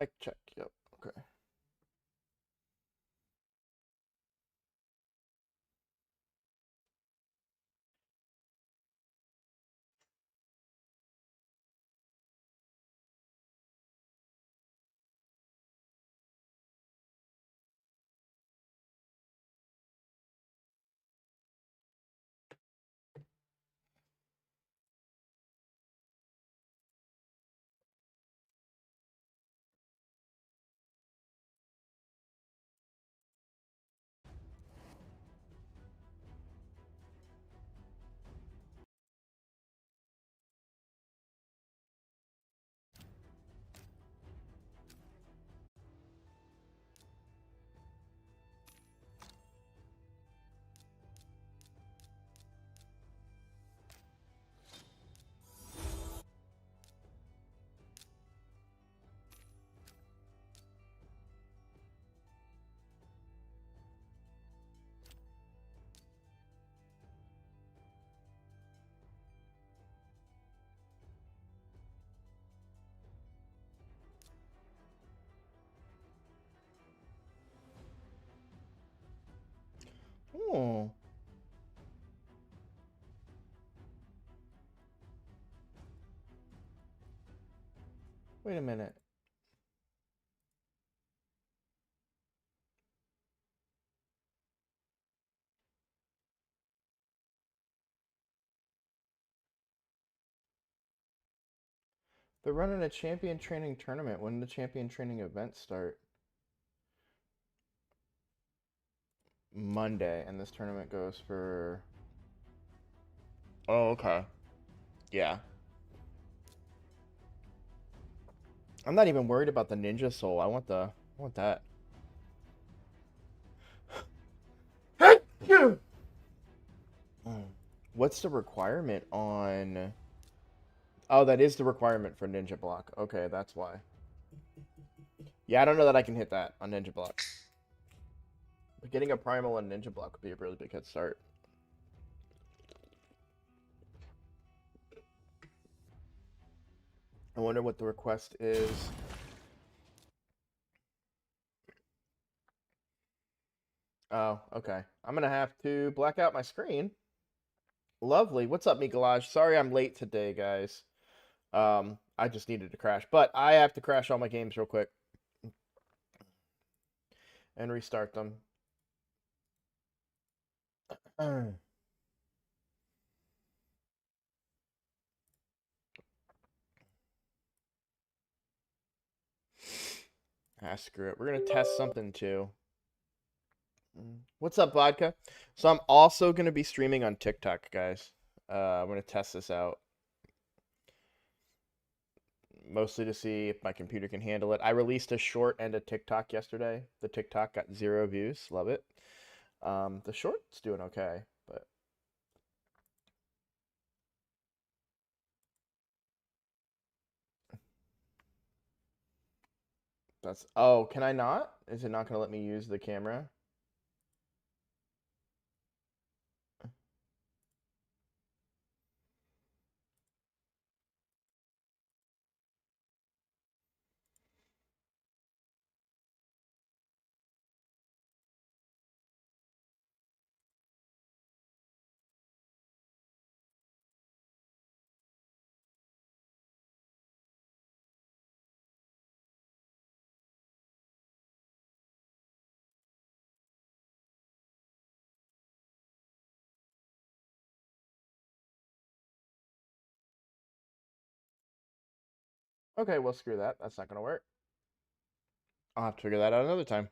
Mic check. Yep. Okay. Oh, wait a minute. They're running a champion training tournament. When did the champion training event start? Monday, and this tournament goes for. Oh, okay. Yeah. I'm not even worried about the ninja soul. I want that. What's the requirement on? Oh, that is the requirement for ninja block. Okay, that's why. Yeah, I don't know that I can hit that on ninja block. But getting a primal on ninja block would be a really big head start. I wonder what the request is. Oh, okay. I'm gonna have to black out my screen. Lovely. What's up, Mikolaj? Sorry I'm late today, guys. I just needed to crash, but I have to crash all my games real quick and restart them. Ah, screw it. We're gonna test something too. What's up, Vodka? So I'm also gonna be streaming on TikTok, guys. I'm gonna test this out, mostly to see if my computer can handle it. I released a short and a TikTok yesterday. The TikTok got 0 views. Love it. The short's doing okay, but that's. Oh, can I not? Is it not gonna let me use the camera? Okay, well, screw that. That's not gonna work. I'll have to figure that out another time.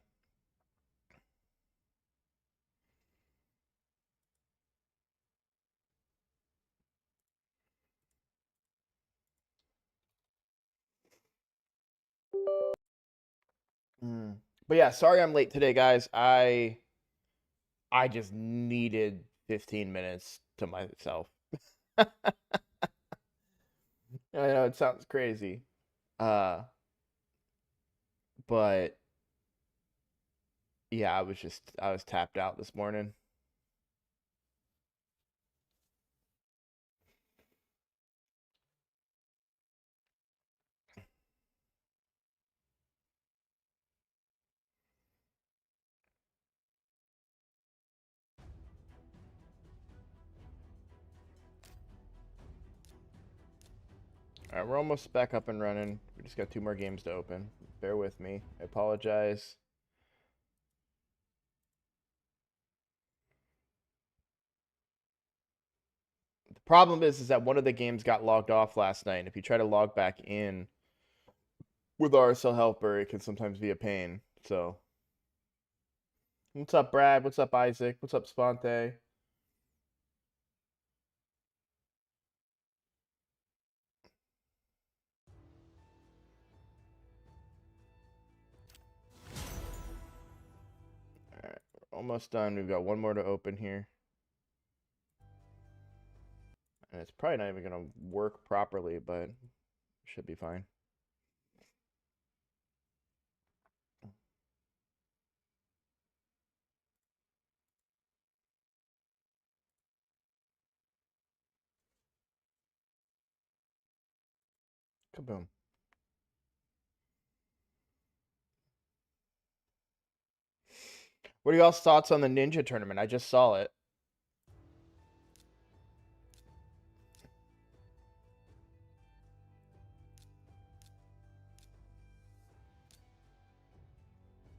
Mm. But yeah, sorry I'm late today, guys. I just needed 15 minutes to myself. I know it sounds crazy. Uh, but yeah, I was tapped out this morning. Alright, we're almost back up and running. We just got 2 more games to open. Bear with me. I apologize. The problem is that one of the games got logged off last night. And if you try to log back in with RSL Helper, it can sometimes be a pain. So, what's up, Brad? What's up, Isaac? What's up, Sponte? Alright, we're almost done. We've got 1 more to open here. And it's probably not even going to work properly, but it should be fine. Kaboom. What are y'all's thoughts on the Ninja tournament? I just saw it.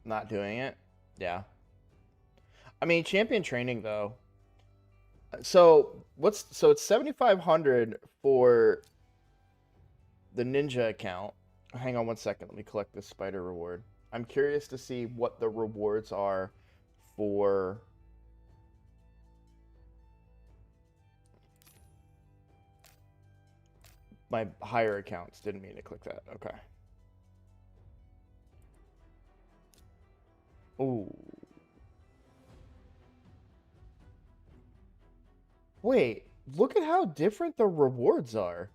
Not doing it? Yeah. I mean, champion training, though. So, it's 7,500 for the Ninja account. Hang on 1 second. Let me collect this spider reward. I'm curious to see what the rewards are for my higher accounts. Didn't mean to click that. Okay. Ooh. Wait, look at how different the rewards are.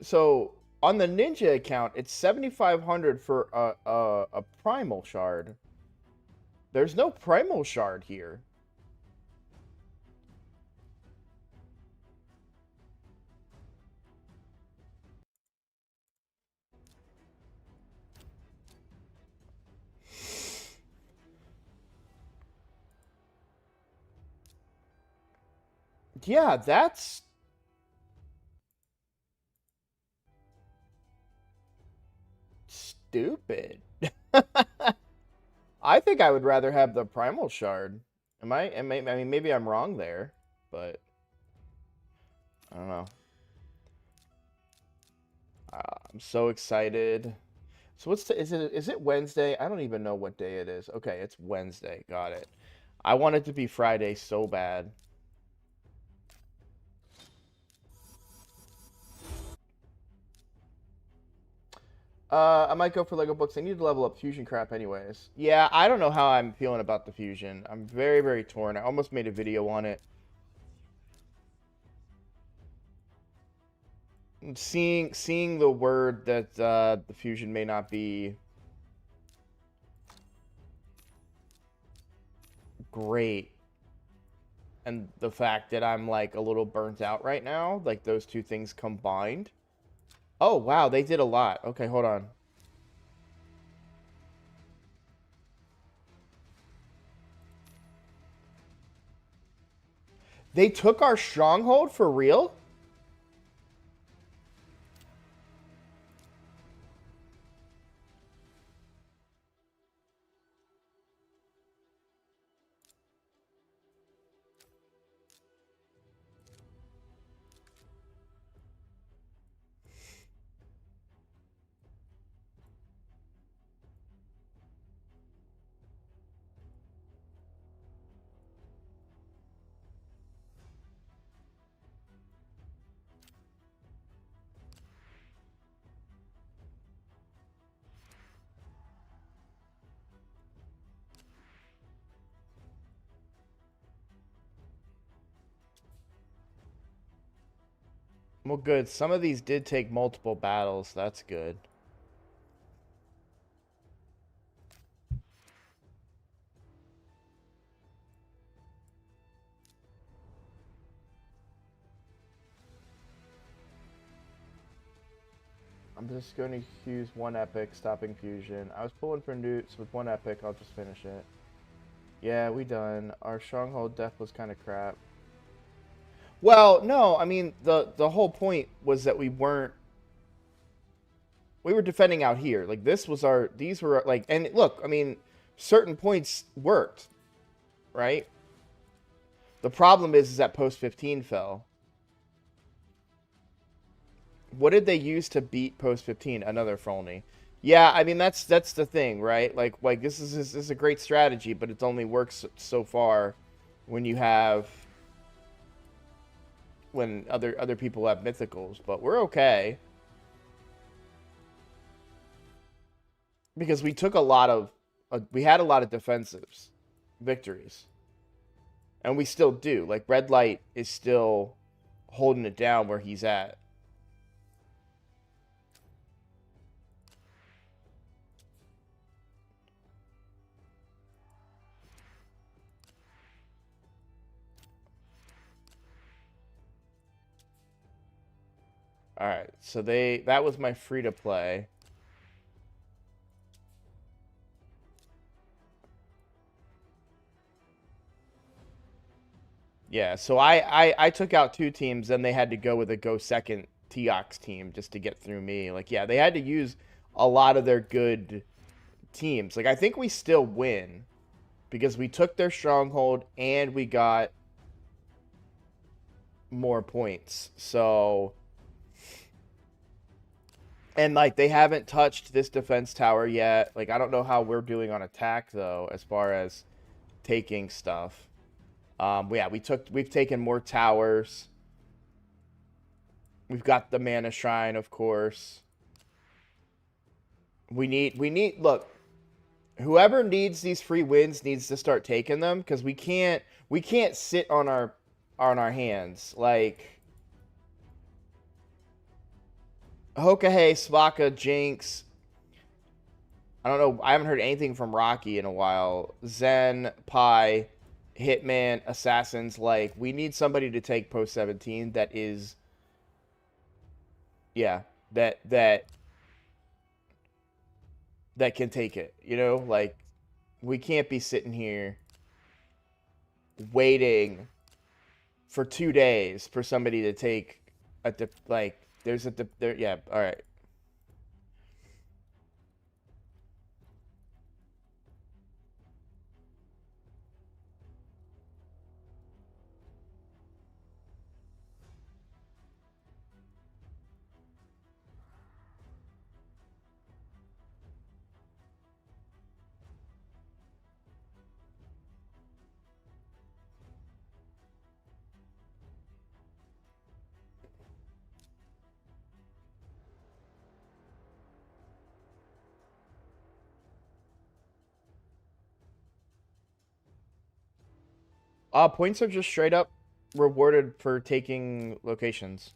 So, on the Ninja account, it's 7,500 for a Primal Shard. There's no Primal Shard here. Yeah, that's stupid. I think I would rather have the Primal Shard. I mean, maybe I'm wrong there, but I don't know. I'm so excited. So is it Wednesday? I don't even know what day it is. Okay, it's Wednesday. Got it. I want it to be Friday so bad. I might go for Lego books. I need to level up fusion crap anyways. Yeah, I don't know how I'm feeling about the fusion. I'm very, very torn. I almost made a video on it. Seeing the word that the fusion may not be great, and the fact that I'm like a little burnt out right now, like those two things combined. Oh wow, they did a lot. Okay, hold on. They took our stronghold for real? Well, good. Some of these did take multiple battles. That's good. I'm just going to use 1 epic, stopping fusion. I was pulling for newts with 1 epic. I'll just finish it. Yeah, we done. Our stronghold death was kind of crap. Well, no, I mean the whole point was that we weren't we were defending out here. Like, this was our, these were, like, and look, I mean, certain points worked, right? The problem is that post 15 fell. What did they use to beat post 15? Another Frolny. Yeah, I mean, that's the thing, right? Like this is a great strategy, but it only works so far when you have, when other people have mythicals, but we're okay. Because we took a lot of, we had a lot of defensives victories. And we still do. Like, Red Light is still holding it down where he's at. Alright, so that was my free-to-play. Yeah, so I took out 2 teams, then they had to go with a go second Teox team just to get through me. Like, yeah, they had to use a lot of their good teams. Like, I think we still win because we took their stronghold and we got more points. So, and like, they haven't touched this defense tower yet. Like, I don't know how we're doing on attack though, as far as taking stuff. Yeah, we've taken more towers. We've got the mana shrine, of course. We need look, whoever needs these free wins needs to start taking them, because we can't sit on our hands. Like, Hokahe, Svaka, Jinx. I don't know. I haven't heard anything from Rocky in a while. Zen, Pi, Hitman, Assassins. Like, we need somebody to take post 17 that is, yeah, that can take it. You know, like, we can't be sitting here waiting for 2 days for somebody to take a like. There's a there. Yeah. All right. Points are just straight up rewarded for taking locations.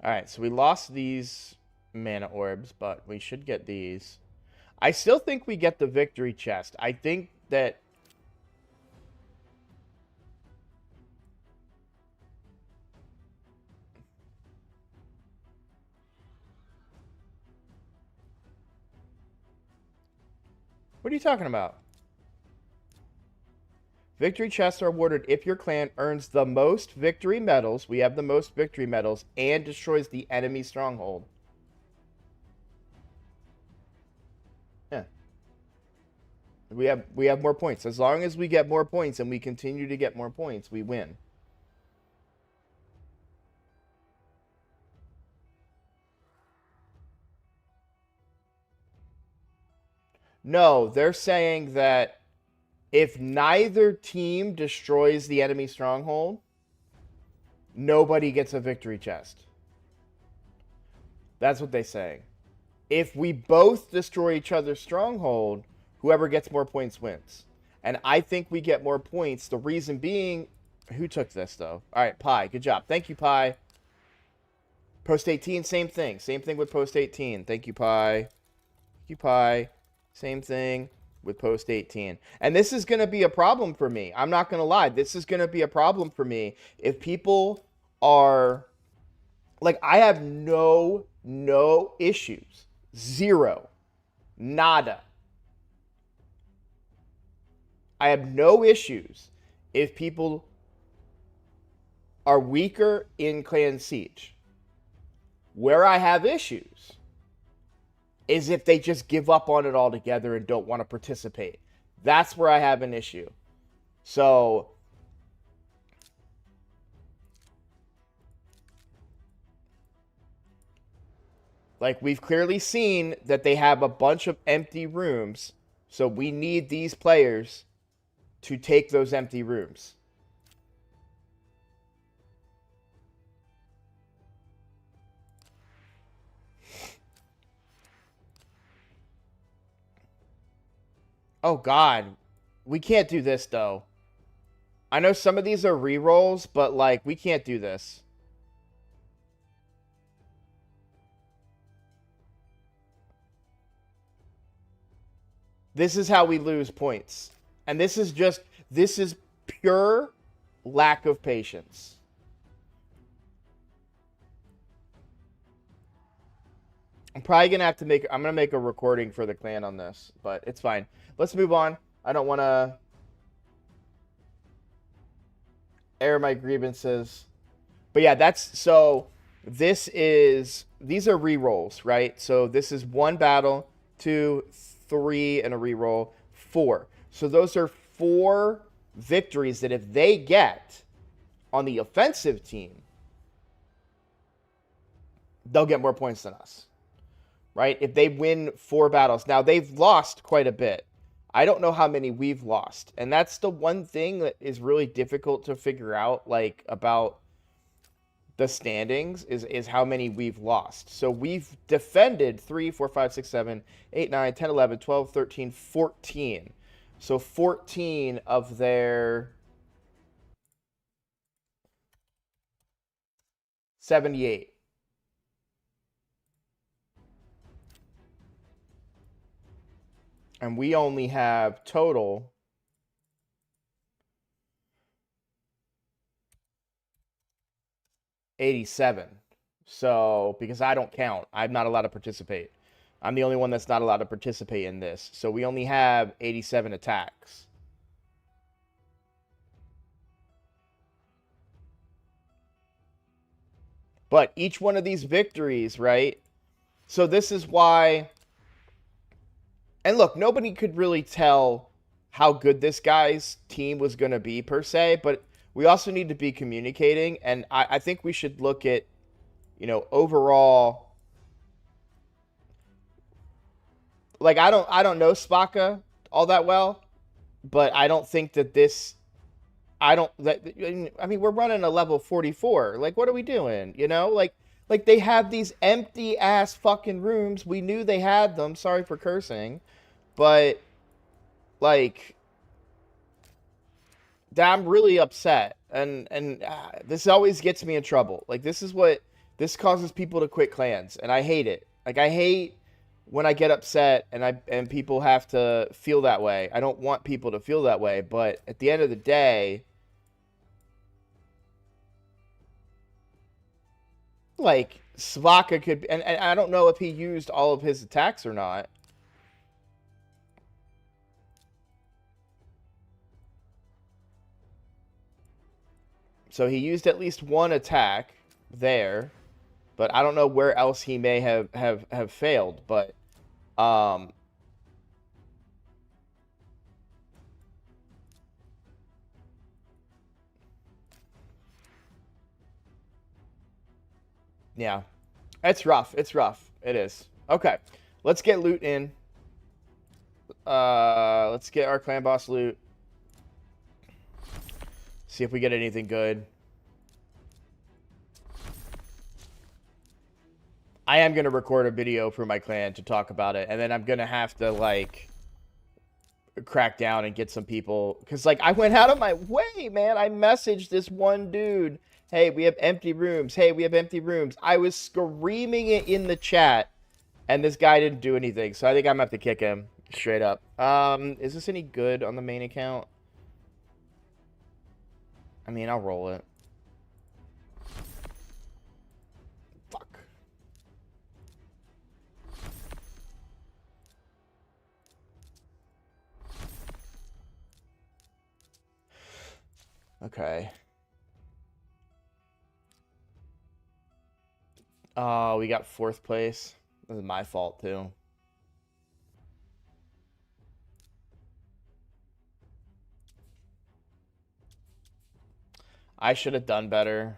Alright, so we lost these mana orbs, but we should get these. I still think we get the victory chest. I think that... What are you talking about? Victory chests are awarded if your clan earns the most victory medals. We have the most victory medals and destroys the enemy stronghold. Yeah. We have more points. As long as we get more points and we continue to get more points, we win. No, they're saying that if neither team destroys the enemy stronghold, nobody gets a victory chest. That's what they're saying. If we both destroy each other's stronghold, whoever gets more points wins. And I think we get more points. The reason being, who took this, though? All right, Pi. Good job. Thank you, Pi. Post 18, same thing. Same thing with post 18. Thank you, Pi. Thank you, Pi. Same thing with post 18. And this is going to be a problem for me. I'm not going to lie. This is going to be a problem for me if people are Like, I have no issues. Zero. Nada. I have no issues if people are weaker in Clan Siege. Where I have issues is if they just give up on it altogether and don't want to participate. That's where I have an issue. So, like, we've clearly seen that they have a bunch of empty rooms. So we need these players to take those empty rooms. Oh, God. We can't do this, though. I know some of these are rerolls, but, like, we can't do this. This is how we lose points. And this is pure lack of patience. I'm probably going to have to I'm going to make a recording for the clan on this, but it's fine. Let's move on. I don't want to air my grievances. But yeah, these are rerolls, right? So this is 1 battle, 2, 3, and a reroll, 4. So those are 4 victories that if they get on the offensive team, they'll get more points than us, right? If they win 4 battles. Now, they've lost quite a bit. I don't know how many we've lost. And that's the one thing that is really difficult to figure out, like, about the standings is how many we've lost. So we've defended 3, 4, 5, 6, 7, 8, 9, 10, 11, 12, 13, 14. So 14 of their 78. And we only have total 87. So, because I don't count, I'm not allowed to participate. I'm the only one that's not allowed to participate in this. So we only have 87 attacks. But each one of these victories, right? So this is why... And look, nobody could really tell how good this guy's team was going to be, per se. But we also need to be communicating. And I think we should look at, you know, overall... Like, I don't know Spaka all that well. But I don't think that this... I mean, we're running a level 44. Like, what are we doing? You know, like they have these empty ass fucking rooms. We knew they had them. Sorry for cursing, but like, I'm really upset, and this always gets me in trouble. Like, this causes people to quit clans, and I hate it. Like, I hate when I get upset and people have to feel that way. I don't want people to feel that way, but at the end of the day, like, Svaka could... And I don't know if he used all of his attacks or not. So he used at least 1 attack there. But I don't know where else he may have failed. But, yeah. It's rough. It's rough. It is. Okay. Let's get loot in. Let's get our clan boss loot. See if we get anything good. I am going to record a video for my clan to talk about it. And then I'm going to have to, like, crack down and get some people. Because, like, I went out of my way, man. I messaged this one dude. Hey, we have empty rooms. Hey, we have empty rooms. I was screaming it in the chat. And this guy didn't do anything. So I think I'm going to have to kick him straight up. Is this any good on the main account? I mean, I'll roll it. Okay. Oh, we got 4th place. This is my fault, too. I should have done better.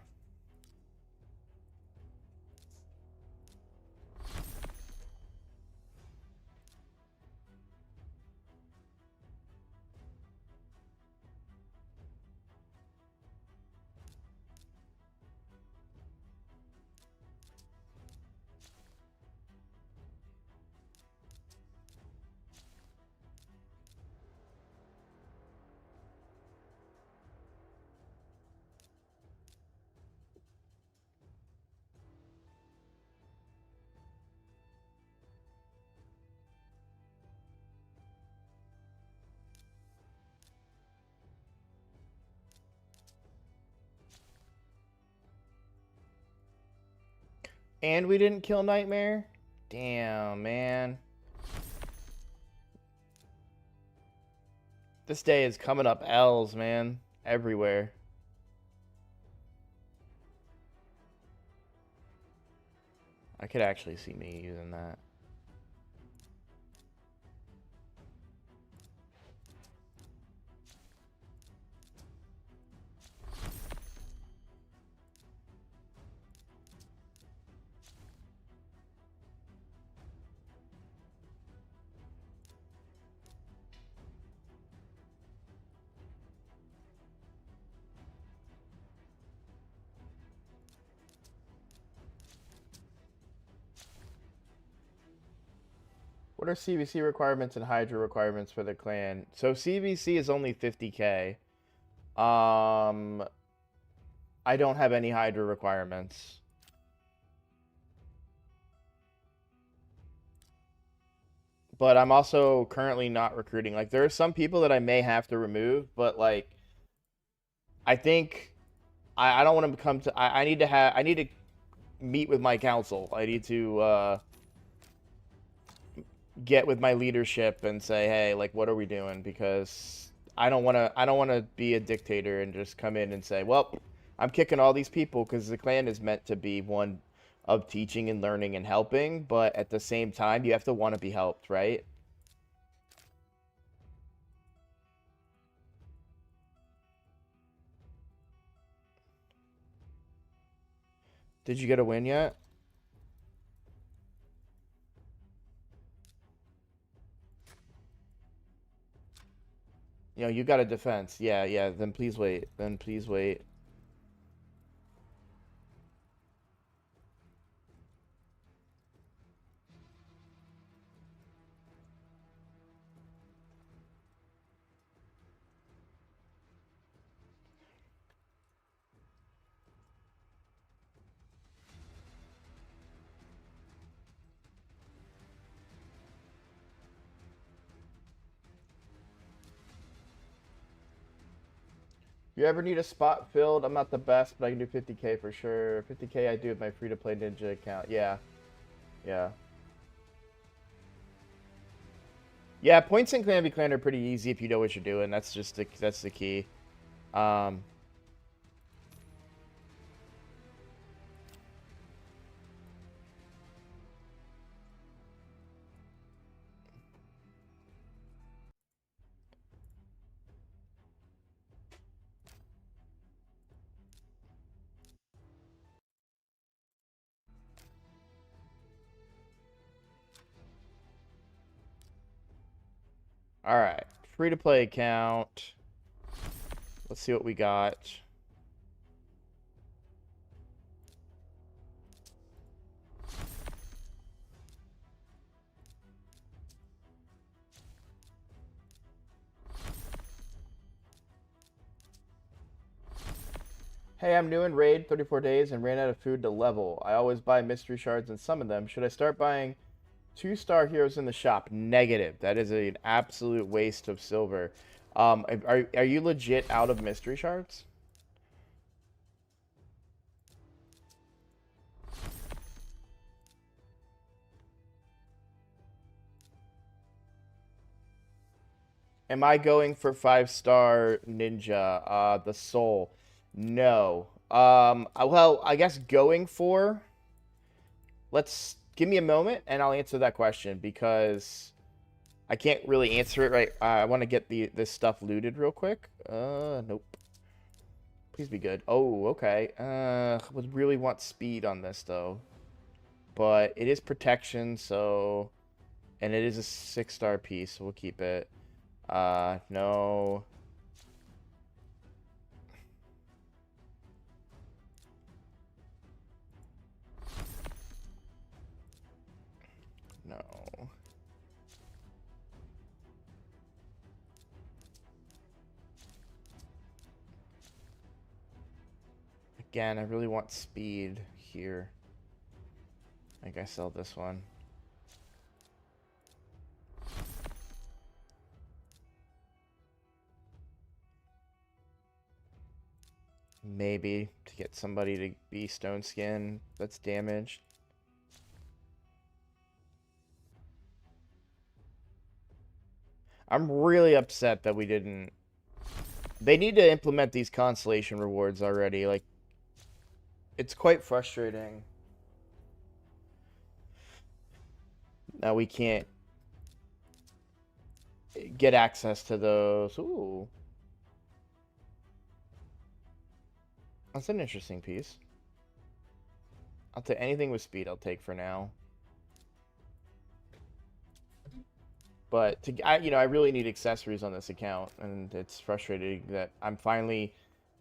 And we didn't kill Nightmare? Damn, man. This day is coming up L's, man. Everywhere. I could actually see me using that. What are CBC requirements and Hydra requirements for the clan? So CBC is only 50k. I don't have any Hydra requirements. But I'm also currently not recruiting. Like, there are some people that I may have to remove, but like, I think I don't want to come to. I need to have. I need to meet with my council. I need to get with my leadership and say, hey, like, what are we doing? Because I don't want to. I don't want to be a dictator and just come in and say, well, I'm kicking all these people, because the clan is meant to be one of teaching and learning and helping, but at the same time, you have to want to be helped, right? Did you get a win yet? You know, you got a defense. Yeah, yeah. Then please wait. Then please wait. You ever need a spot filled? I'm not the best, but I can do 50k for sure. 50k I do with my free-to-play ninja account. Yeah, yeah. Yeah, points in Clan v Clan are pretty easy if you know what you're doing. That's the key. Um, all right, free-to-play account. Let's see what we got. Hey, I'm new in Raid, 34 days, and ran out of food to level. I always buy mystery shards and summon them. Should I start buying 2-star heroes in the shop? Negative. That is an absolute waste of silver. Are you legit out of mystery shards? Am I going for 5-star ninja? The soul. No. Well, I guess going for. Let's give me a moment and I'll answer that question because I can't really answer it right. I want to get this stuff looted real quick. Nope. Please be good. Oh, okay. Would really want speed on this though, but it is protection, so, and it is a 6-star piece, so we'll keep it. No. No. Again, I really want speed here. I think I sell this one. Maybe to get somebody to be stone skin that's damaged. I'm really upset that we didn't. They need to implement these constellation rewards already. Like, it's quite frustrating. Now we can't get access to those. Ooh. That's an interesting piece. I'll take anything with speed, I'll take for now. But I really need accessories on this account, and it's frustrating that I'm finally,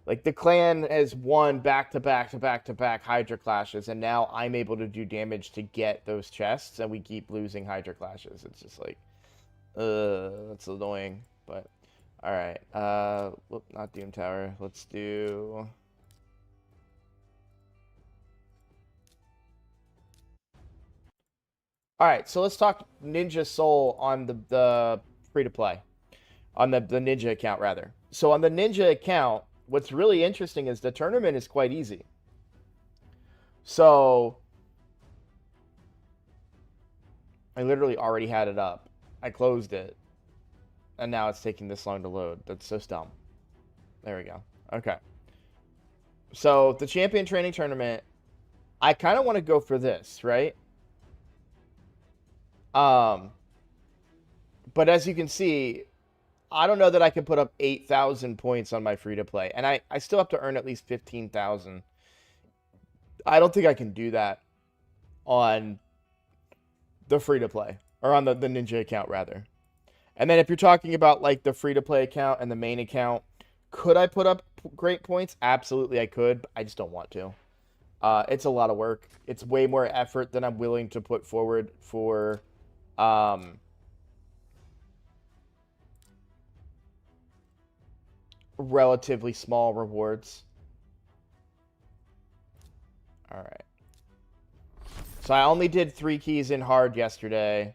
like, the clan has won back-to-back Hydra clashes, and now I'm able to do damage to get those chests, and we keep losing Hydra clashes. It's just like, that's annoying. But all right, whoop, not Doom Tower. Let's do. All right, so let's talk Ninja Soul on the free-to-play. On the Ninja account, rather. So on the Ninja account, what's really interesting is the tournament is quite easy. So I literally already had it up. I closed it. And now it's taking this long to load. That's so dumb. There we go. Okay. So the champion training tournament, I kind of want to go for this, right? But as you can see, I don't know that I can put up 8,000 points on my free-to-play. And I still have to earn at least 15,000. I don't think I can do that on the free-to-play. Or on the Ninja account, rather. And then if you're talking about, like, the free-to-play account and the main account, could I put up great points? Absolutely, I could. But I just don't want to. It's a lot of work. It's way more effort than I'm willing to put forward for... relatively small rewards. All right. So I only did 3 keys in hard yesterday.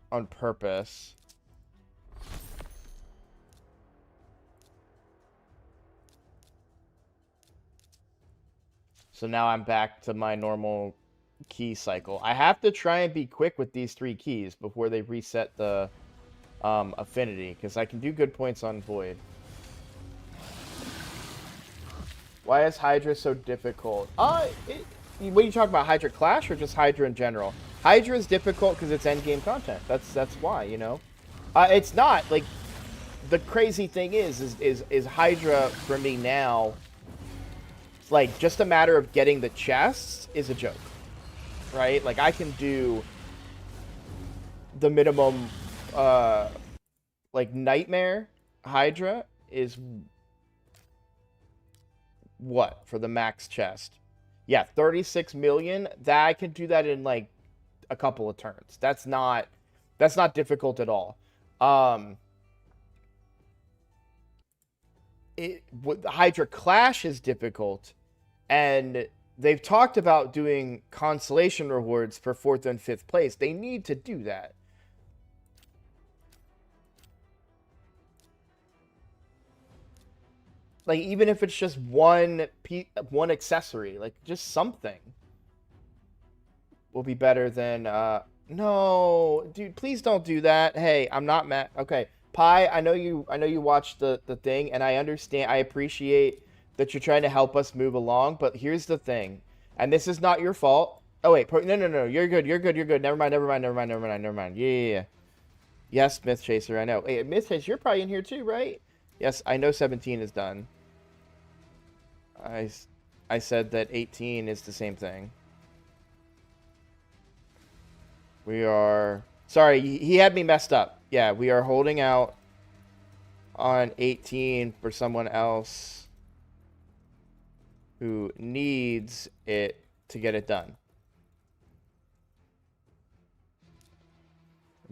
On purpose. So now I'm back to my normal key cycle. I have to try and be quick with these 3 keys before they reset the affinity, because I can do good points on Void. Why is Hydra so difficult? What are you talking about, Hydra Clash or just Hydra in general? Hydra is difficult because it's endgame content. That's why, you know? It's not, like, the crazy thing is Hydra, for me now, it's like, just a matter of getting the chests is a joke. Right? Like, I can do the minimum, like, Nightmare Hydra is what for the max chest? Yeah, 36 million. That I can do that in like a couple of turns. That's not difficult at all. Hydra Clash is difficult, and they've talked about doing consolation rewards for 4th and 5th place. They need to do that. Like, even if it's just one accessory, like, just something will be better than No, dude, please don't do that. Hey, I'm not mad. Okay, Pi, I know you watched the thing, and I understand. I appreciate that you're trying to help us move along. But here's the thing, and this is not your fault. Oh wait, no, no, no, you're good. You're good. You're good. Never mind. Never mind. Never mind. Never mind. Never mind. Yeah, yeah, yeah. Yes, Myth Chaser. I know. Hey, Myth Chaser, you're probably in here too, right? Yes, I know 17 is done. I, I said that 18 is the same thing. We are... Sorry, he had me messed up. Yeah, we are holding out on 18 for someone else who needs it to get it done.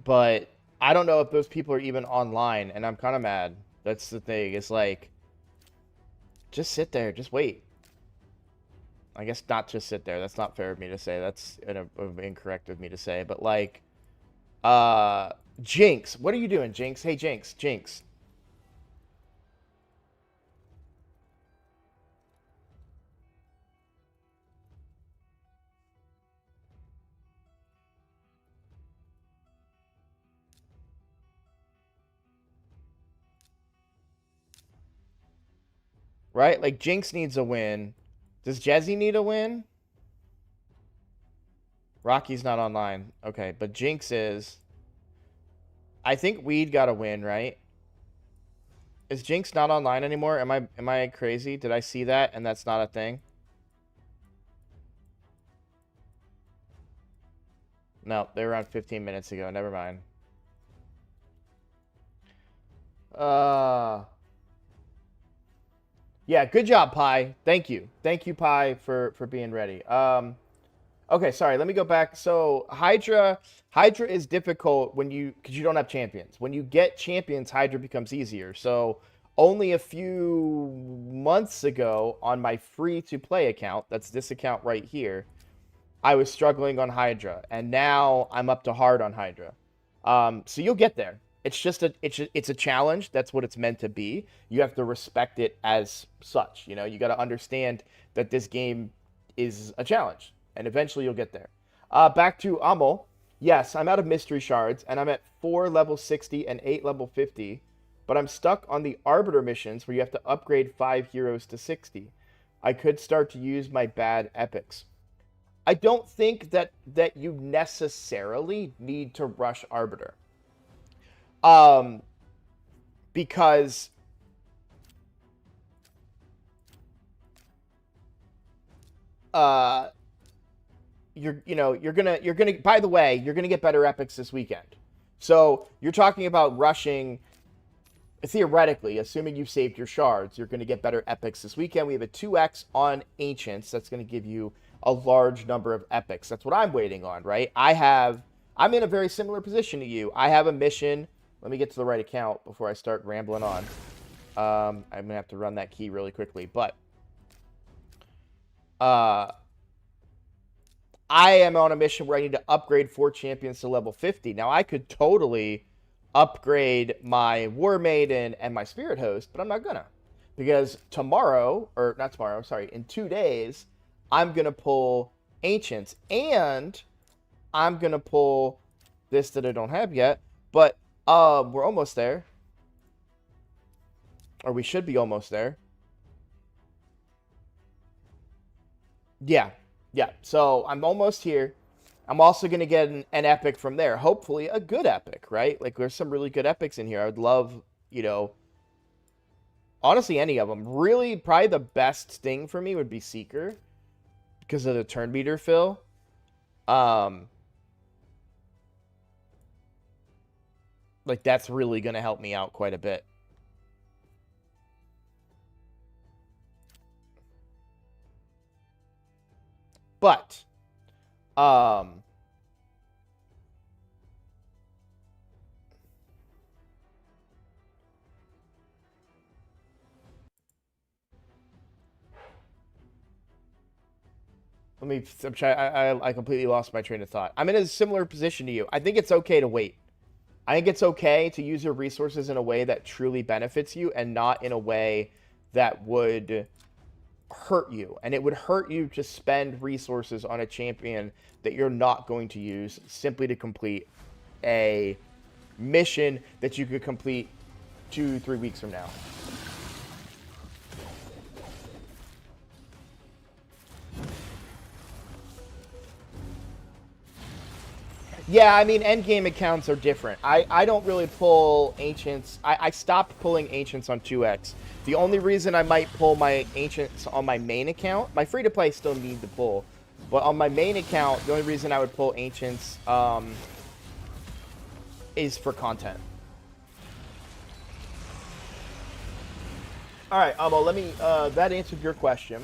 But I don't know if those people are even online, and I'm kind of mad. That's the thing. It's like, just sit there. Just wait. I guess not just sit there. That's not fair of me to say. That's incorrect of me to say. But like, Jinx, what are you doing, Jinx? Hey, Jinx, Jinx. Right? Like, Jinx needs a win. Does Jezzy need a win? Rocky's not online. Okay, but Jinx is. I think Weed got a win, right? Is Jinx not online anymore? Am I crazy? Did I see that and that's not a thing? No, they were on 15 minutes ago. Never mind. Uh Yeah, good job, Pi. Thank you. Thank you, Pi, for being ready. Okay, sorry, let me go back. So Hydra is difficult when because you don't have champions. When you get champions, Hydra becomes easier. So only a few months ago on my free to play account, that's this account right here, I was struggling on Hydra, and now I'm up to hard on Hydra. So you'll get there. It's just it's a challenge. That's what it's meant to be. You have to respect it as such. You know, you got to understand that this game is a challenge, and eventually you'll get there. Back to Amol. Yes, I'm out of mystery shards, and I'm at 4 level 60 and 8 level 50, but I'm stuck on the Arbiter missions where you have to upgrade 5 heroes to 60. I could start to use my bad epics. I don't think that you necessarily need to rush Arbiter. Um, because uh you're gonna by the way, you're gonna get better epics this weekend. So you're talking about rushing theoretically, assuming you've saved your shards, you're gonna get better epics this weekend. We have a 2x on Ancients that's gonna give you a large number of epics. That's what I'm waiting on, right? I'm in a very similar position to you. I have a mission. Let me get to the right account before I start rambling on. I'm gonna have to run that key really quickly, but uh, I am on a mission where I need to upgrade 4 champions to level 50. Now I could totally upgrade my War Maiden and my Spirit Host, but I'm not gonna, because tomorrow, or not tomorrow, sorry, in 2 days, I'm gonna pull Ancients, and I'm gonna pull this that I don't have yet, but we're almost there. Or we should be almost there. Yeah. Yeah. So I'm almost here. I'm also going to get an epic from there. Hopefully a good epic, right? Like there's some really good epics in here. I would love, honestly, any of them. Really, probably the best thing for me would be Seeker because of the turn meter fill. Like that's really going to help me out quite a bit. But, I'm trying. I completely lost my train of thought. I'm in a similar position to you. I think it's okay to wait. I think it's okay to use your resources in a way that truly benefits you and not in a way that would hurt you, and it would hurt you to spend resources on a champion that you're not going to use simply to complete a mission that you could complete 2-3 weeks from now. Yeah, I mean, endgame accounts are different. I don't really pull Ancients. I stopped pulling Ancients on 2x. The only reason I might pull my Ancients on my main account, my free-to-play still need to pull, but on my main account, the only reason I would pull Ancients is for content. All right, let me, that answered your question.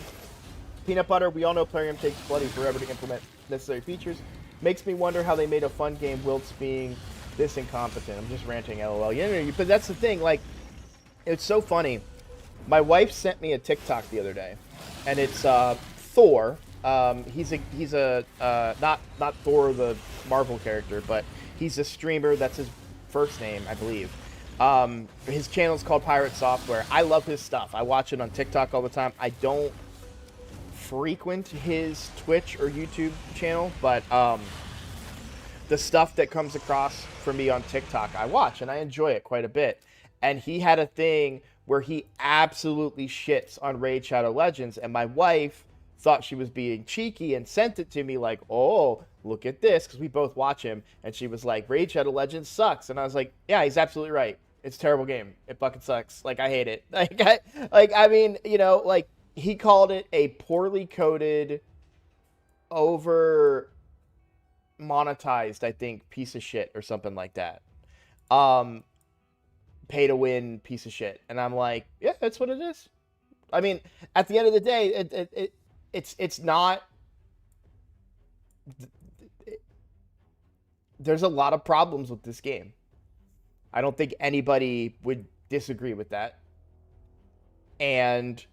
Peanut Butter, we all know Plarium takes bloody forever to implement necessary features. Makes me wonder how they made a fun game whilst being this incompetent. I'm just ranting, lol. Yeah, but that's the thing, like, it's so funny. My wife sent me a TikTok the other day, and it's Thor. He's a not Thor the Marvel character, but he's a streamer. That's his first name, I believe. His channel is called Pirate Software. I love his stuff. I watch it on TikTok all the time. I don't frequent his Twitch or YouTube channel, but the stuff that comes across for me on TikTok I watch, and I enjoy it quite a bit. And he had a thing where he absolutely shits on Raid Shadow Legends, and my wife thought she was being cheeky and sent it to me like, oh, look at this, because we both watch him, and she was like, Raid Shadow Legends sucks. And I was like, yeah, he's absolutely right. It's a terrible game. It fucking sucks. Like, I hate it. I mean, you know, like, he called it a poorly coded, over monetized, I think, piece of shit or something like that. Pay to win piece of shit. And I'm like, yeah, that's what it is. I mean, at the end of the day, it's not. There's a lot of problems with this game. I don't think anybody would disagree with that. And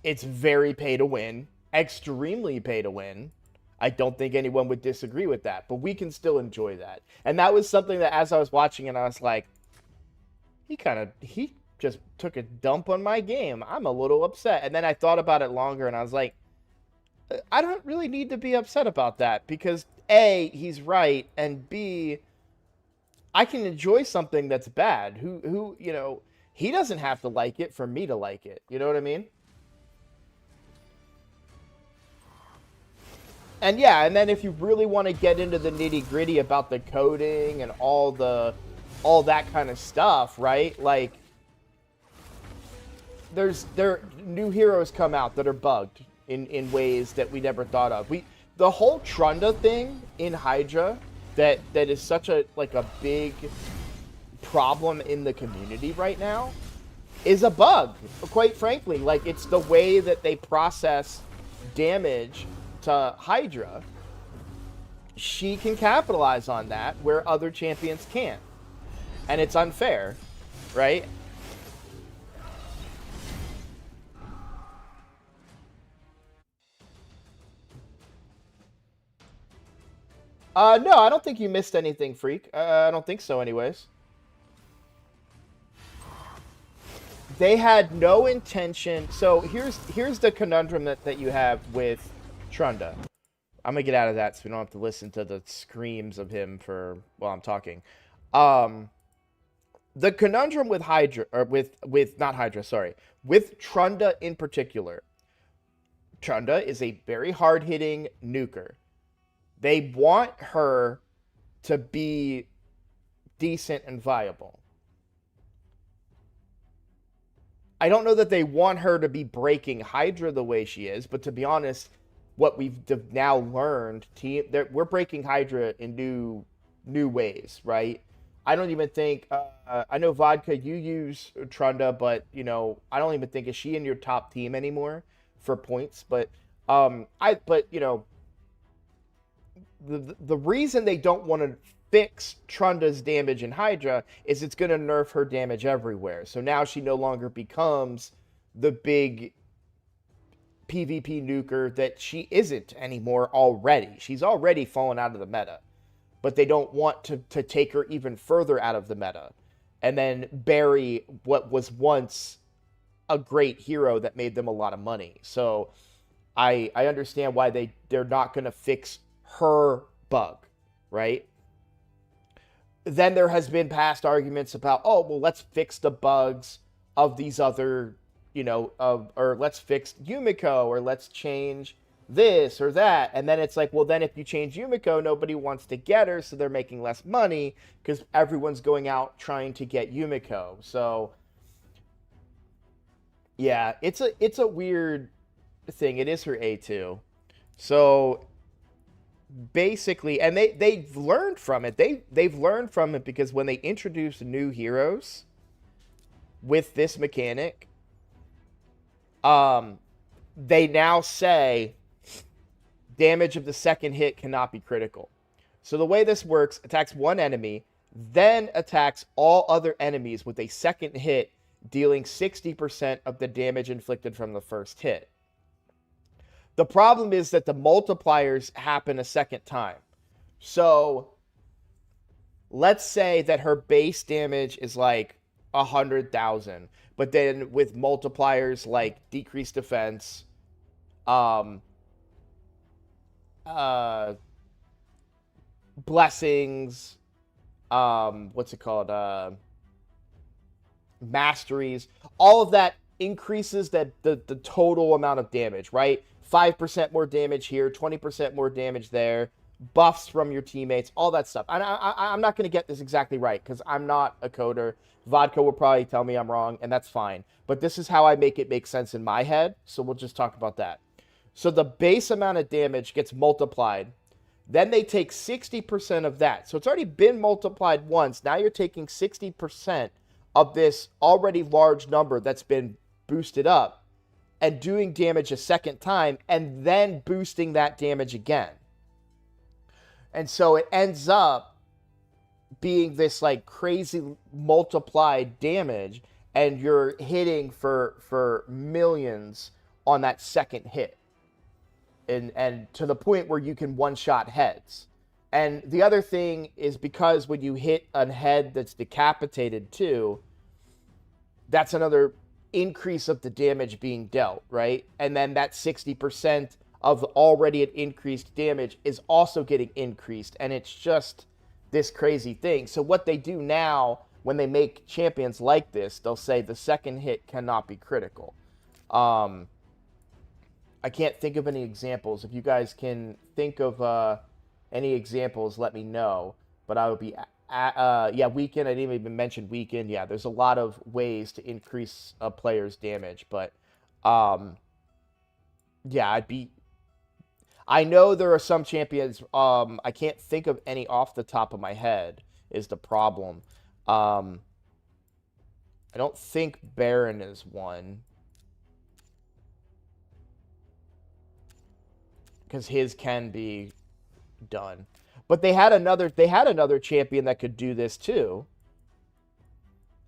it's very pay to win, extremely pay to win. I don't think anyone would disagree with that, but we can still enjoy that. And that was something that as I was watching it, I was like, he just took a dump on my game. I'm a little upset. And then I thought about it longer, and I was like, I don't really need to be upset about that, because A, he's right, and B, I can enjoy something that's bad. Who, you know, he doesn't have to like it for me to like it. You know what I mean? And yeah, and then if you really want to get into the nitty-gritty about the coding and all that kind of stuff, right? Like, new heroes come out that are bugged in ways that we never thought of. The whole Trunda thing in Hydra that is such a big problem in the community right now is a bug, quite frankly. Like, it's the way that they process damage to Hydra. She can capitalize on that where other champions can't, and it's unfair, right? No, I don't think you missed anything, Freak. I don't think so anyways. They had no intention. So here's the conundrum that you have with Trunda. I'm gonna get out of that so we don't have to listen to the screams of him while I'm talking. The conundrum with Hydra, or with not Hydra, sorry, with Trunda in particular. Trunda is a very hard-hitting nuker. They want her to be decent and viable. I don't know that they want her to be breaking Hydra the way she is, but to be honest, what we've now learned, we're breaking Hydra in new ways, right? I don't even think, I know Vodka, you use Trunda, but, you know, I don't even think, is she in your top team anymore for points? But, you know, the reason they don't want to fix Trunda's damage in Hydra is it's going to nerf her damage everywhere. So now she no longer becomes the big PvP nuker that she isn't anymore already. She's already fallen out of the meta. But they don't want to take her even further out of the meta. And then bury what was once a great hero that made them a lot of money. So I understand why they're not going to fix her bug, right? Then there has been past arguments about, oh, well, let's fix the bugs of these other, or let's fix Yumiko, or let's change this or that. And then it's like, well, then if you change Yumiko, nobody wants to get her, so they're making less money because everyone's going out trying to get Yumiko. So yeah, it's a weird thing. It is her A2. So basically, and they've learned from it. They've learned from it because when they introduce new heroes with this mechanic, they now say damage of the second hit cannot be critical. So the way this works, attacks one enemy, then attacks all other enemies with a second hit, dealing 60% of the damage inflicted from the first hit. The problem is that the multipliers happen a second time. So let's say that her base damage is like 100,000, but then with multipliers like decreased defense, blessings, what's it called? Masteries, all of that increases the total amount of damage, right? 5% more damage here, 20% more damage there, buffs from your teammates, all that stuff. I'm not going to get this exactly right because I'm not a coder. Vodka will probably tell me I'm wrong, and that's fine. But this is how I make it make sense in my head, so we'll just talk about that. So the base amount of damage gets multiplied. Then they take 60% of that. So it's already been multiplied once. Now you're taking 60% of this already large number that's been boosted up and doing damage a second time and then boosting that damage again. And so it ends up being this like crazy multiplied damage, and you're hitting for millions on that second hit. And to the point where you can one-shot heads. And the other thing is because when you hit a head that's decapitated too, that's another increase of the damage being dealt, right? And then that 60% of already an increased damage is also getting increased, and it's just this crazy thing. So what they do now when they make champions like this, they'll say the second hit cannot be critical. I can't think of any examples. If you guys can think of any examples, let me know. But I would be weaken. I didn't even mention weaken. Yeah, there's a lot of ways to increase a player's damage, but yeah, I know there are some champions. I can't think of any off the top of my head. Is the problem? I don't think Baron is one because his can be done. But they had another champion that could do this too.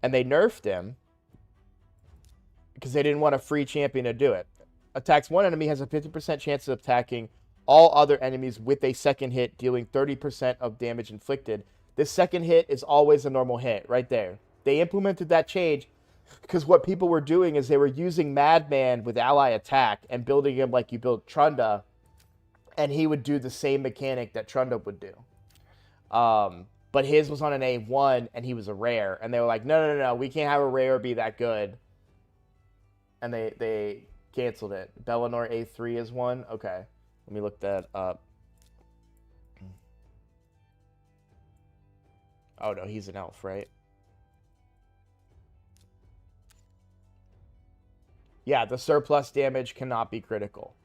And they nerfed him because they didn't want a free champion to do it. Attacks one enemy, has a 50% chance of attacking all other enemies with a second hit, dealing 30% of damage inflicted. This second hit is always a normal hit right there. They implemented that change because what people were doing is they were using Madman with ally attack and building him like you built Trunda, and he would do the same mechanic that Trunda would do. But his was on an A1, and he was a rare. And they were like, no, we can't have a rare be that good. And they canceled it. Bellinor A3 is one? Okay. Let me look that up. Oh, no, he's an elf, right? Yeah, the surplus damage cannot be critical.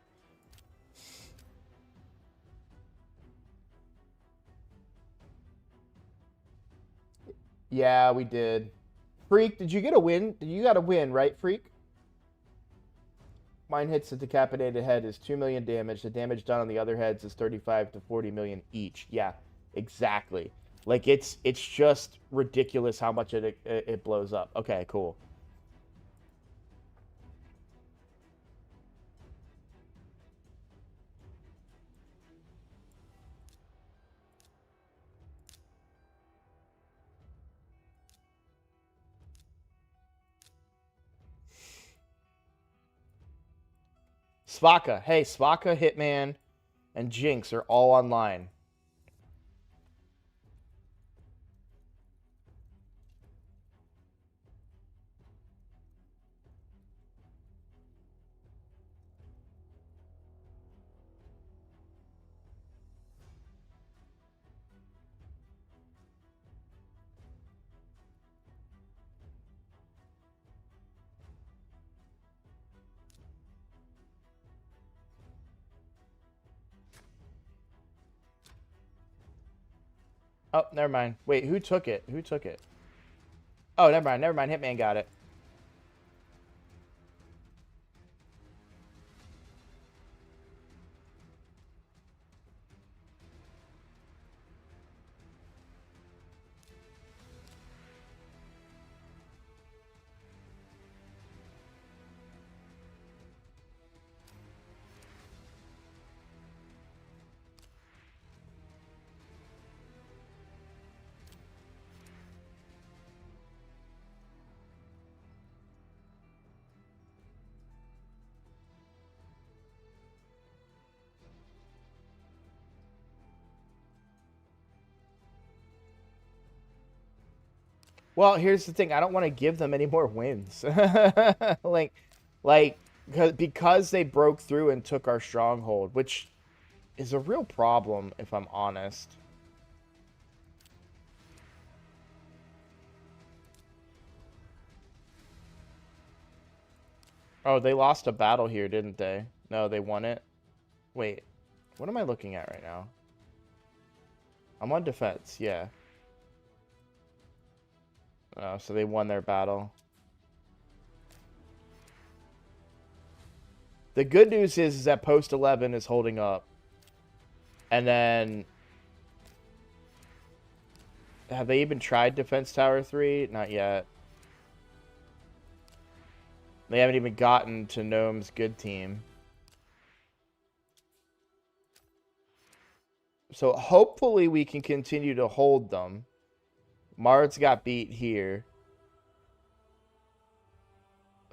Yeah, we did. Freak, did you get a win? You got a win, right, Freak? Mine hits the decapitated head is 2 million damage. The damage done on the other heads is 35 to 40 million each. Yeah, exactly. Like, it's just ridiculous how much it blows up. Okay, cool. Svaka. Hey, Svaka, Hitman, and Jinx are all online. Oh, never mind. Wait, who took it? Who took it? Oh, never mind. Never mind. Hitman got it. Well, here's the thing. I don't want to give them any more wins. like, like, because they broke through and took our stronghold, which is a real problem, if I'm honest. Oh, they lost a battle here, didn't they? No, they won it. Wait, what am I looking at right now? I'm on defense, yeah. Oh, so they won their battle. The good news is that post 11 is holding up. And then... Have they even tried Defense Tower 3? Not yet. They haven't even gotten to Gnome's good team. So hopefully we can continue to hold them. Mard's got beat here.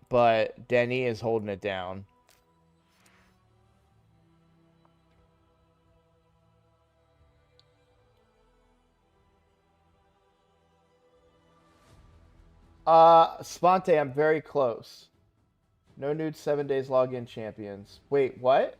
But Denny is holding it down. Sponte, I'm very close. No nude 7 days login champions. Wait, what?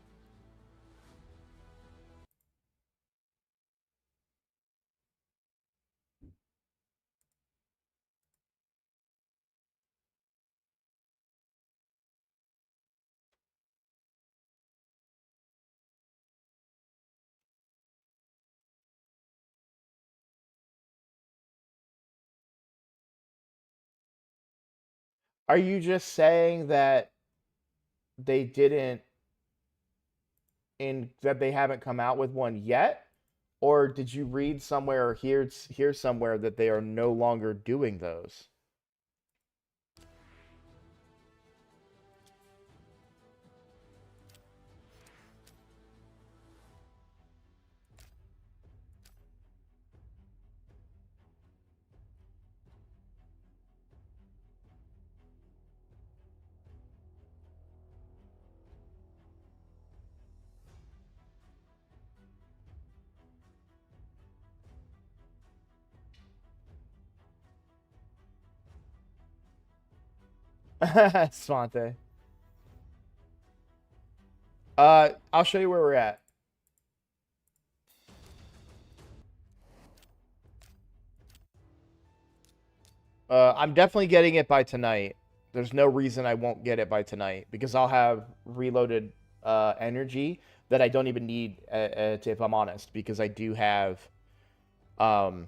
Are you just saying that they didn't that they haven't come out with one yet? Or did you read somewhere or hear somewhere that they are no longer doing those? Svante. I'll show you where we're at. I'm definitely getting it by tonight. There's no reason I won't get it by tonight because I'll have reloaded energy that I don't even need, if I'm honest, because I do have. I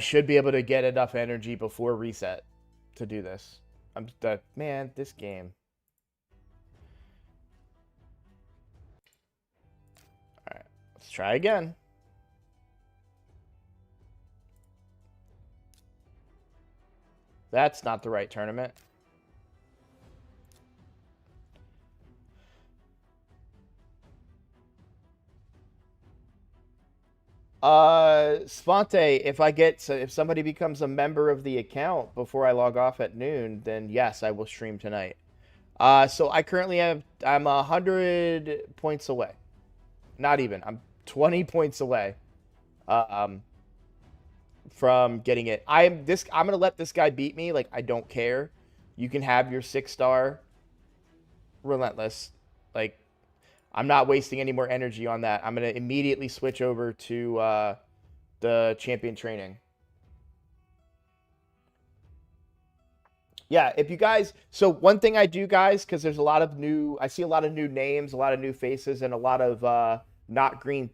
should be able to get enough energy before reset to do this. Man, this game. All right, let's try again. That's not the right tournament. Sponte, if somebody becomes a member of the account before I log off at noon, then yes, I will stream tonight. So I currently I'm 100 points away. Not even. I'm 20 points away. Um, from getting it. I'm gonna let this guy beat me. Like I don't care. You can have your 6-star relentless. Like I'm not wasting any more energy on that. I'm gonna immediately switch over to the champion training. Yeah, if you guys, so one thing I do, guys, because there's a lot of new, I see a lot of new names, a lot of new faces, and a lot of not green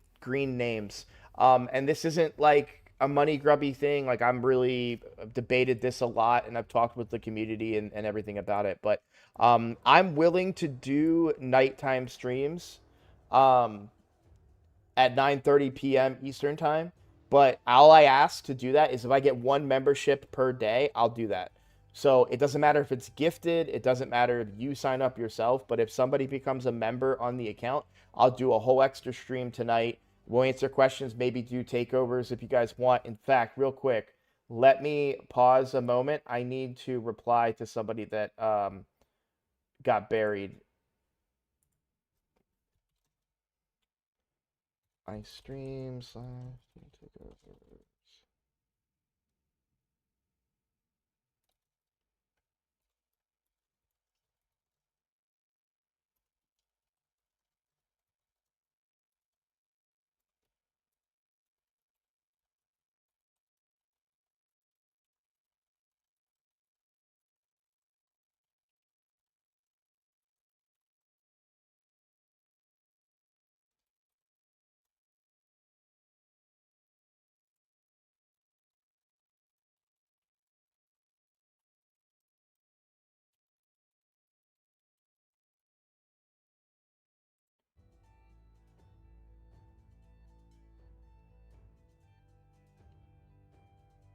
names. And this isn't like a money grubby thing. Like I'm really debated this a lot, and I've talked with the community and everything about it. But I'm willing to do nighttime streams. Um, at 9:30 p.m. Eastern time. But all I ask to do that is if I get one membership per day, I'll do that. So it doesn't matter if it's gifted, it doesn't matter if you sign up yourself, but if somebody becomes a member on the account, I'll do a whole extra stream tonight. We'll answer questions, maybe do takeovers if you guys want. In fact, real quick, let me pause a moment. I need to reply to somebody that got buried. I stream slash takeovers.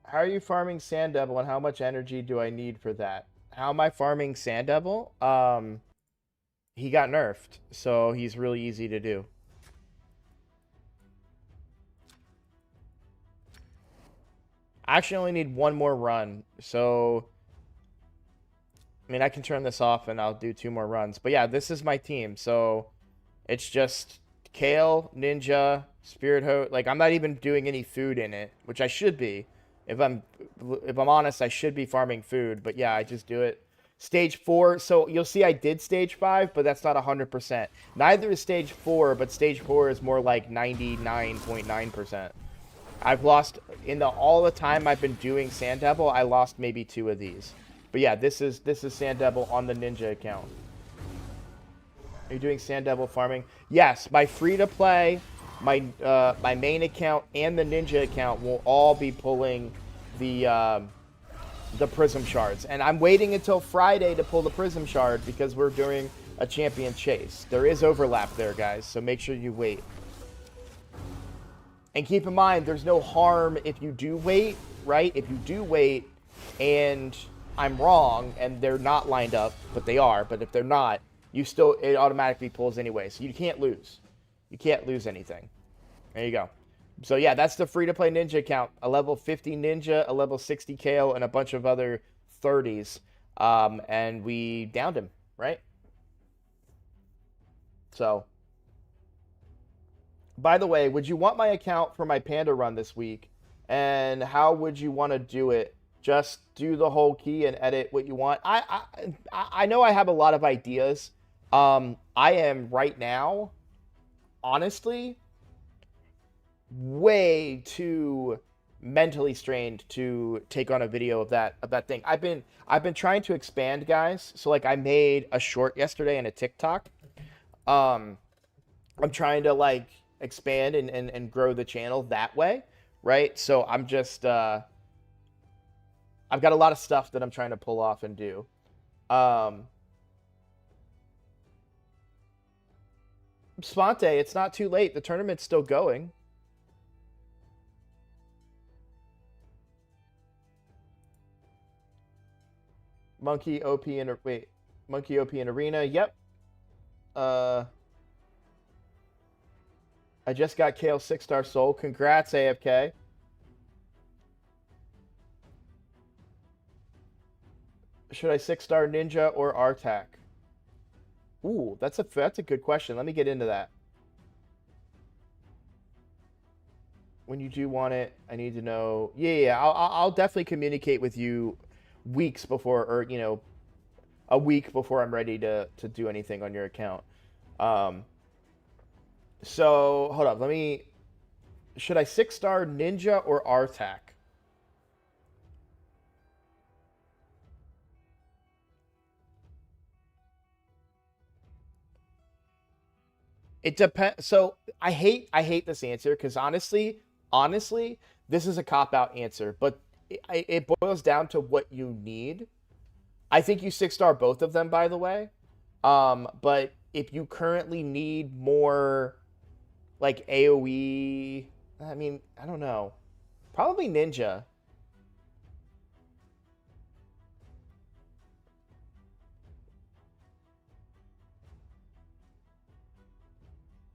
How are you farming Sand Devil, and how much energy do I need for that? How am I farming Sand Devil? He got nerfed, so he's really easy to do. I actually only need one more run, so I mean I can turn this off and I'll do 2 more runs. But yeah, this is my team, so it's just Kale, Ninja, Spirit Ho. Like I'm not even doing any food in it, which I should be. If I'm honest, I should be farming food, but yeah, I just do it. Stage 4, so you'll see I did stage 5, but that's not 100%. Neither is stage 4, but stage 4 is more like 99.9%. I've lost in the all the time I've been doing Sand Devil, I lost maybe 2 of these. But yeah, this is Sand Devil on the Ninja account. Are you doing Sand Devil farming? Yes, my free to play, my main account, and the Ninja account will all be pulling the Prism Shards. And I'm waiting until Friday to pull the Prism Shard because we're doing a champion chase. There is overlap there, guys, so make sure you wait. And keep in mind, there's no harm if you do wait, right? If you do wait and I'm wrong and they're not lined up, but they are, but if they're not, it automatically pulls anyway. So you can't lose. You can't lose anything. There you go. So yeah, that's the free-to-play Ninja account. A level 50 Ninja, a level 60 KO, and a bunch of other 30s. And we downed him, right? So, by the way, would you want my account for my Panda run this week? And how would you want to do it? Just do the whole key and edit what you want. I know I have a lot of ideas. I am right now, honestly, way too mentally strained to take on a video of that thing. I've been trying to expand, guys. So like I made a short yesterday and a TikTok. Um I'm trying to like expand and grow the channel that way, right? So I'm just I've got a lot of stuff that I'm trying to pull off and do. Um Sponte, it's not too late. The tournament's still going. Monkey OP in wait, Monkey OP in arena. Yep. Uh, I just got Kale 6-star soul. Congrats, AFK. Should I 6-star ninja or Artak? Ooh, that's a good question. Let me get into that. When you do want it, I need to know. Yeah. I'll definitely communicate with you weeks before, or a week before I'm ready to do anything on your account. Um, so hold up. Let me. Should I 6-star Ninja or Artak? It depends. So I hate this answer because honestly, this is a cop out answer, but it boils down to what you need. I think you 6-star both of them, by the way. But if you currently need more like AOE, I mean, I don't know. Probably Ninja.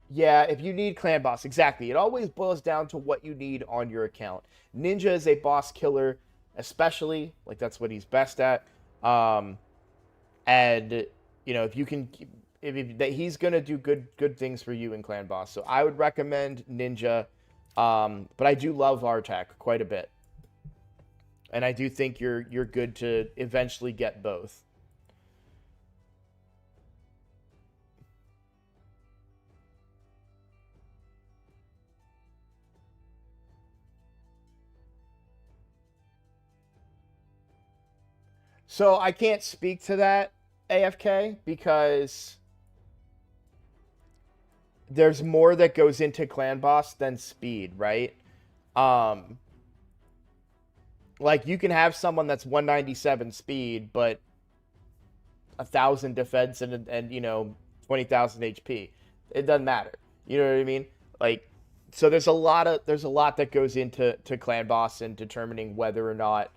Yeah, if you need clan boss, exactly. It always boils down to what you need on your account. Ninja is a boss killer, especially like that's what he's best at. Um, and if you can, if that he's gonna do good things for you in clan boss. So I would recommend Ninja. But I do love Artak quite a bit, and I do think you're good to eventually get both. So I can't speak to that AFK because there's more that goes into clan boss than speed, right? Um, like you can have someone that's 197 speed, but 1,000 defense and 20,000 HP. It doesn't matter. You know what I mean? Like, so there's a lot that goes into clan boss and determining whether or not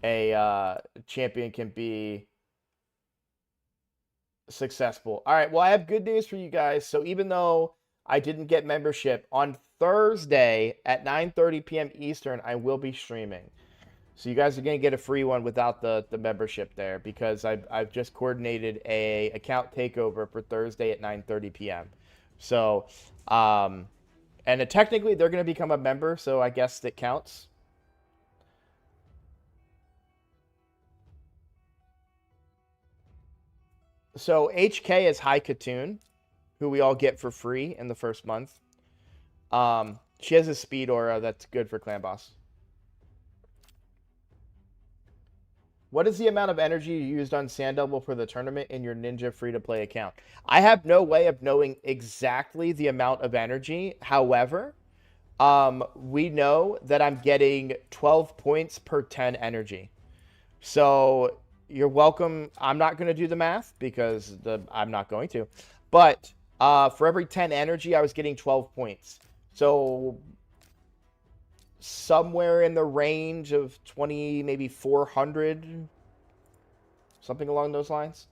a champion can be successful. All right. Well, I have good news for you guys. So even though I didn't get membership on Thursday at 9:30 p.m. Eastern, I will be streaming. So you guys are gonna get a free one without the membership there because I've just coordinated a account takeover for Thursday at 9:30 p.m. So, and technically they're gonna become a member, so I guess that counts. So HK is High Katoon, who we all get for free in the first month. She has a speed aura that's good for clan boss. What is the amount of energy you used on Sand Double for the tournament in your Ninja free-to-play account? I have no way of knowing exactly the amount of energy. However, we know that I'm getting 12 points per 10 energy. So you're welcome. I'm not going to do the math because I'm not going to. But for every 10 energy, I was getting 12 points. So somewhere in the range of 20, maybe 400, something along those lines.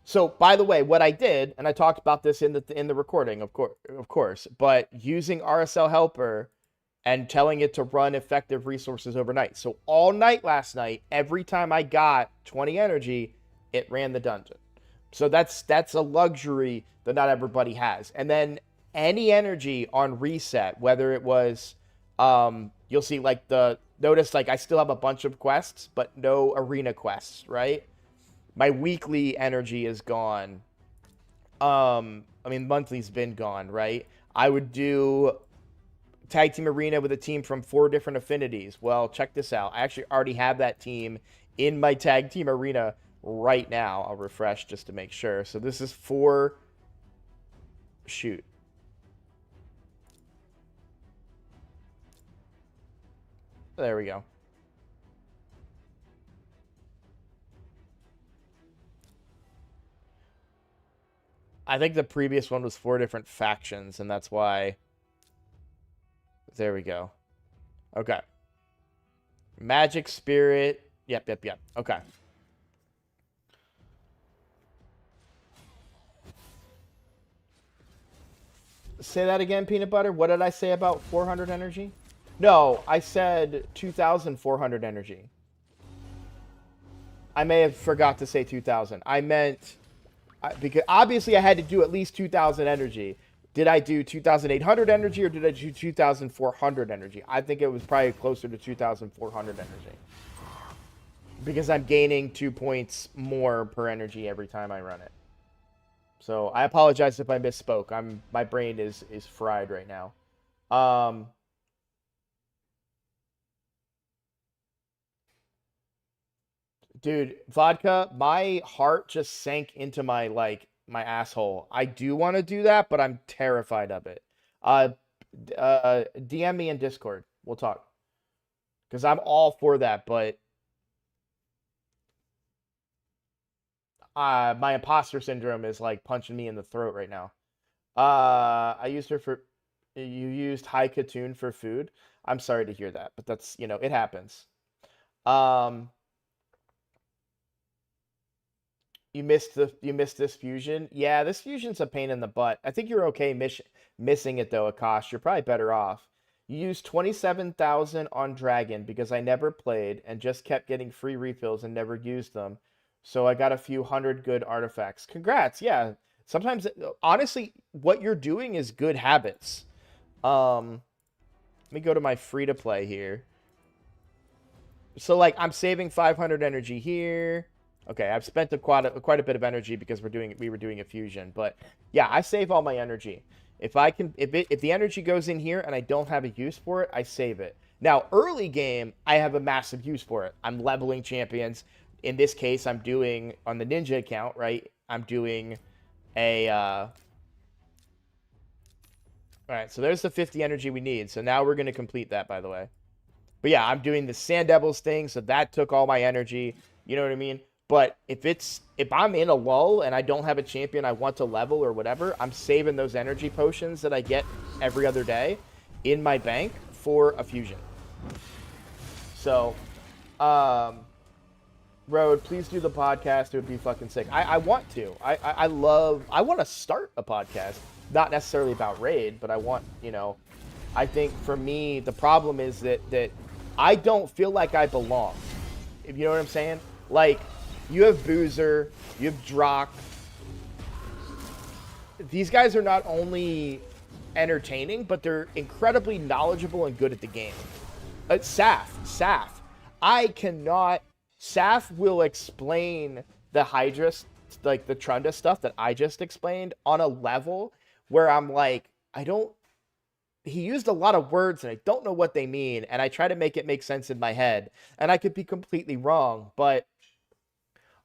So, by the way, what I did, and I talked about this in the recording, of course, but using RSL Helper and telling it to run effective resources overnight. So all night last night, every time I got 20 energy, it ran the dungeon. So that's a luxury that not everybody has. And then any energy on reset, whether it was you'll see like notice like I still have a bunch of quests, but no arena quests, right? My weekly energy is gone. I mean monthly's been gone, right? I would do tag team arena with a team from 4 different affinities. Well, check this out. I actually already have that team in my tag team arena right now. I'll refresh just to make sure. So this is 4. Shoot. There we go. I think the previous one was 4 different factions, and that's why. There we go. Okay. Magic Spirit. Yep. Okay. Say that again, Peanut Butter. What did I say about 400 energy? No, I said 2,400 energy. I may have forgot to say 2,000. I meant... because obviously I had to do at least 2,000 energy. Did I do 2,800 energy or did I do 2,400 energy? I think it was probably closer to 2,400 energy. Because I'm gaining 2 points more per energy every time I run it. So I apologize if I misspoke. My brain is fried right now. Dude, vodka, my heart just sank into my asshole. I do want to do that, but I'm terrified of it. Uh, DM me in Discord. We'll talk. Because I'm all for that, but my imposter syndrome is like punching me in the throat right now. I used her for. You used High Katoon for food. I'm sorry to hear that, but that's, it happens. Um, you missed this fusion. Yeah, this fusion's a pain in the butt. I think you're okay missing it though, Akash. You're probably better off. You used 27,000 on Dragon because I never played and just kept getting free refills and never used them. So I got a few hundred good artifacts. Congrats. Yeah. Sometimes honestly, what you're doing is good habits. Let me go to my free to play here. So like I'm saving 500 energy here. Okay, I've spent quite a bit of energy because we were doing a fusion, but yeah, I save all my energy. If the energy goes in here and I don't have a use for it, I save it. Now, early game, I have a massive use for it. I'm leveling champions. In this case, I'm doing on the ninja account, right? I'm doing a all right, so there's the 50 energy we need. So now we're going to complete that, by the way. But yeah, I'm doing the Sand Devils thing, so that took all my energy. You know what I mean? But if I'm in a lull and I don't have a champion I want to level or whatever, I'm saving those energy potions that I get every other day in my bank for a fusion. So, Road, please do the podcast. It would be fucking sick. I want to. I want to start a podcast. Not necessarily about Raid, but I want, I think for me, the problem is that I don't feel like I belong. If you know what I'm saying? Like, you have Boozer, you have Drock. These guys are not only entertaining, but they're incredibly knowledgeable and good at the game. Saf. I cannot... Saf will explain the Hydra, like the Trunda stuff that I just explained on a level where I'm like, he used a lot of words and I don't know what they mean, and I try to make it make sense in my head, and I could be completely wrong, but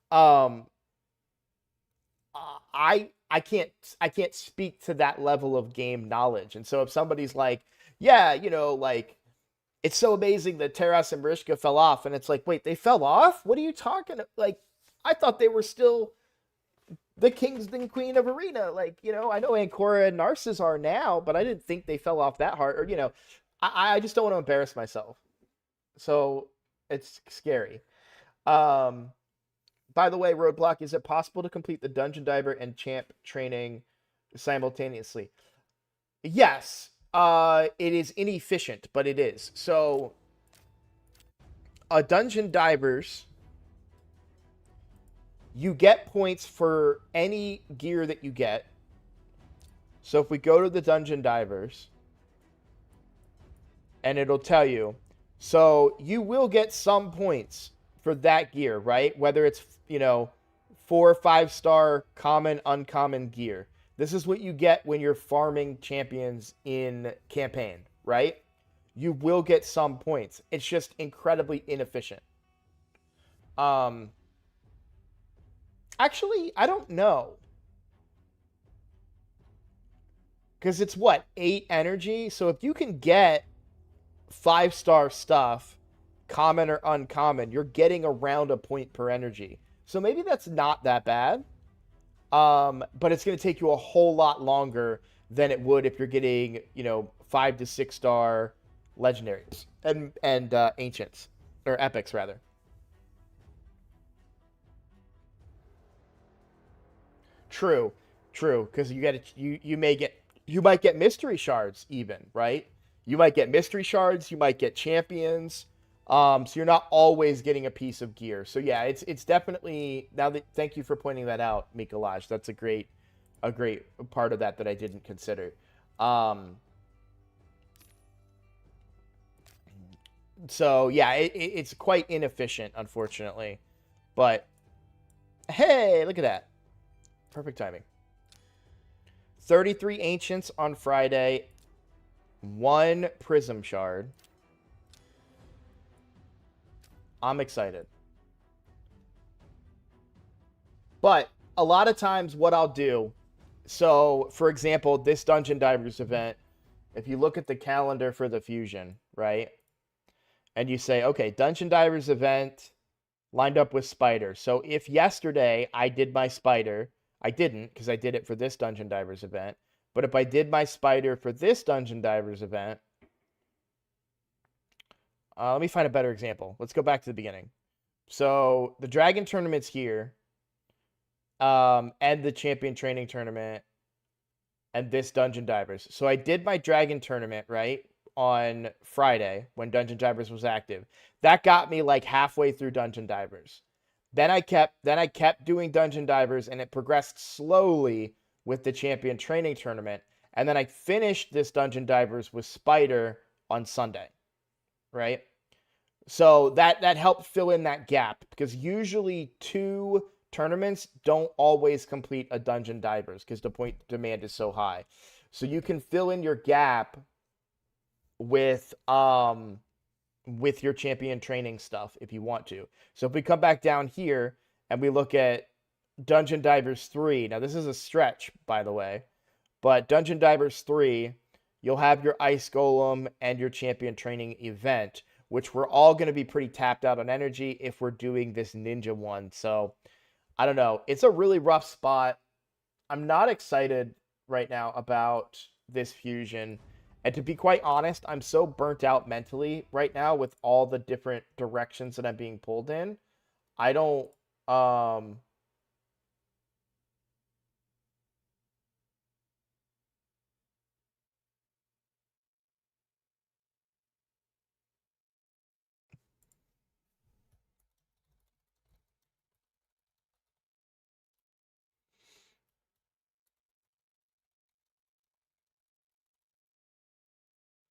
I can't speak to that level of game knowledge. And so if somebody's like, yeah, like, it's so amazing that Teras and Mariska fell off, and it's like, wait, they fell off? What are you talking about? Like, I thought they were still the kings and queen of Arena. Like, I know Ancora and Narcissus are now, but I didn't think they fell off that hard. Or, I just don't want to embarrass myself. So it's scary. By the way, Roadblock, is it possible to complete the Dungeon Diver and Champ training simultaneously? Yes. It is inefficient, but it is. So, Dungeon Divers, you get points for any gear that you get. So if we go to the Dungeon Divers, and it'll tell you, so you will get some points for that gear, right? Whether it's, 4 or 5-star common, uncommon gear. This is what you get when you're farming champions in campaign, right? You will get some points. It's just incredibly inefficient. Actually, I don't know. Because it's what? 8 energy? So if you can get 5-star stuff, common or uncommon, you're getting around a point per energy. So maybe that's not that bad. But it's going to take you a whole lot longer than it would if you're getting, 5 to 6-star legendaries and ancients, or epics rather. True, because you may get You might get mystery shards even, right? You might get mystery shards, you might get champions. So you're not always getting a piece of gear. So yeah, it's definitely now that thank you for pointing that out, Mikolaj. That's a great part of that I didn't consider. So yeah, it's quite inefficient, unfortunately. But hey, look at that. Perfect timing. 33 ancients on Friday, 1 prism shard. I'm excited. But a lot of times what I'll do, so for example, this Dungeon Divers event, if you look at the calendar for the fusion, right? And you say, okay, Dungeon Divers event lined up with Spider. So if yesterday I did my Spider, I didn't because I did it for this Dungeon Divers event. But if I did my Spider for this Dungeon Divers event, let me find a better example. Let's go back to the beginning. So the Dragon Tournament's here, and the Champion Training Tournament, and this Dungeon Divers. So I did my Dragon Tournament, right, on Friday when Dungeon Divers was active. That got me like halfway through Dungeon Divers. Then I kept doing Dungeon Divers, and it progressed slowly with the Champion Training Tournament. And then I finished this Dungeon Divers with Spider on Sunday, right? So that helped fill in that gap because usually 2 tournaments don't always complete a Dungeon Divers because the point demand is so high. So you can fill in your gap with your champion training stuff if you want to. So if we come back down here and we look at Dungeon Divers 3, now this is a stretch, by the way, but Dungeon Divers 3, you'll have your Ice Golem and your champion training event, which we're all going to be pretty tapped out on energy if we're doing this ninja one. So I don't know. It's a really rough spot. I'm not excited right now about this fusion. And to be quite honest, I'm so burnt out mentally right now with all the different directions that I'm being pulled in. I don't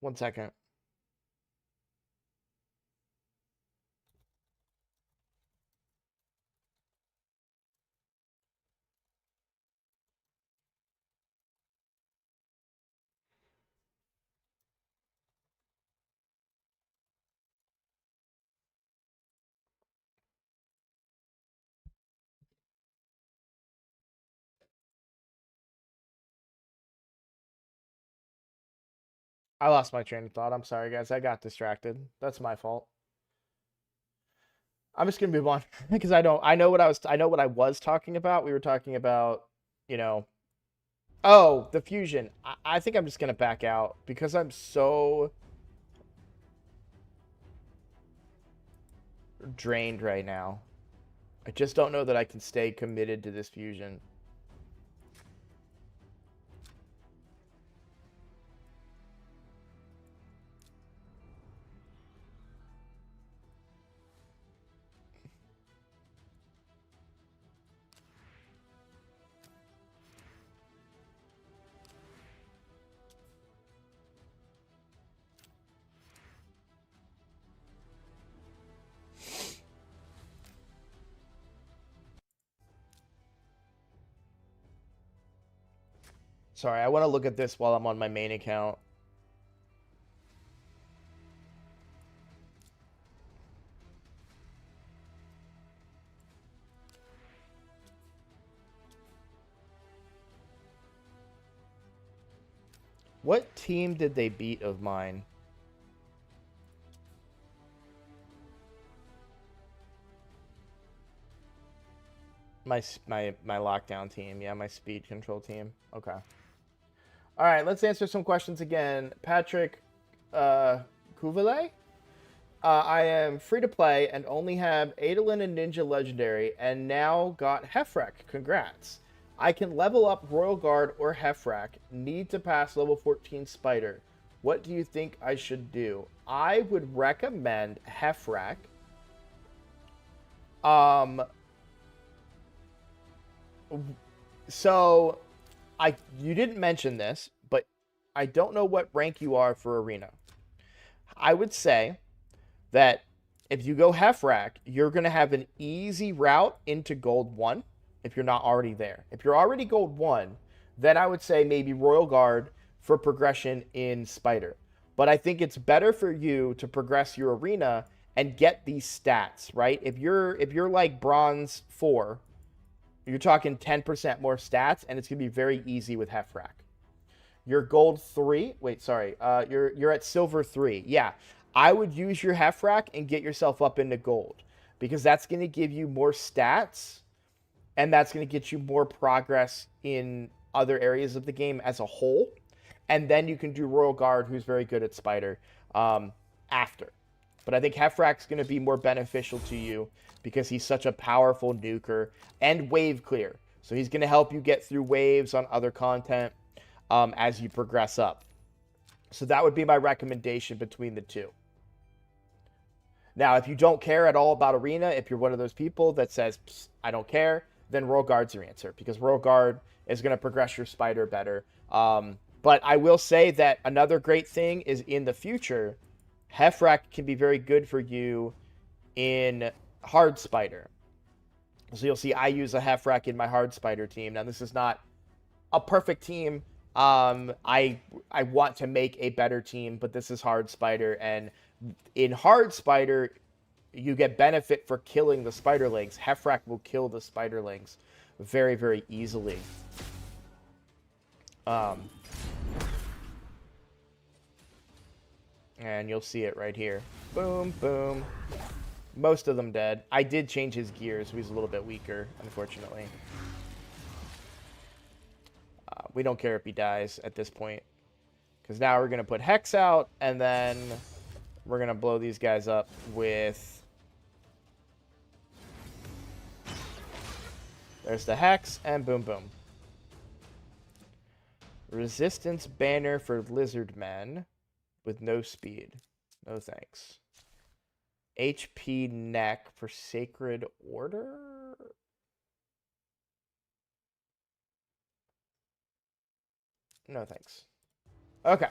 one second. I lost my train of thought. I'm sorry, guys. I got distracted. That's my fault. I'm just gonna move on because I know what I was talking about. We were talking about, you know, oh, the fusion. I think I'm just gonna back out because I'm so drained right now. I just don't know that I can stay committed to this fusion. Sorry, I want to look at this while I'm on my main account. What team did they beat of mine? My lockdown team. Yeah, my speed control team. Okay. All right, let's answer some questions again. Patrick Couvillé? I am free to play and only have Adolin and Ninja Legendary and now got Hefrek. Congrats. I can level up Royal Guard or Hefrak. Need to pass level 14 Spider. What do you think I should do? I would recommend Hefrak. So you didn't mention this, but I don't know what rank you are for Arena. I would say that if you go Hefrak, you're going to have an easy route into Gold 1 if you're not already there. If you're already Gold 1, then I would say maybe Royal Guard for progression in Spider. But I think it's better for you to progress your Arena and get these stats, right? If you're like Bronze 4, you're talking 10% more stats, and it's going to be very easy with Hefrak. You're Gold 3. Wait, sorry. You're at Silver 3. Yeah. I would use your Hefrak and get yourself up into Gold, because that's going to give you more stats, and that's going to get you more progress in other areas of the game as a whole. And then you can do Royal Guard, who's very good at Spider, after. But I think Hefrak's going to be more beneficial to you because he's such a powerful nuker and wave clear. So he's going to help you get through waves on other content as you progress up. So that would be my recommendation between the two. Now, if you don't care at all about Arena, if you're one of those people that says, I don't care, then Royal Guard's your answer, because Royal Guard is going to progress your Spider better. But I will say that another great thing is in the future, Hefrak can be very good for you in Hard Spider. So you'll see I use a Hefrak in my Hard Spider team. Now, this is not a perfect team. I want to make a better team, but this is Hard Spider, and in Hard Spider, you get benefit for killing the Spiderlings. Hefrak will kill the Spiderlings very, very easily. And you'll see it right here. Boom, boom. Most of them dead. I did change his gears, so he's a little bit weaker, unfortunately. We don't care if he dies at this point, because now we're going to put Hex out, and then we're going to blow these guys up with... There's the Hex, and boom, boom. Resistance banner for Lizard Men with no speed. No thanks. HP neck for Sacred Order? No thanks. Okay.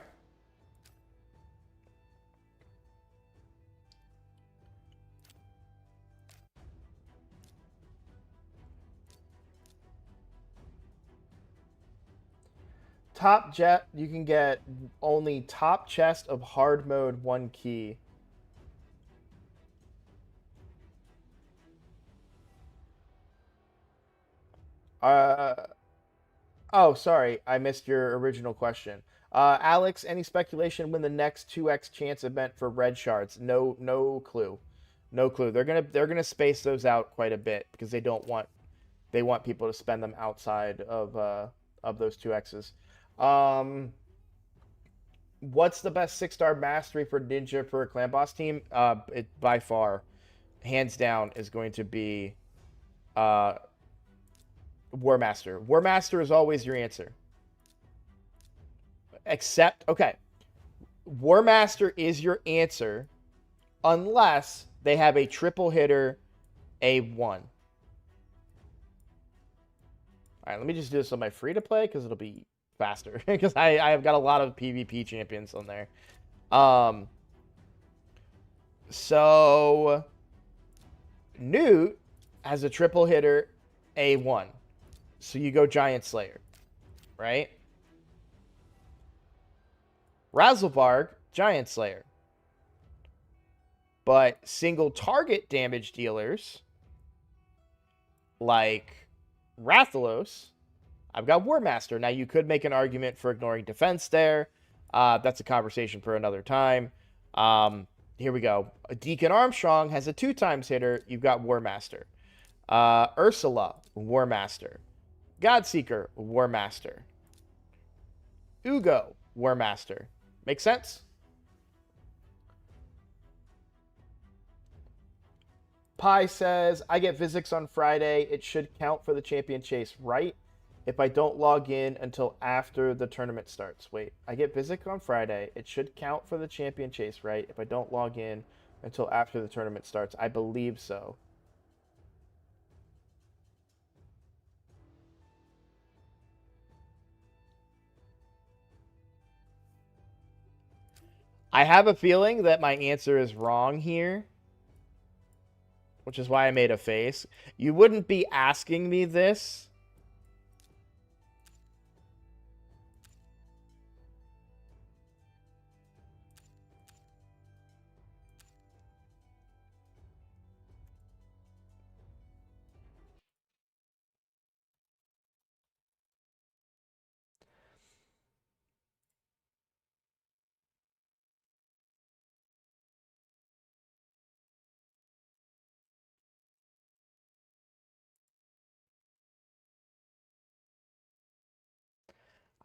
Top jet, you can get only top chest of hard mode 1 key. Oh, sorry. I missed your original question. Alex, any speculation when the next 2x chance event for red shards? No clue. No clue. They're gonna space those out quite a bit because they want people to spend them outside of those 2x's. What's the best 6-star mastery for Ninja for a clan boss team? It by far, hands down, is going to be War Master. War Master is always your answer. Except, okay, War Master is your answer unless they have a triple hitter A1. All right, let me just do this on my free to play because it'll be faster because I've got a lot of PvP champions on there. So Newt has a triple hitter A1. So you go Giant Slayer, right? Razzlebarg, Giant Slayer. But single target damage dealers like Rathalos, I've got War Master. Now, you could make an argument for ignoring defense there. That's a conversation for another time. Here we go. Deacon Armstrong has a 2x hitter. You've got War Master. Ursula, War Master. Godseeker, War Master. Ugo, War Master. Make sense? Pi says, I get Physics on Friday. It should count for the champion chase, right? if I don't log in until after the tournament starts. Wait, I get Vizic on Friday. It should count for the champion chase, right? If I don't log in until after the tournament starts. I believe so. I have a feeling that my answer is wrong here, which is why I made a face. You wouldn't be asking me this.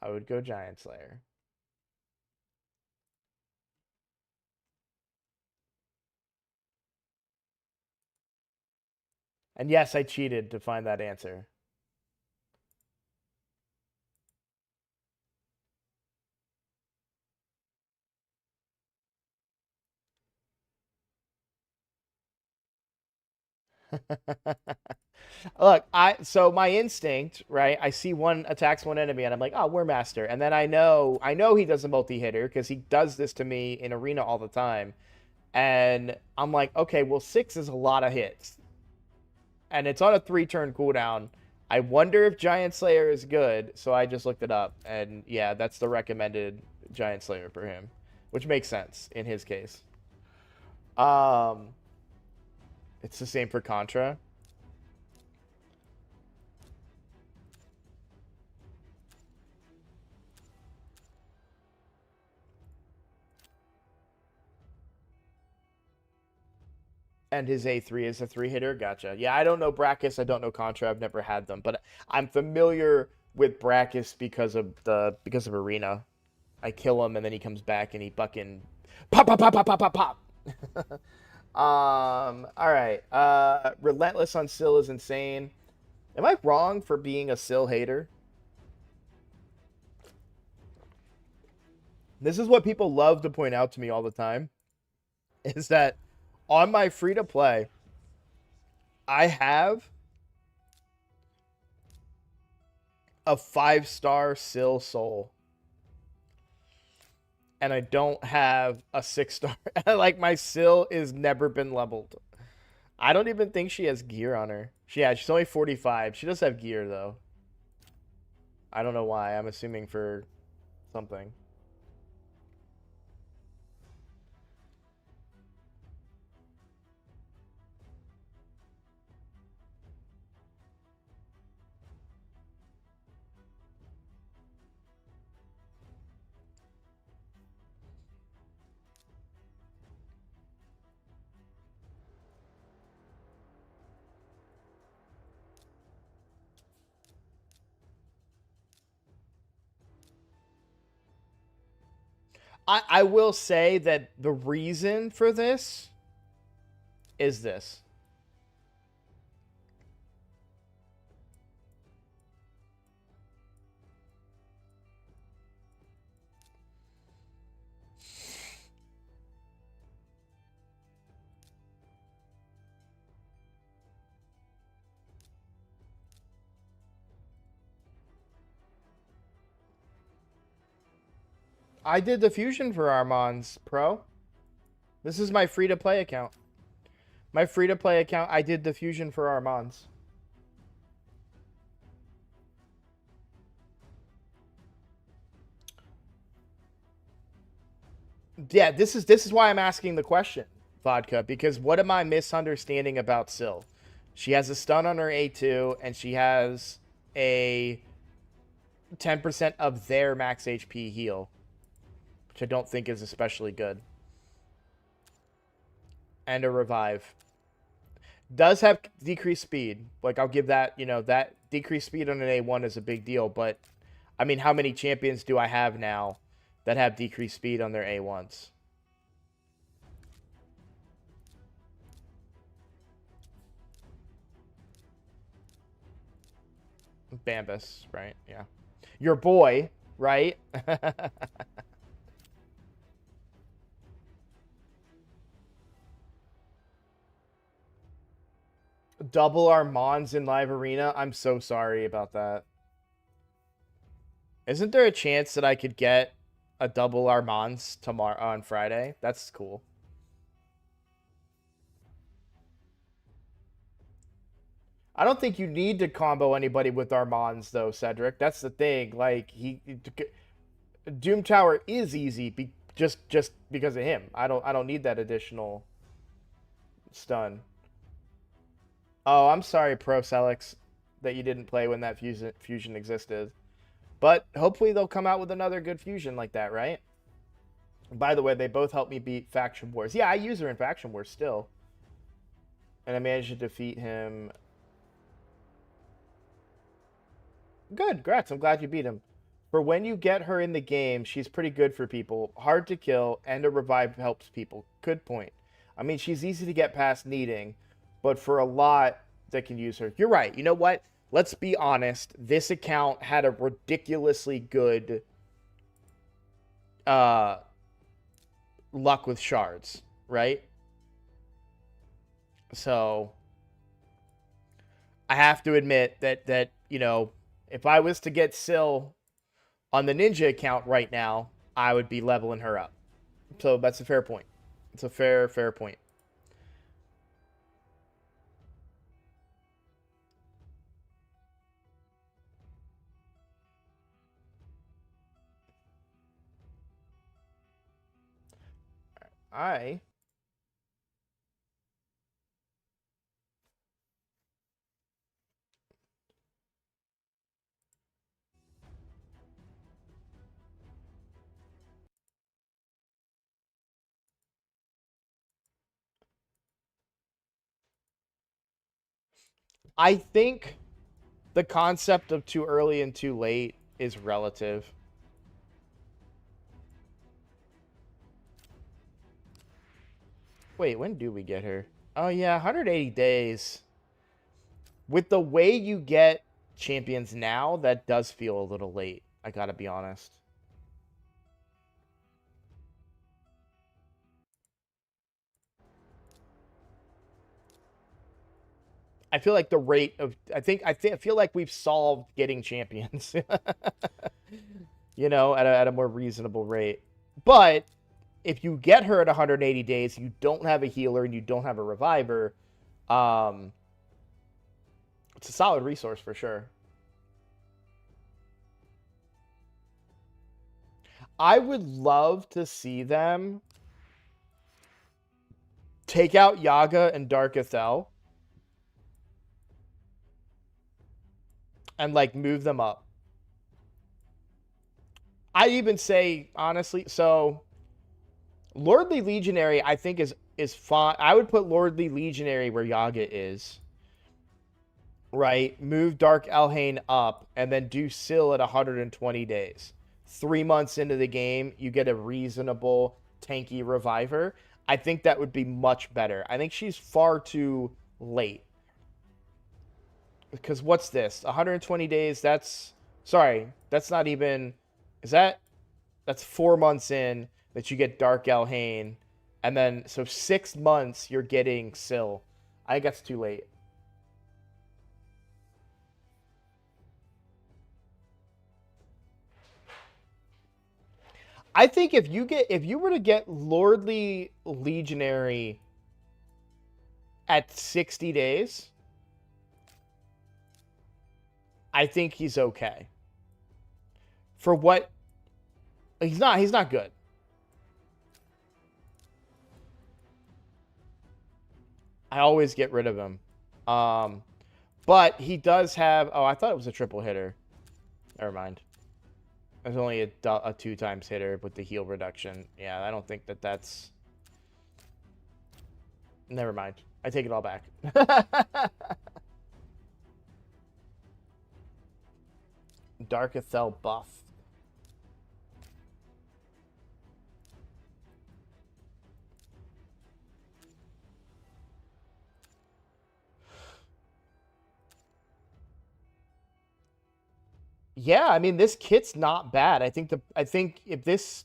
I would go Giant Slayer. And yes, I cheated to find that answer. Look, so my instinct, right? I see one attacks one enemy, and I'm like, oh, we're master. And then I know he does a multi-hitter because he does this to me in arena all the time. And I'm like, okay, well, 6 is a lot of hits, and it's on a 3-turn cooldown. I wonder if Giant Slayer is good, so I just looked it up, and yeah, that's the recommended Giant Slayer for him, which makes sense in his case. Um, it's the same for Contra. And his A3 is a 3-hitter. Gotcha. Yeah, I don't know Brackus. I don't know Contra. I've never had them, but I'm familiar with Brackus because of Arena. I kill him and then he comes back and he fucking pop pop pop pop pop pop pop. All right. Relentless on Syl is insane. Am I wrong for being a Syl hater? This is what people love to point out to me all the time. Is that on my free to play, I have a 5-star Syl soul, and I don't have a 6-star. Like my Syl is never been leveled. I don't even think she has gear on her. She's only 45. She does have gear though. I don't know why. I'm assuming for something. I will say that the reason for this is this. I did the fusion for Armand's Pro. This is my free to play account. My free to play account, I did the fusion for Armand's. Yeah, this is why I'm asking the question, Vodka, because what am I misunderstanding about Syl? She has a stun on her A2 and she has a 10% of their max HP heal, which I don't think is especially good. And a revive. Does have decreased speed. Like, I'll give that, that decreased speed on an A1 is a big deal. But, I mean, how many champions do I have now that have decreased speed on their A1s? Bambus, right? Yeah. Your boy, right? Double our Mons in live arena. I'm so sorry about that. Isn't there a chance that I could get a double Armands tomorrow on Friday? That's cool. I don't think you need to combo anybody with Armands though, Cedric. That's the thing. Like Doom Tower is easy just because of him. I don't need that additional stun. Oh, I'm sorry, Pro Celix, that you didn't play when that fusion existed. But hopefully they'll come out with another good fusion like that, right? By the way, they both helped me beat Faction Wars. Yeah, I use her in Faction Wars still. And I managed to defeat him. Good, grats. I'm glad you beat him. For when you get her in the game, she's pretty good for people. Hard to kill, and a revive helps people. Good point. I mean, she's easy to get past needing, but for a lot that can use her. You're right. You know what? Let's be honest. This account had a ridiculously good uh, luck with shards, right? So I have to admit that if I was to get Syl on the Ninja account right now, I would be leveling her up. So that's a fair point. It's a fair point. I I think the concept of too early and too late is relative. Wait, when do we get her? Oh yeah, 180 days. With the way you get champions now, that does feel a little late. I gotta be honest. I feel like the rate of I feel like we've solved getting champions. At a more reasonable rate. But if you get her at 180 days, you don't have a healer and you don't have a reviver, um, it's a solid resource for sure. I would love to see them take out Yaga and Dark Athel and like move them up. I even say honestly, so Lordly Legionary I think is fine. I would put Lordly Legionary where Yaga is. Right? Move Dark Elhain up and then do Syl at 120 days. 3 months into the game, you get a reasonable tanky reviver. I think that would be much better. I think she's far too late. Because what's this? 120 days, that's not even that's 4 months in that you get Dark Elhain. And then so 6 months you're getting Syl. I think that's too late. I think if you were to get Lordly Legionary at 60 days, I think he's okay. For what he's not good. I always get rid of him. But he does have I thought it was a triple hitter. Never mind. There's only a 2 times hitter with the heal reduction. Yeah, I don't think that's... Never mind. I take it all back. Dark Athel buff. Yeah, I mean this kit's not bad. I think if this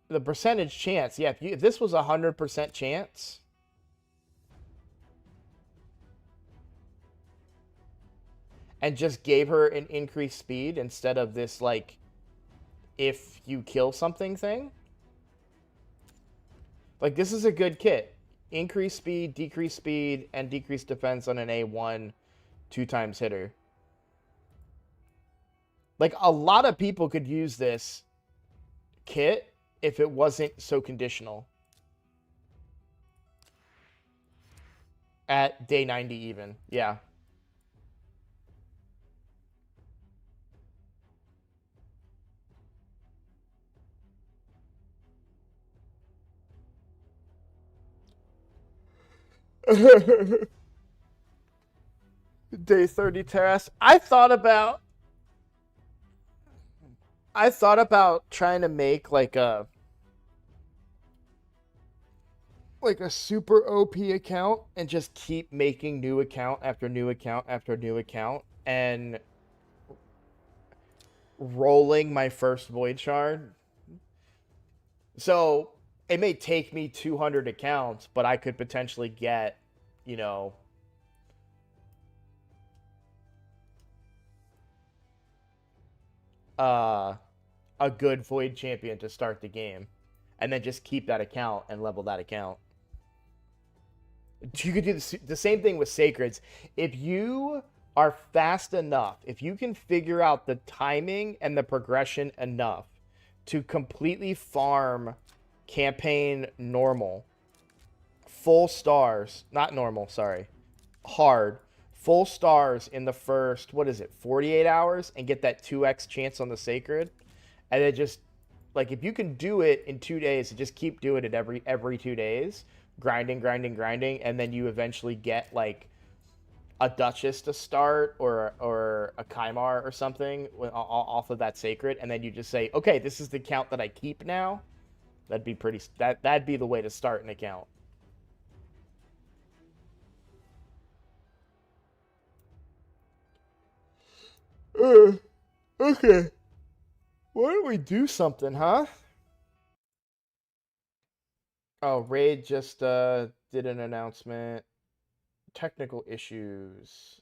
the percentage chance, yeah, if this was 100% chance, and just gave her an increased speed instead of this like if you kill something thing. Like this is a good kit. Increase speed, and decrease defense on an A1 2 times hitter. Like a lot of people could use this kit if it wasn't so conditional. At day 90 even. Yeah. Day 30 terrace. I thought about trying to make like a super OP account and just keep making new account after new account after new account and rolling my first void shard. So it may take me 200 accounts, but I could potentially get, you know, uh, a good void champion to start the game, and then just keep that account and level that account. You could do the same thing with sacreds. If you are fast enough, if you can figure out the timing and the progression enough to completely farm campaign normal, full stars, not normal, sorry, hard, full stars in the first, what is it, 48 hours, and get that 2x chance on the sacred, and then just like if you can do it in 2 days, just keep doing it every 2 days, grinding, and then you eventually get like a Duchess to start or a Kymar or something off of that sacred, and then you just say, okay, this is the count that I keep now. That'd be pretty. That'd be the way to start an account. Okay. Why don't we do something, huh? Oh, Raid just did an announcement. Technical issues.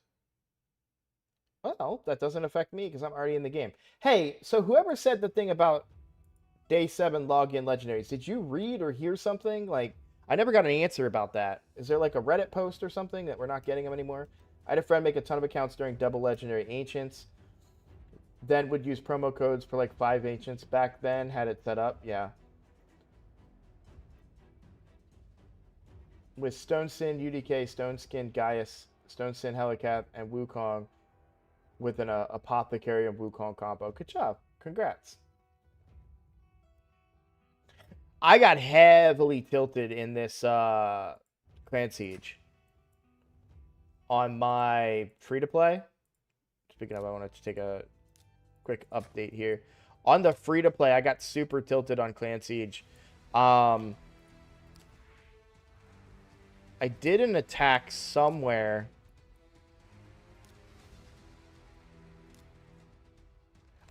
Well, that doesn't affect me because I'm already in the game. Hey, so whoever said the thing about day 7 login legendaries, did you read or hear something? Like, I never got an answer about that. Is there like a Reddit post or something that we're not getting them anymore? I had a friend make a ton of accounts during double legendary ancients, then would use promo codes for like 5 ancients back then, had it set up. Yeah. With Stone Sin, UDK, Stone Skin, Gaius, Stone Sin, Helicat, and Wukong with an Apothecary and Wukong combo. Good job. Congrats. I got heavily tilted in this Clan Siege on my free-to-play. Speaking of, I wanted to take a quick update here. On the free-to-play, I got super tilted on Clan Siege. I did an attack somewhere.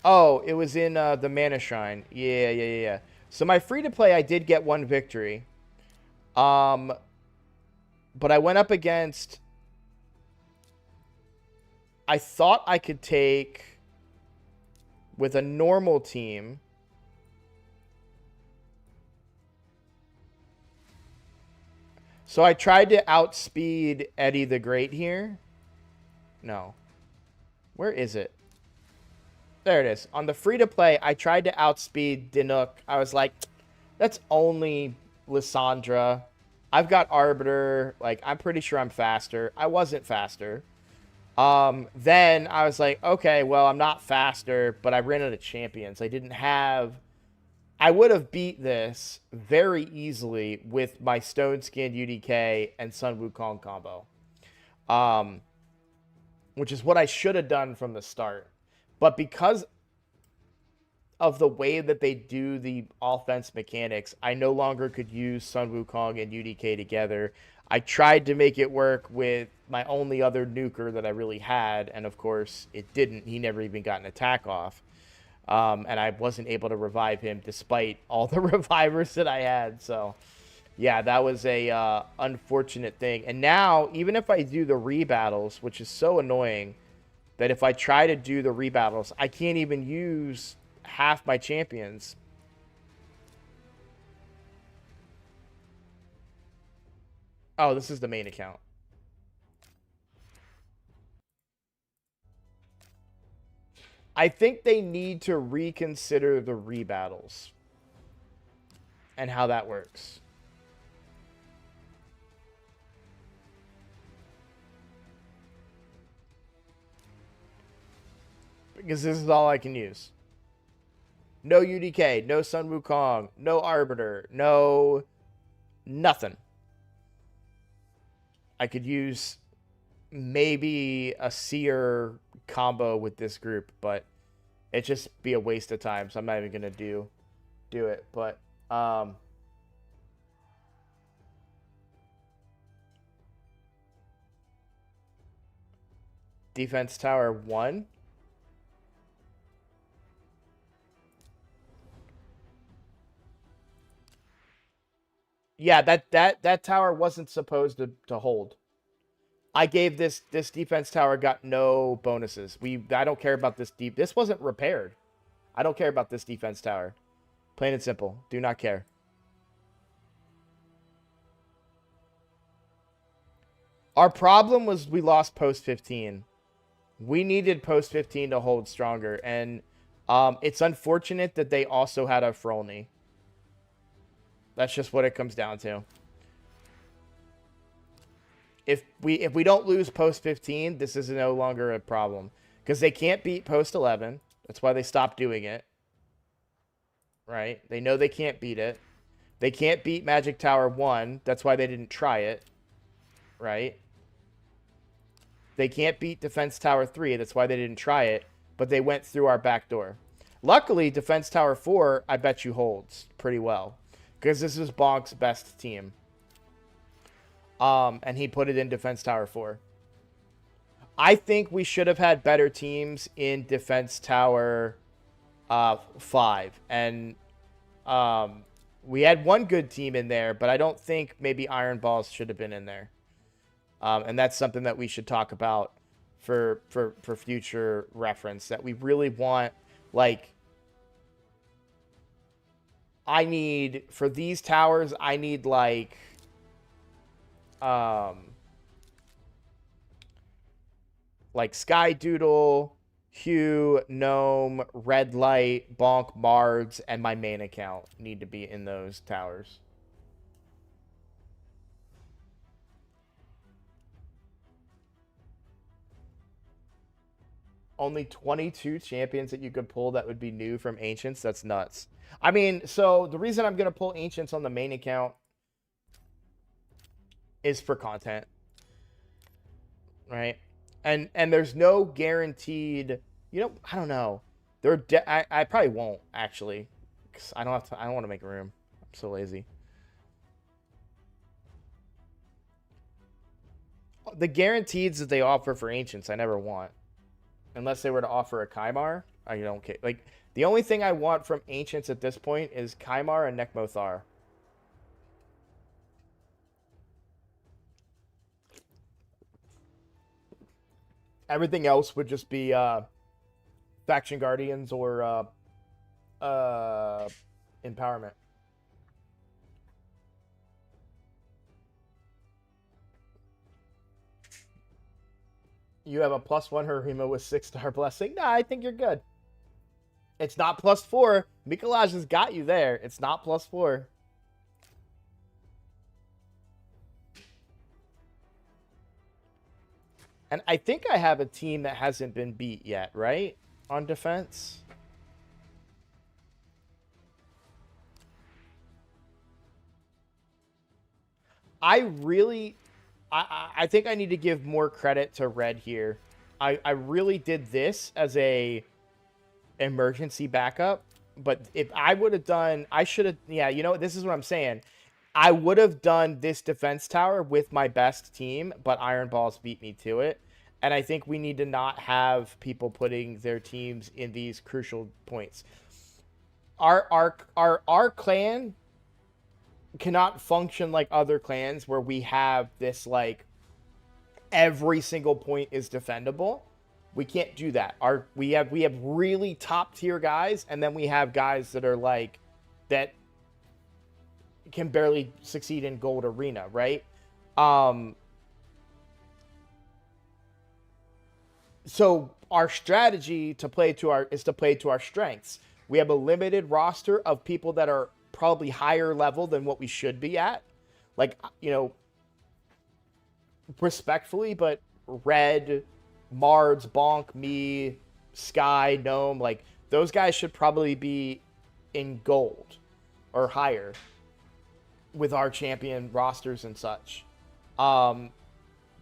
Oh, it was in the Mana Shrine. Yeah. So my free-to-play, I did get one victory. But I went up against... I thought I could take... with a normal team... So I tried to outspeed Eddie the Great here. No. Where is it? There it is. On the free-to-play, I tried to outspeed Dinuk. I was like, that's only Lissandra. I've got Arbiter. Like, I'm pretty sure I'm faster. I wasn't faster. Then I was like, okay, well, I'm not faster, but I ran out of champions. I didn't have... I would have beat this very easily with my Stone Skin UDK and Sun Wukong combo. Which is what I should have done from the start. But because of the way that they do the offense mechanics, I no longer could use Sun Wukong and UDK together. I tried to make it work with my only other nuker that I really had, and of course it didn't. He never even got an attack off. And I wasn't able to revive him despite all the revivers that I had. So, yeah, that was a unfortunate thing. And now, even if I do the rebattles, which is so annoying, that if I try to do the rebattles, I can't even use half my champions. Oh, this is the main account. I think they need to reconsider the rebattles and how that works. Because this is all I can use. No UDK, no Sun Wukong, no Arbiter, no nothing. I could use maybe a Seer combo with this group, but it'd just be a waste of time, so I'm not even gonna do it. But defense tower 1. Yeah, that tower wasn't supposed to hold. I gave this defense tower got no bonuses. I don't care about this deep. This wasn't repaired. I don't care about this defense tower. Plain and simple. Do not care. Our problem was we lost post 15. We needed post 15 to hold stronger, and it's unfortunate that they also had a Frolny. That's just what it comes down to. If we don't lose post 15, this is no longer a problem. Because they can't beat post 11. That's why they stopped doing it. Right? They know they can't beat it. They can't beat Magic Tower 1. That's why they didn't try it. Right? They can't beat Defense Tower 3. That's why they didn't try it. But they went through our back door. Luckily, Defense Tower 4, I bet you holds pretty well. Because this is Bonk's best team. And he put it in Defense Tower 4. I think we should have had better teams in Defense Tower 5. And we had one good team in there, but I don't think maybe Iron Balls should have been in there. And that's something that we should talk about for future reference. That we really want, like, for these towers, I need, like, Sky Doodle, Hue, Gnome, Red Light, Bonk, Mards, and my main account need to be in those towers. Only 22 champions that you could pull that would be new from Ancients? That's nuts. I mean, so the reason I'm going to pull Ancients on the main account is for content. Right? And there's no guaranteed, I don't know. I probably won't, actually. Cause I don't want to make room. I'm so lazy. The guarantees that they offer for Ancients, I never want. Unless they were to offer a Kymar, I don't care. Like, the only thing I want from Ancients at this point is Kymar and Nekmothar. Everything else would just be Faction Guardians or Empowerment. You have a +1 Harima with 6-star blessing. Nah, I think you're good. It's not +4. Mikolaj has got you there. It's not +4. And I think I have a team that hasn't been beat yet, right? On defense. I think I need to give more credit to Red here. I really did this as a emergency backup. But if I would have done, I should have. Yeah, you know what? This is what I'm saying. I would have done this defense tower with my best team, but Iron Balls beat me to it. And I think we need to not have people putting their teams in these crucial points. Our clan cannot function like other clans where we have this like every single point is defendable. We can't do that. We have really top tier guys, and then we have guys that are like that can barely succeed in gold arena, right? Um, so our strategy to play to our is to play to our strengths. We have a limited roster of people that are probably higher level than what we should be at. Like, respectfully, but Red, Mards, Bonk, me, Sky, Gnome, like those guys should probably be in gold or higher with our champion rosters and such. Um,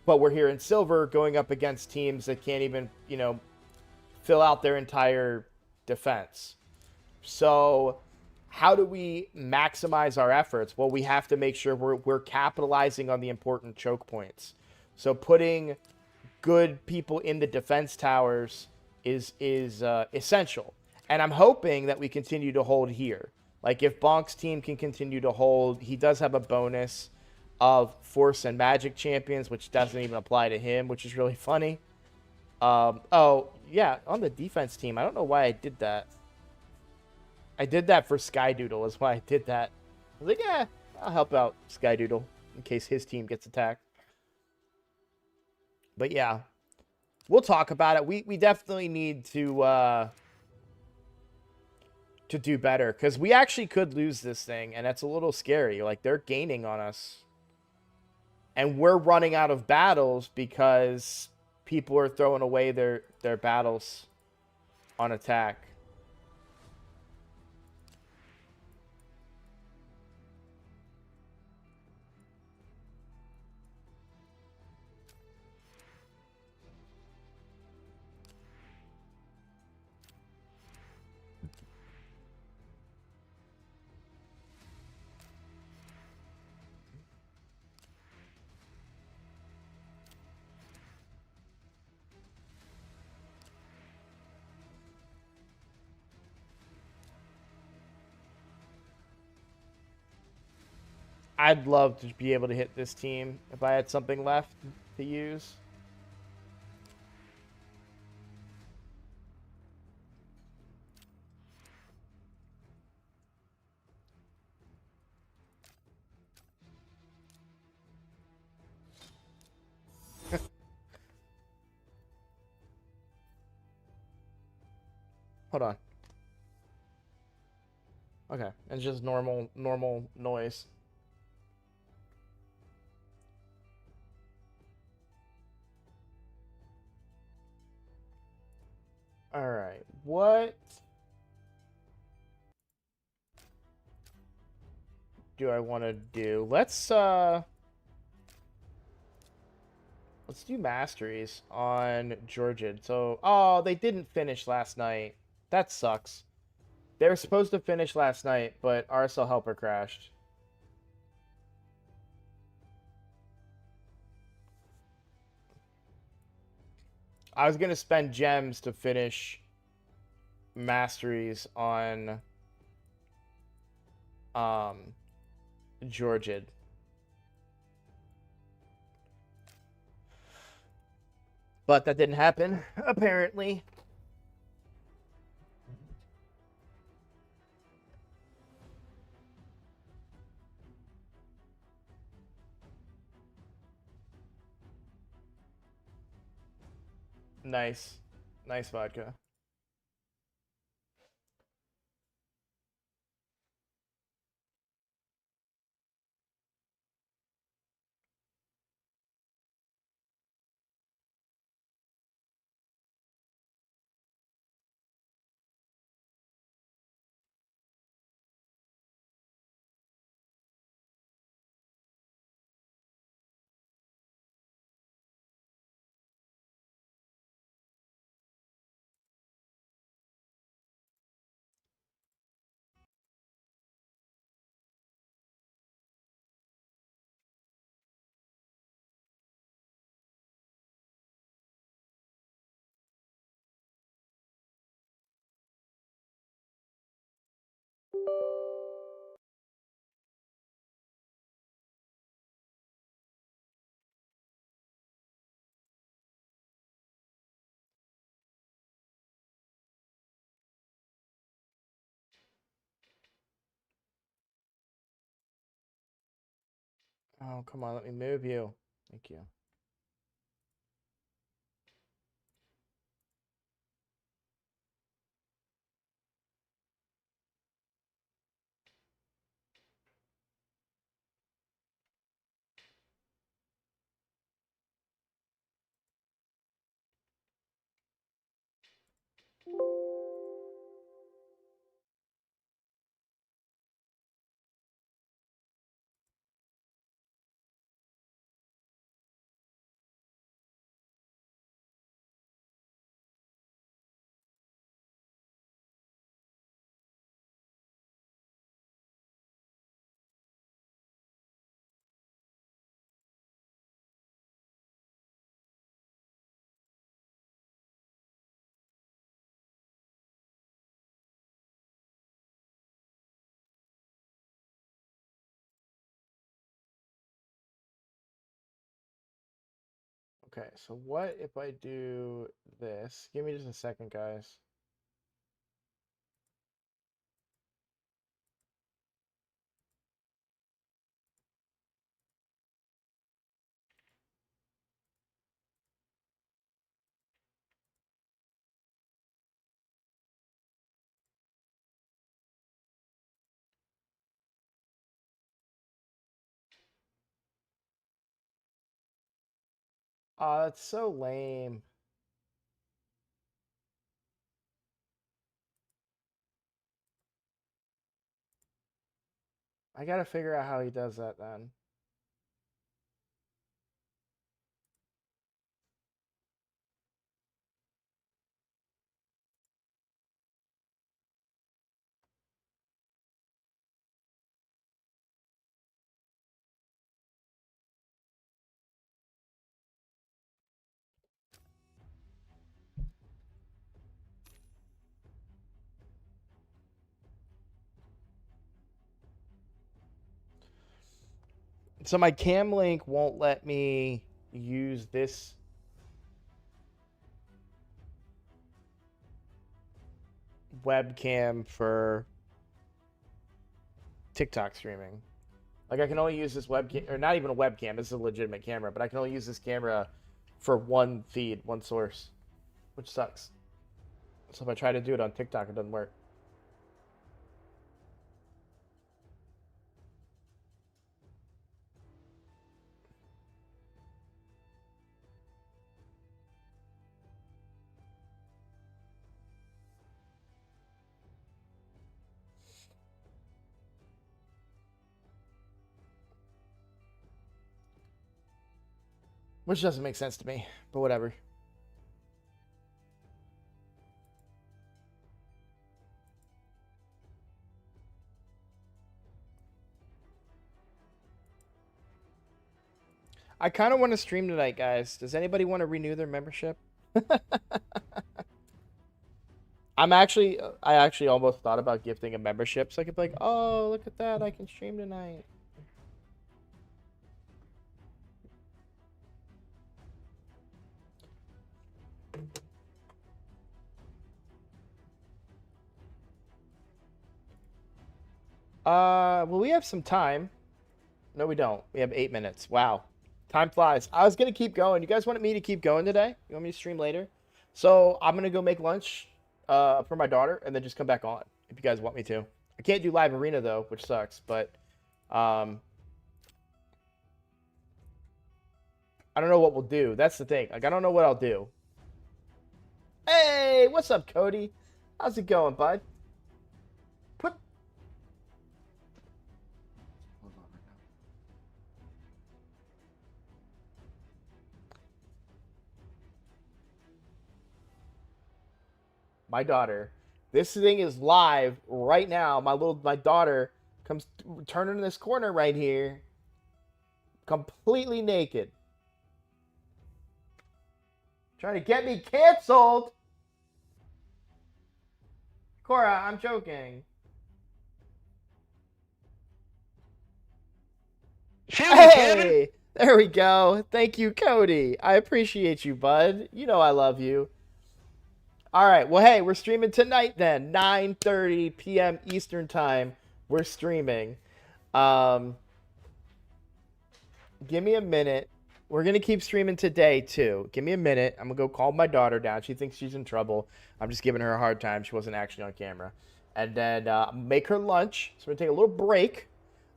but we're here in silver going up against teams that can't even, fill out their entire defense. So, how do we maximize our efforts? Well, we have to make sure we're capitalizing on the important choke points. So, putting good people in the defense towers is essential. And I'm hoping that we continue to hold here. Like if Bonk's team can continue to hold, he does have a bonus of Force and Magic champions, which doesn't even apply to him, which is really funny. Oh yeah, on the defense team, I don't know why I did that. I did that for Skydoodle, is why I did that. I was like, yeah, I'll help out Skydoodle in case his team gets attacked. But yeah, we'll talk about it. We definitely need to do better because we actually could lose this thing, and that's a little scary. Like they're gaining on us, and we're running out of battles because people are throwing away their battles on attack. I'd love to be able to hit this team if I had something left to use. Hold on. Okay, it's just normal noise. All right, what do I want to do? Let's do masteries on Georgian. So, oh, they didn't finish last night. That sucks. They were supposed to finish last night, but RSL helper crashed. I was gonna spend gems to finish masteries on Georgian. But that didn't happen, apparently. Nice. Nice vodka. Oh, come on, let me move you. Thank you. Okay, so what if I do this? Give me just a second, guys. That's so lame. I gotta figure out how he does that then. So my cam link won't let me use this webcam for TikTok streaming. Like I can only use this webcam, or not even a webcam. This is a legitimate camera, but I can only use this camera for one feed, one source, which sucks. So if I try to do it on TikTok, it doesn't work. Which doesn't make sense to me, but whatever. I kind of want to stream tonight, guys. Does anybody want to renew their membership? I actually almost thought about gifting a membership so I could be like, oh, look at that, I can stream tonight. Well, we have some time. No, we don't. We have 8 minutes. Wow. Time flies. I was going to keep going. You guys wanted me to keep going today? You want me to stream later? So I'm going to go make lunch for my daughter and then just come back on if you guys want me to. I can't do live arena, though, which sucks. But I don't know what we'll do. That's the thing. Like, I don't know what I'll do. Hey, what's up, Cody? How's it going, bud? Put... Hold on right now. My daughter. This thing is live right now. My daughter comes turning this corner right here, completely naked, trying to get me canceled. Cora, I'm joking. Hey, there we go. Thank you, Cody. I appreciate you, bud. You know I love you. All right. Well, hey, we're streaming tonight then, 9:30 p.m. Eastern time. We're streaming. Give me a minute. We're gonna keep streaming today too. Give me a minute. I'm gonna go calm my daughter down. She thinks she's in trouble. I'm just giving her a hard time. She wasn't actually on camera. And then make her lunch. So we're gonna take a little break.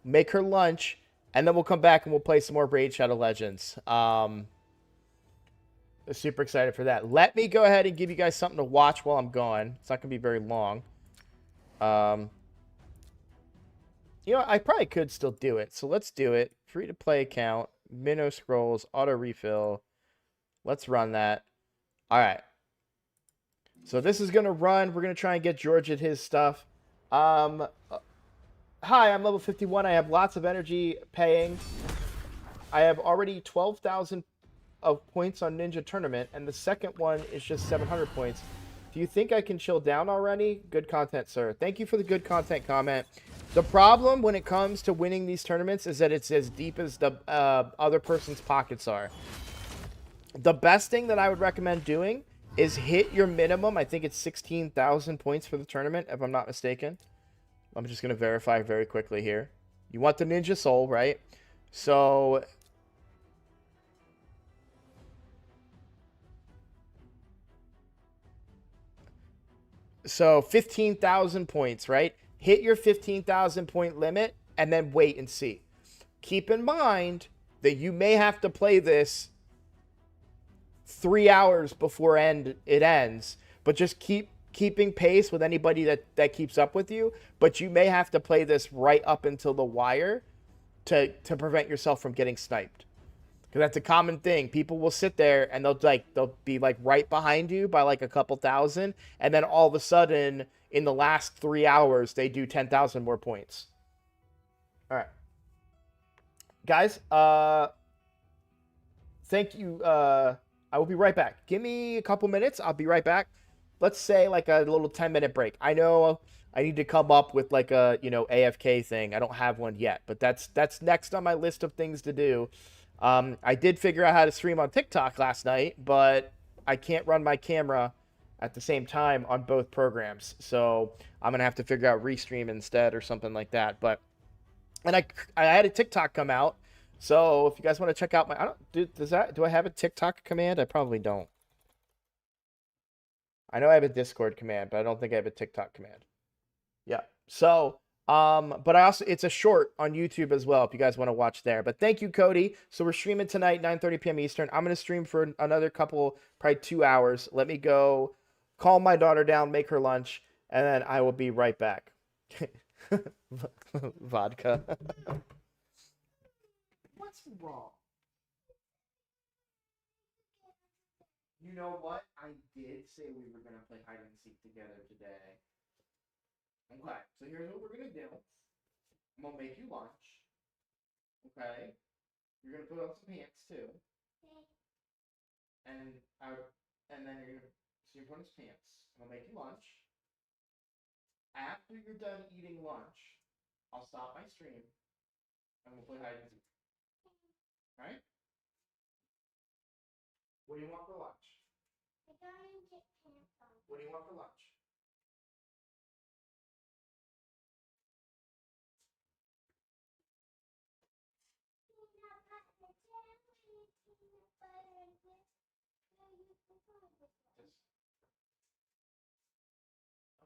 Make her lunch, and then we'll come back and we'll play some more Raid Shadow Legends. Super excited for that. Let me go ahead and give you guys something to watch while I'm gone. It's not gonna be very long. You know, I probably could still do it. So let's do it. Free to play account, minnow scrolls, auto refill. Let's run that. All right. So this is gonna run. We're gonna try and get George at his stuff. Hi, I'm level 51. I have lots of energy paying. I have already 12,000 of points on Ninja Tournament, and the second one is just 700 points. Do you think I can chill down already? Good content, sir. Thank you for the good content comment. The problem when it comes to winning these tournaments is that it's as deep as the other person's pockets are. The best thing that I would recommend doing is hit your minimum. I think it's 16,000 points for the tournament, if I'm not mistaken. I'm just going to verify very quickly here. You want the Ninja Soul, right? So So 15,000 points, right? Hit your 15,000 point limit and then wait and see. Keep in mind that you may have to play this 3 hours before it ends, but just keeping pace with anybody that keeps up with you. But you may have to play this right up until the wire to prevent yourself from getting sniped. Because that's a common thing. People will sit there and they'll be like right behind you by like a couple thousand, and then all of a sudden in the last 3 hours they do 10,000 more points. All right, guys. Thank you. I will be right back. Give me a couple minutes. I'll be right back. Let's say like a little 10-minute break. I know I need to come up with like a AFK thing. I don't have one yet, but that's next on my list of things to do. I did figure out how to stream on TikTok last night, but I can't run my camera at the same time on both programs. So I'm going to have to figure out Restream instead or something like that. And I had a TikTok come out. So if you guys want to check out my, do I have a TikTok command? I probably don't. I know I have a Discord command, but I don't think I have a TikTok command. Yeah. So, but it's a short on YouTube as well if you guys want to watch there. But thank you, Cody. So we're streaming tonight, 9:30 p.m. Eastern. I'm gonna stream for another couple, probably 2 hours. Let me go calm my daughter down, make her lunch, and then I will be right back. Vodka. What's wrong? You know what? I did say we were gonna play hide and seek together today. Okay, so here's what we're gonna do. I'm gonna make you lunch. Okay. You're gonna put on some pants too. And and then you're gonna so you're putting his pants. I'm gonna make you lunch. After you're done eating lunch, I'll stop my stream and we'll play hide and seek. Alright? What do you want for lunch? What do you want for lunch?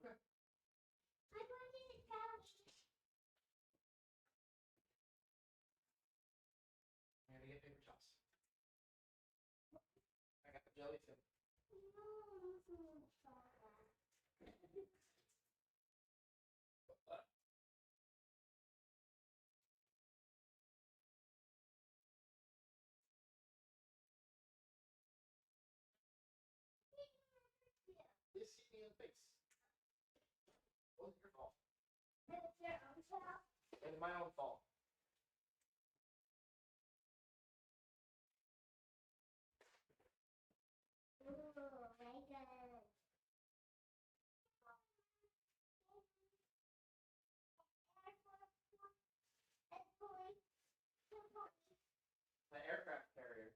Okay. I'm gonna get paper towels. I got the jelly too. Just hit me in the face. It wasn't your fault. It's my own fault. The aircraft carrier.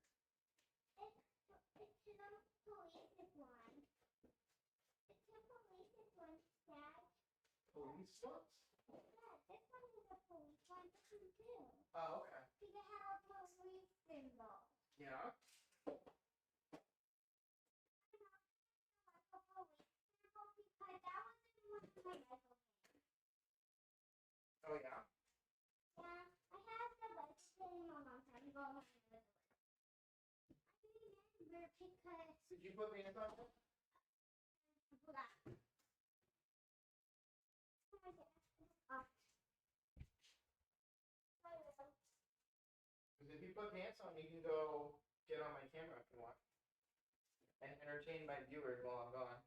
Police ones? Oh, okay. involved. Yeah. Oh, yeah? Yeah, I have the legislating a long time ago. I remember because... Did you put bands on it? I forgot. Because if you put pants on, you can go get on my camera if you want. And entertain my viewers while I'm gone.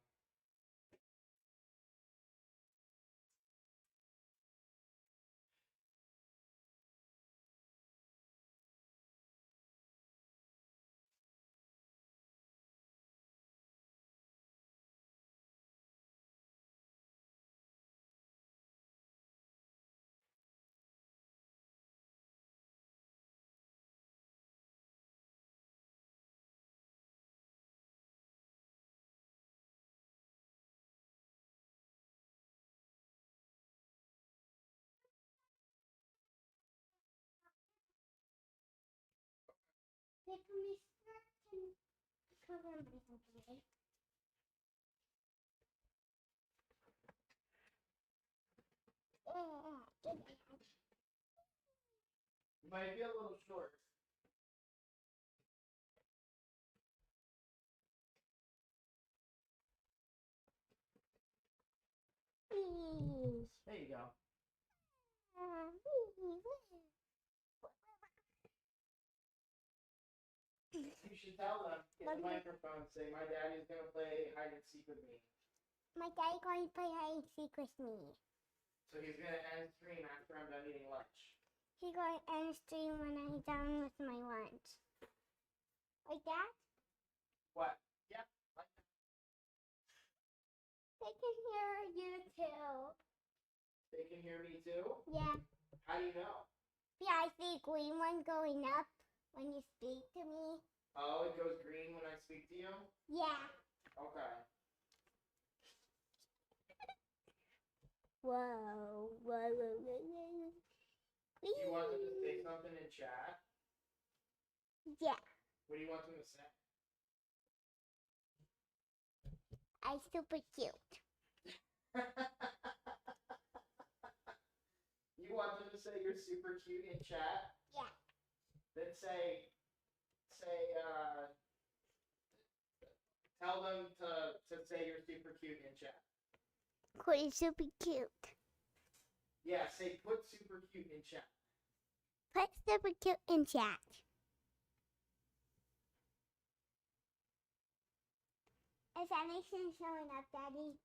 Like my skirt can cover my head. You might be a little short. There you go. You should tell them, get the microphone, say, my daddy's going to play hide and seek with me. My daddy's going to play hide and seek with me. So he's going to end stream after I'm done eating lunch. He's going to end stream when I'm done with my lunch. Like that? What? Yeah, like that. They can hear you too. They can hear me too? Yeah. How do you know? Yeah, I see green one going up when you speak to me. Oh, it goes green when I speak to you? Yeah. Okay. Whoa, whoa, whoa, whoa, whoa. Do you want them to say something in chat? Yeah. What do you want them to say? I'm super cute. You want them to say you're super cute in chat? Yeah. Then tell them to say you're super cute in chat. You're super cute. Yeah, say put super cute in chat. Put super cute in chat. Is anything showing up, Daddy?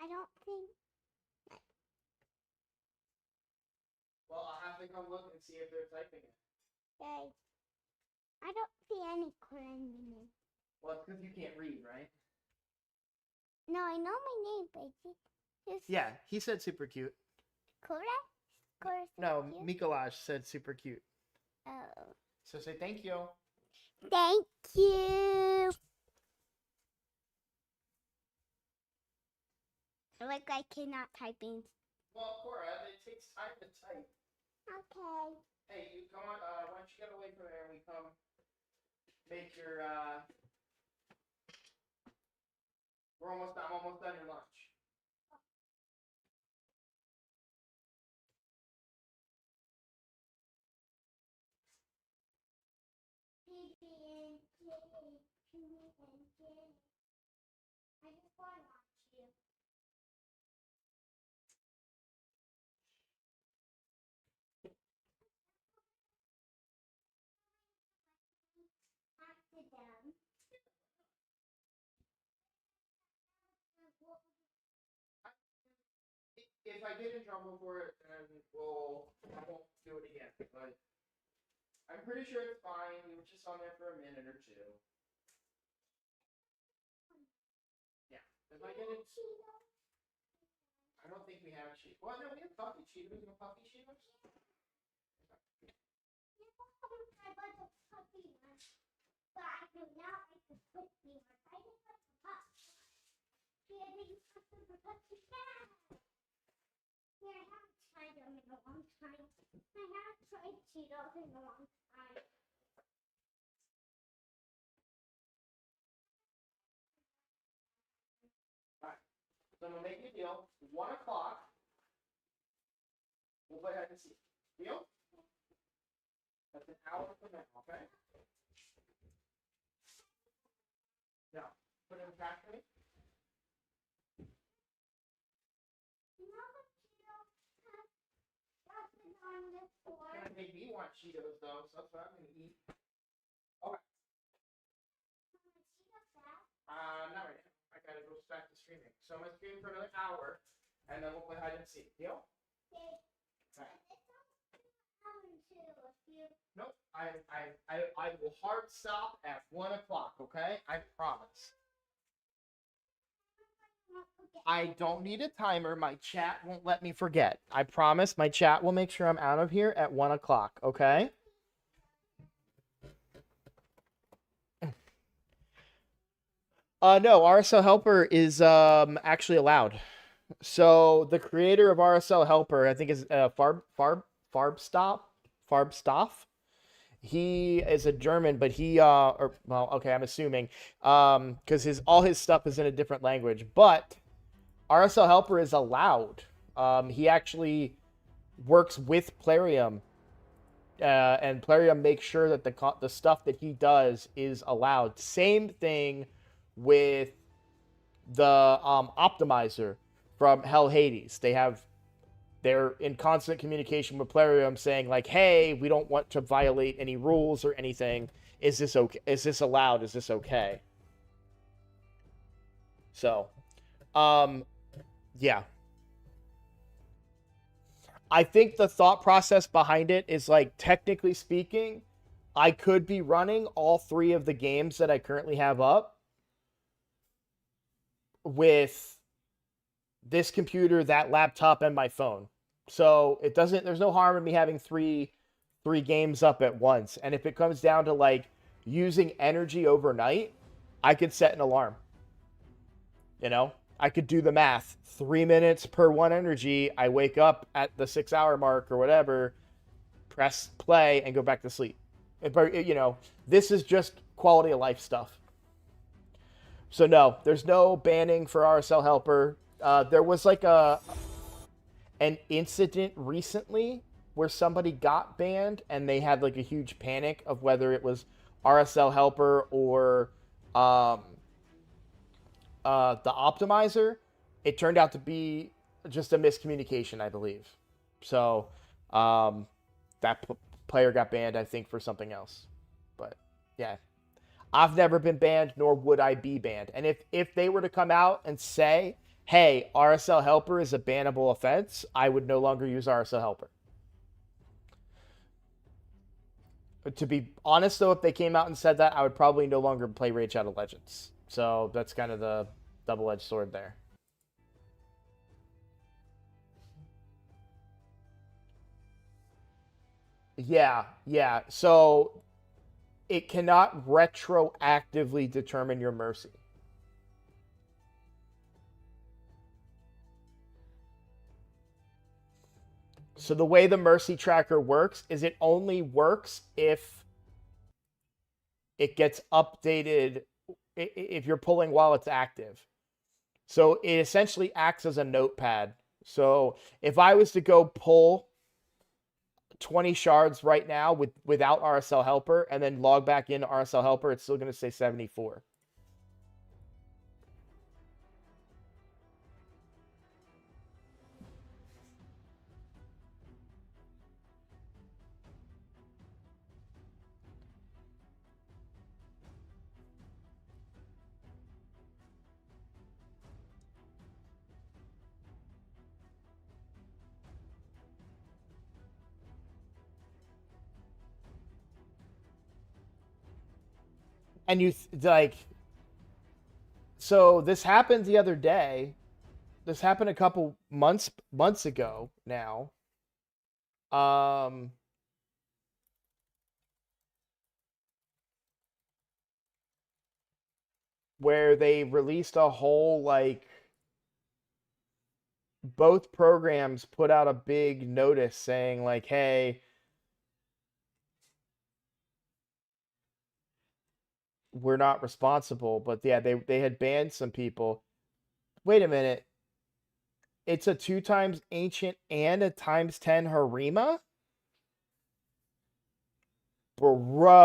I don't think. Well, I'll have to come look and see if they're typing it. Okay. I don't see any correspondence. Well, it's because you can't read, right? No, I know my name, but it's Yeah, he said super cute. correct? No, Mikolaj said super cute. Oh. So say thank you. Thank you. Like I cannot type in. Well, Cora, it takes time to type. Okay. Hey, you come on. Why don't you get away from there and we come make your. I'm almost done your lunch. I just want to watch you. After them. If I get in trouble for it, then I won't do it again. But I'm pretty sure it's fine. We were just on there for a minute or two. Yeah. If I get in, I don't think we have Cheetos. Well, no, we have coffee Cheetos. No coffee Cheetos. But I do not like the squishy ones. I just like the puffs. Yeah, they used to protect the cat. Yeah, I haven't tried them in a long time. I haven't tried Cheetos in a long time. Alright, so I'm gonna make you a deal. 1 o'clock. We'll play hide and seek. Deal? That's an hour from now, okay? Now, put it in the trash for me. You know the Cheetos has been on this floor? It's gonna make me want Cheetos though, so that's what I'm gonna eat. Cheetos back? Not right now. I gotta go back to streaming. So I'm gonna stream for another hour, and then we'll play hide and seek. Deal? Okay. Alright. It's also too if you. Nope. I will hard stop at 1 o'clock, okay? I promise. I don't need a timer. My chat won't let me forget. I promise my chat will make sure I'm out of here at 1 o'clock, okay? No, RSL Helper is actually allowed. So the creator of RSL Helper, I think is Farbstoff. He is a German, but he or well, okay, I'm assuming because all his stuff is in a different language, but RSL Helper is allowed. He actually works with Plarium, and Plarium makes sure that the stuff that he does is allowed. Same thing with the optimizer from Hell Hades. They're in constant communication with Plarium saying like, hey, we don't want to violate any rules or anything. Is this okay? Is this allowed? Is this okay? So, yeah. I think the thought process behind it is like, technically speaking, I could be running all 3 of the games that I currently have up with this computer, that laptop, and my phone. So there's no harm in me having three games up at once. And if it comes down to like using energy overnight, I could set an alarm. You know, I could do the math. 3 minutes per 1 energy. I wake up at the 6-hour mark or whatever, press play, and go back to sleep. You know, this is just quality of life stuff. So no, there's no banning for RSL Helper. There was like an incident recently where somebody got banned and they had like a huge panic of whether it was RSL Helper or the optimizer. It turned out to be just a miscommunication, I believe. So that player got banned, I think, for something else. But yeah, I've never been banned, nor would I be banned. And if they were to come out and say, hey, RSL Helper is a bannable offense, I would no longer use RSL Helper. But to be honest, though, if they came out and said that, I would probably no longer play Raid Shadow Legends. So that's kind of the double-edged sword there. Yeah. So it cannot retroactively determine your mercy. So the way the mercy tracker works is it only works if it gets updated, if you're pulling while it's active. So it essentially acts as a notepad. So if I was to go pull 20 shards right now without RSL Helper and then log back into RSL Helper, it's still going to say 74. And like, so this happened the other day. This happened a couple months ago now. Where they released a whole like both programs put out a big notice saying like, hey, we're not responsible. But yeah, they had banned some people. Wait a minute. It's a 2 times ancient and a times 10 Harima? Bro.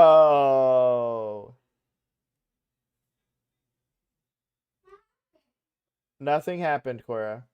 Nothing happened, Cora.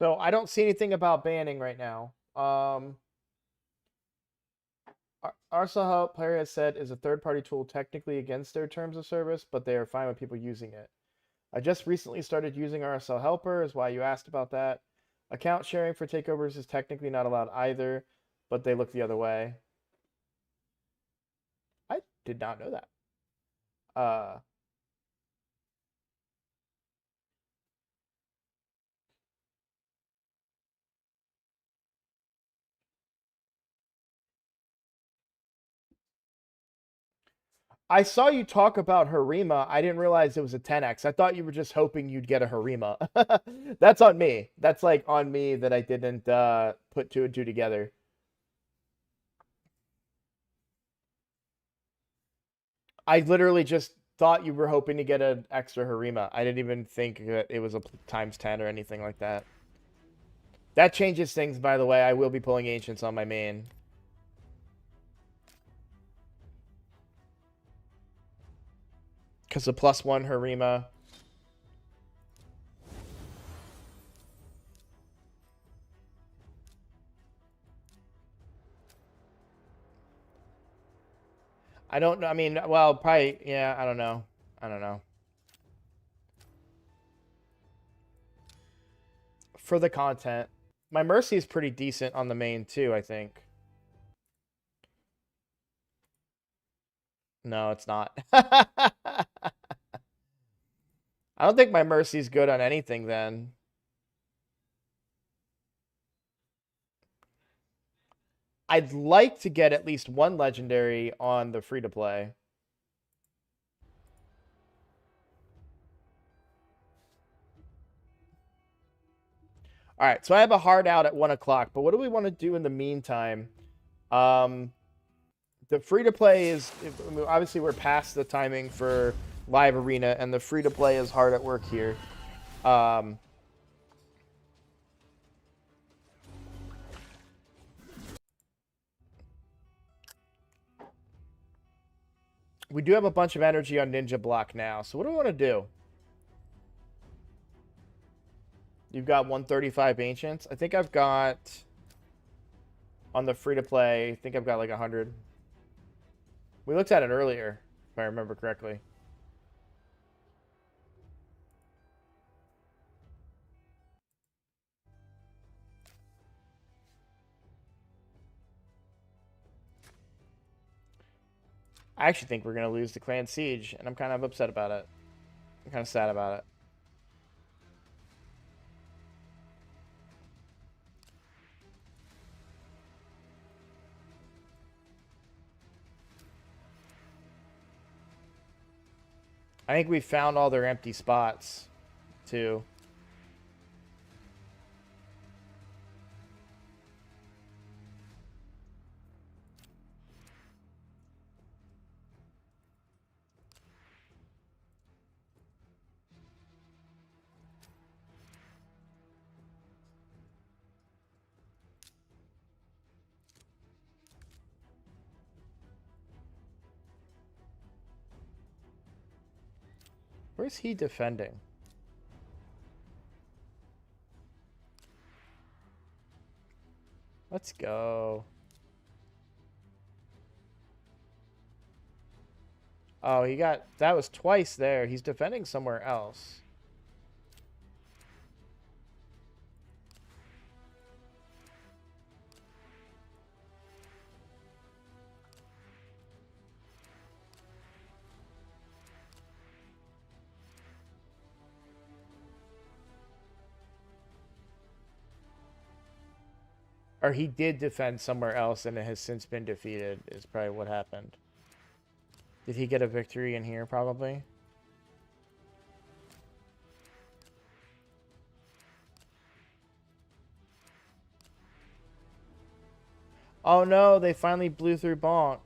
So I don't see anything about banning right now. Arsenal Help player has said is a third-party tool technically against their terms of service, but they are fine with people using it. I just recently started using RSL Helper, is why you asked about that. Account sharing for takeovers is technically not allowed either, but they look the other way. I did not know that. I saw you talk about Harima. I didn't realize it was a 10x. I thought you were just hoping you'd get a Harima. That's on me. That's like on me that I didn't put two and two together. I literally just thought you were hoping to get an extra Harima. I didn't even think that it was a times 10 or anything like that. That changes things, by the way. I will be pulling Ancients on my main. Because the +1 Harima. I don't know. I mean, well, probably, yeah, I don't know. I don't know. For the content. My Mercy is pretty decent on the main, too, I think. No, it's not. I don't think my Mercy's good on anything, then. I'd like to get at least one legendary on the free-to-play. All right, so I have a hard out at 1 o'clock, but what do we want to do in the meantime? The free-to-play is, obviously we're past the timing for live arena, and the free-to-play is hard at work here. We do have a bunch of energy on Ninja Block now, so what do we want to do? You've got 135 Ancients. I think I've got, on the free-to-play, I think I've got like 100. We looked at it earlier, if I remember correctly. I actually think we're going to lose the clan siege, and I'm kind of upset about it. I'm kind of sad about it. I think we found all their empty spots, too. Where's he defending? Let's go. Oh, he got... That was twice there. He's defending somewhere else. Or he did defend somewhere else and it has since been defeated, is probably what happened. Did he get a victory in here, probably? Oh no, they finally blew through Bonk.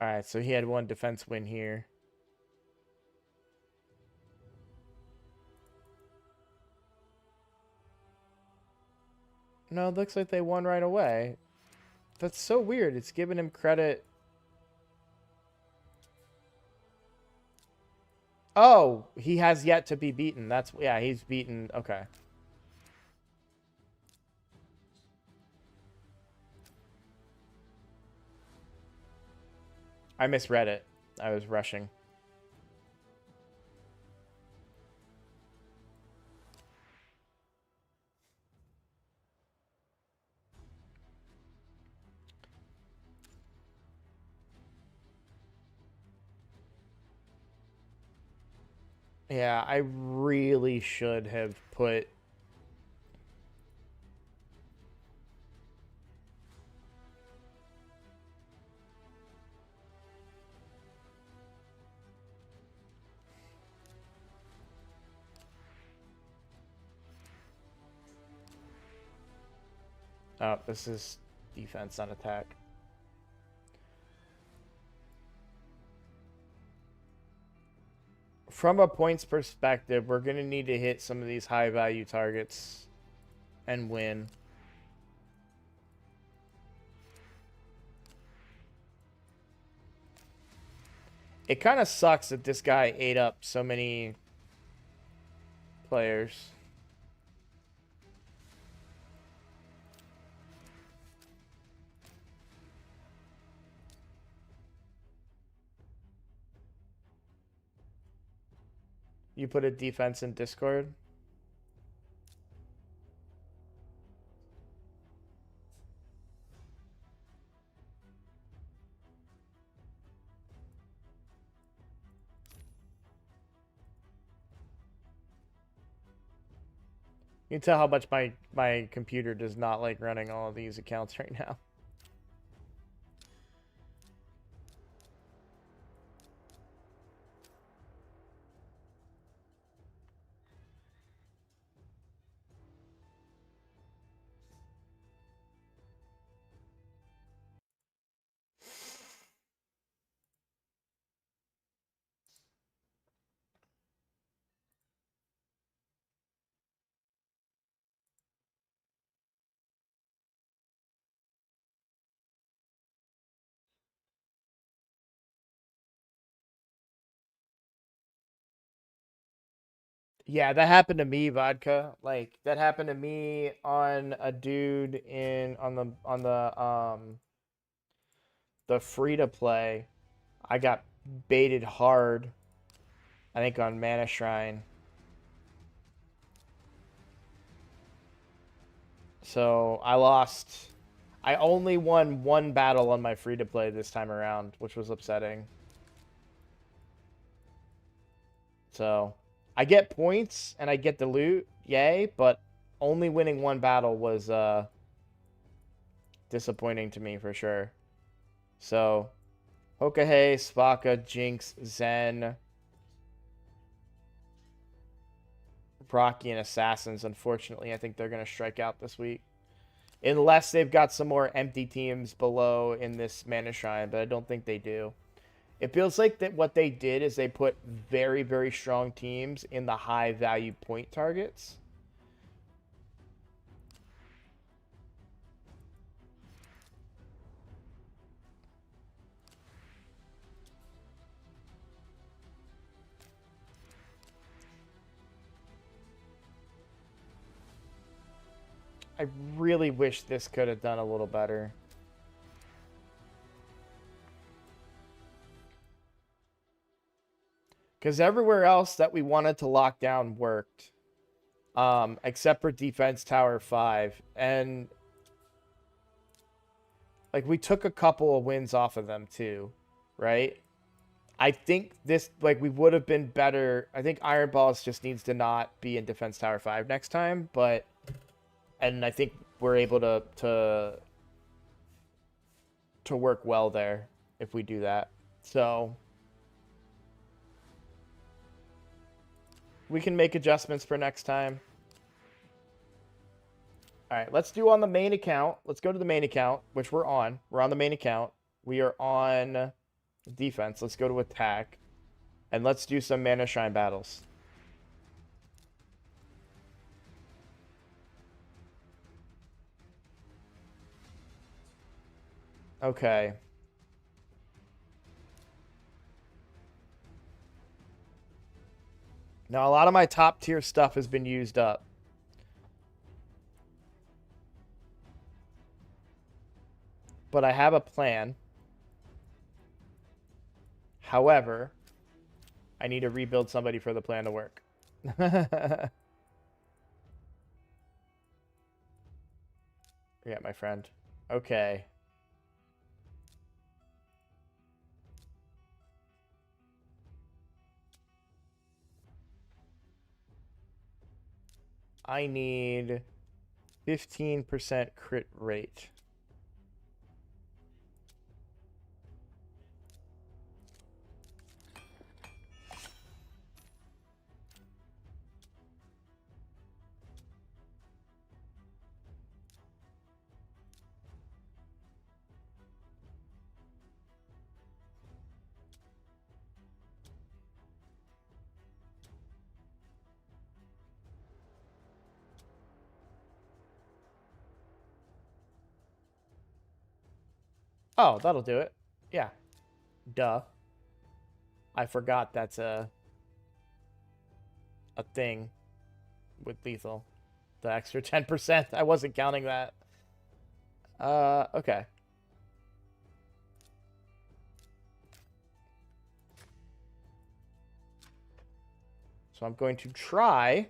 Alright, so he had one defense win here. No, it looks like they won right away. That's so weird. It's giving him credit. Oh, he has yet to be beaten. That's... Yeah, he's beaten. Okay. I misread it. I was rushing. Yeah, I really should have put... Oh, this is defense, not attack. From a points perspective, we're going to need to hit some of these high value targets and win. It kind of sucks that this guy ate up so many players. You put a defense in Discord? You can tell how much my computer does not like running all of these accounts right now. Yeah, that happened to me, Vodka. Like that happened to me on a dude in on the the free-to-play, I got baited hard, I think, on Mana Shrine. So I lost. I only won one battle on my free-to-play this time around, which was upsetting. So I get points and I get the loot, yay, but only winning one battle was disappointing to me for sure. So Hokahei, Spaka, Jinx, Zen, Rocky, and Assassins. Unfortunately, I think they're going to strike out this week. Unless they've got some more empty teams below in this Mana Shrine, but I don't think they do. It feels like that what they did is they put very, very strong teams in the high value point targets. I really wish this could have done a little better. Because everywhere else that we wanted to lock down worked. Except for Defense Tower 5. And like we took a couple of wins off of them too, right? I think this, like, we would have been better. I think Iron Balls just needs to not be in Defense Tower 5 next time, but... And I think we're able to work well there if we do that. So... we can make adjustments for next time. All right, let's do on the main account. Let's go to the main account, which we're on. We're on the main account. We are on defense. Let's go to attack. And let's do some Mana Shrine battles. Okay. Now, a lot of my top tier stuff has been used up. But I have a plan. However, I need to rebuild somebody for the plan to work. Yeah, my friend. Okay. I need 15% crit rate. Oh, that'll do it. Yeah. Duh. I forgot that's a thing with lethal. The extra 10%. I wasn't counting that. Okay. So I'm going to try.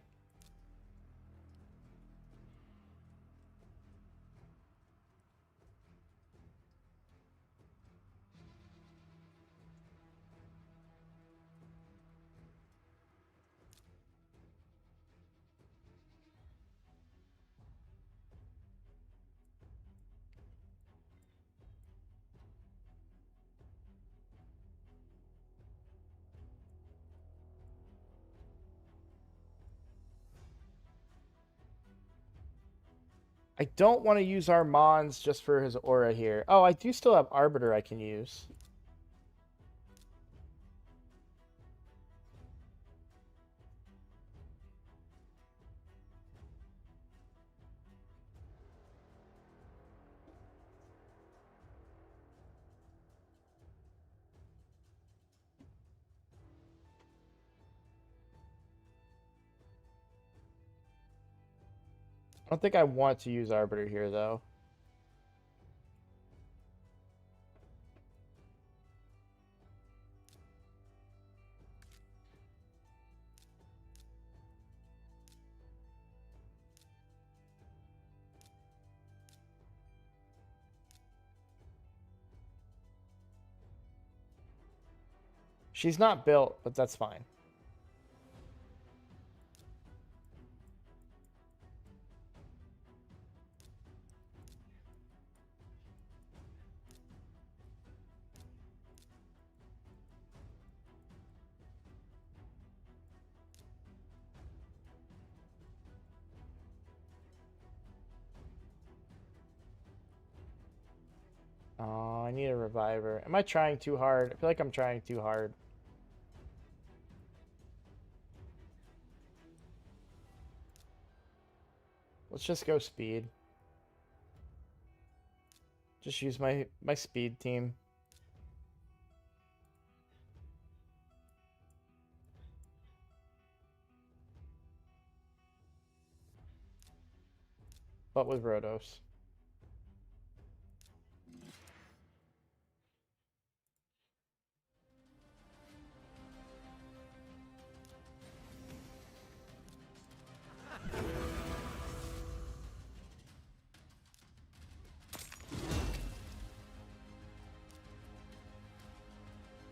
I don't want to use our Mons just for his aura here. Oh, I do still have Arbiter I can use. I don't think I want to use Arbiter here, though. She's not built, but that's fine. Oh, I need a reviver. Am I trying too hard? I feel like I'm trying too hard. Let's just go speed. Just use my speed team. But with Rhodos.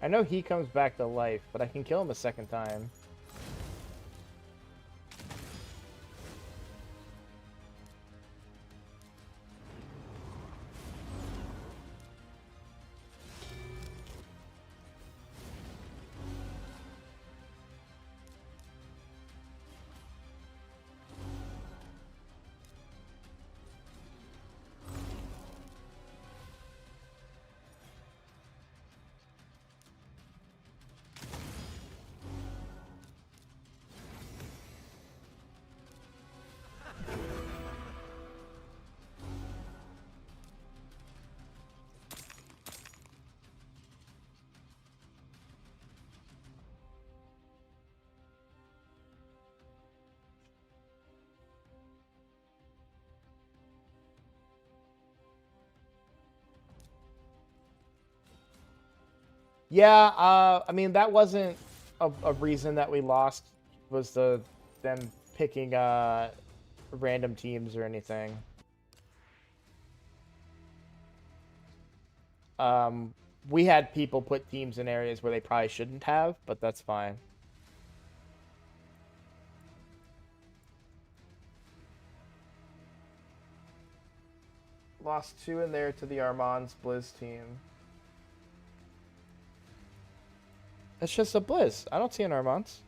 I know he comes back to life, but I can kill him a second time. Yeah, I mean that wasn't a reason that we lost. Was them picking random teams or anything. We had people put teams in areas where they probably shouldn't have, but that's fine. Lost 2 in there to the Armand's Blizz team. It's just a Blizz. I don't see an Armand's.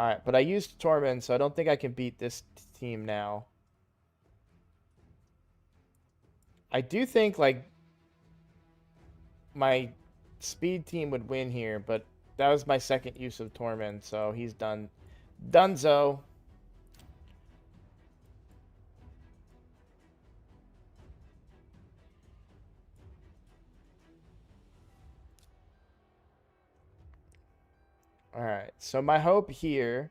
Alright, but I used Tormund, so I don't think I can beat this team now. I do think, like, my speed team would win here, but that was my second use of Tormund, so he's done. Dunzo. Alright, so my hope here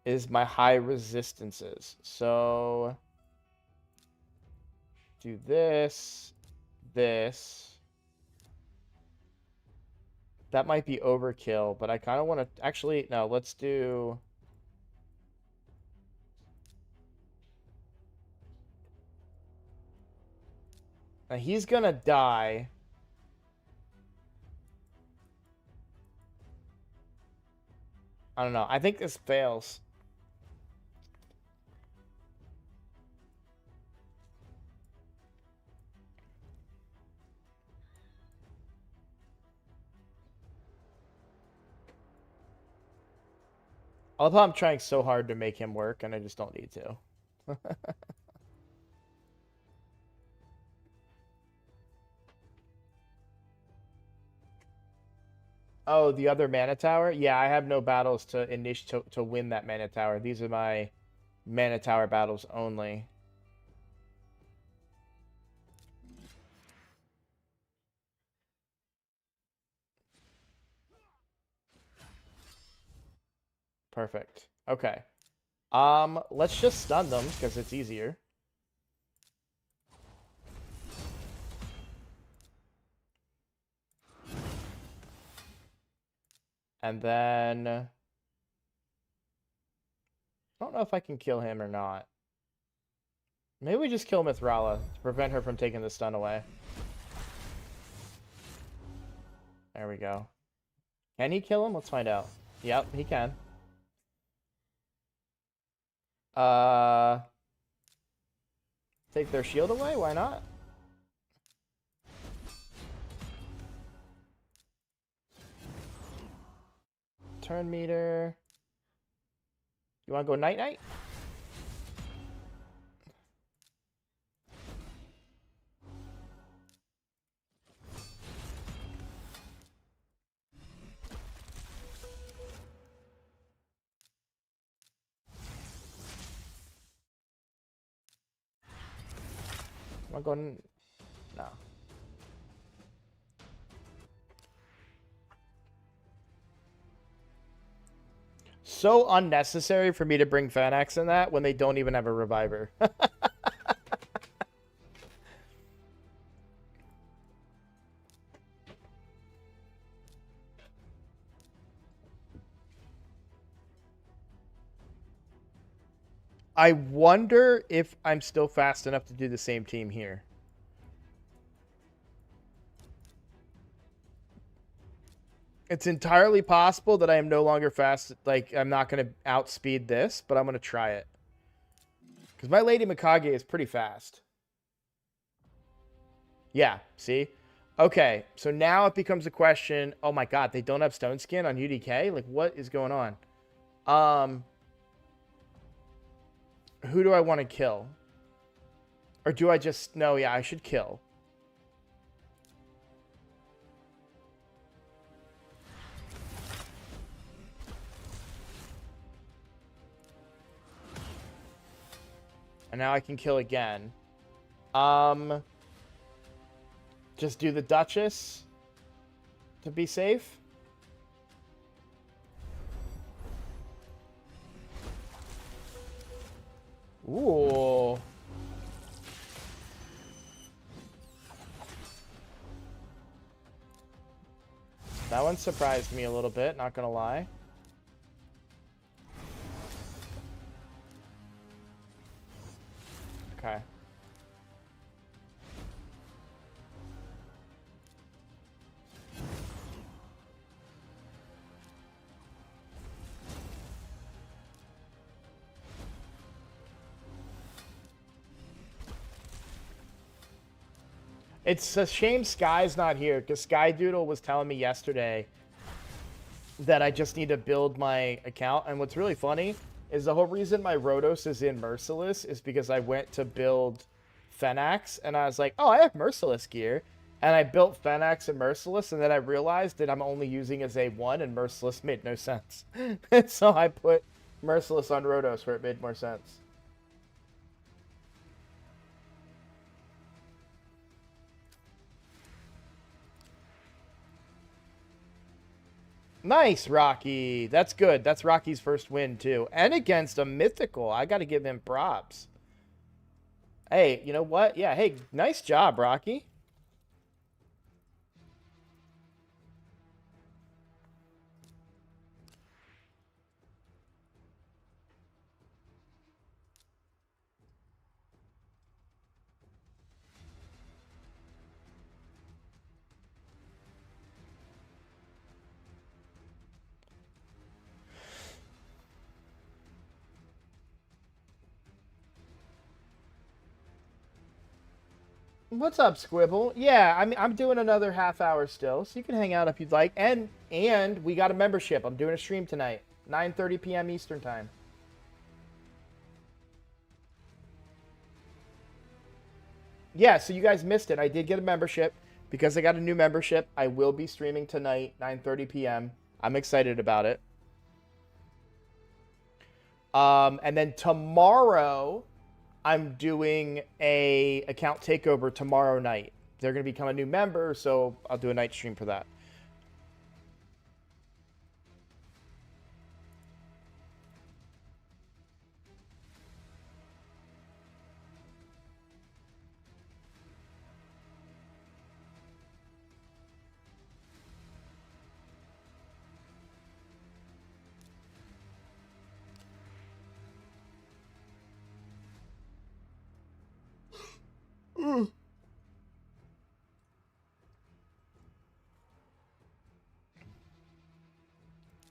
is my high resistances. So do this, this. That might be overkill, but I kind of want to... Actually, no, let's do... Now, he's going to die. I don't know. I think this fails. I love how I'm trying so hard to make him work, and I just don't need to. Oh, the other mana tower? Yeah, I have no battles to win that mana tower. These are my mana tower battles only. Perfect. Okay. Let's just stun them because it's easier. And then I don't know if I can kill him or not. Maybe we just kill Mithrala to prevent her from taking the stun away. There we go. Can he kill him? Let's find out. Yep, he can. Take their shield away? Why not? Turn meter. You want to go night-night? Want to go... No. So unnecessary for me to bring Fanax in that when they don't even have a reviver. I wonder if I'm still fast enough to do the same team here. It's entirely possible that I am no longer fast. Like, I'm not going to outspeed this, but I'm going to try it. Because my Lady Mikage is pretty fast. Yeah, see? Okay, so now it becomes a question. Oh my god, they don't have Stone Skin on UDK? Like, what is going on? Who do I want to kill? Or do I just... No, yeah, I should kill. And now I can kill again. Just do the Duchess to be safe. Ooh. That one surprised me a little bit, not gonna lie. Okay. It's a shame Sky's not here, because Sky Doodle was telling me yesterday that I just need to build my account. And what's really funny is the whole reason my Rotos is in Merciless is because I went to build Fenax, and I was like, oh, I have Merciless gear. And I built Fenax and Merciless, and then I realized that I'm only using as A1, and Merciless made no sense. And so I put Merciless on Rotos where it made more sense. Nice, Rocky. That's good. That's Rocky's first win, too. And against a mythical. I got to give him props. Hey, you know what? Yeah, hey, nice job, Rocky. What's up, Squibble? Yeah, I'm doing another half hour still, so you can hang out if you'd like. And we got a membership. I'm doing a stream tonight, 9:30 p.m. Eastern time. Yeah, so you guys missed it. I did get a membership because I got a new membership. I will be streaming tonight, 9:30 p.m. I'm excited about it. And then tomorrow, I'm doing a account takeover tomorrow night. They're going to become a new member, so I'll do a night stream for that.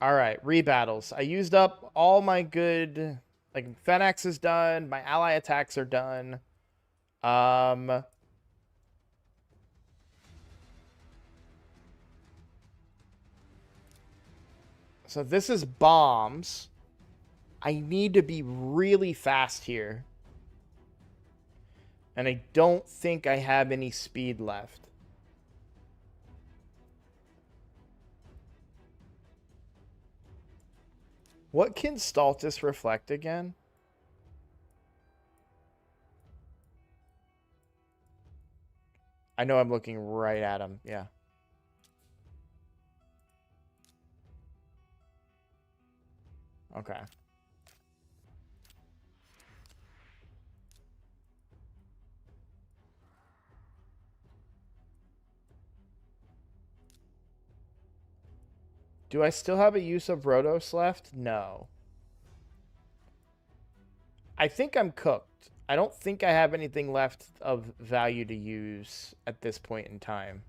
All right, rebattles. I used up all my good... Like, Fenax is done. My ally attacks are done. So this is bombs. I need to be really fast here. And I don't think I have any speed left. What can Stultus reflect again? I know I'm looking right at him. Yeah. Okay. Do I still have a use of Rotos left? No. I think I'm cooked. I don't think I have anything left of value to use at this point in time.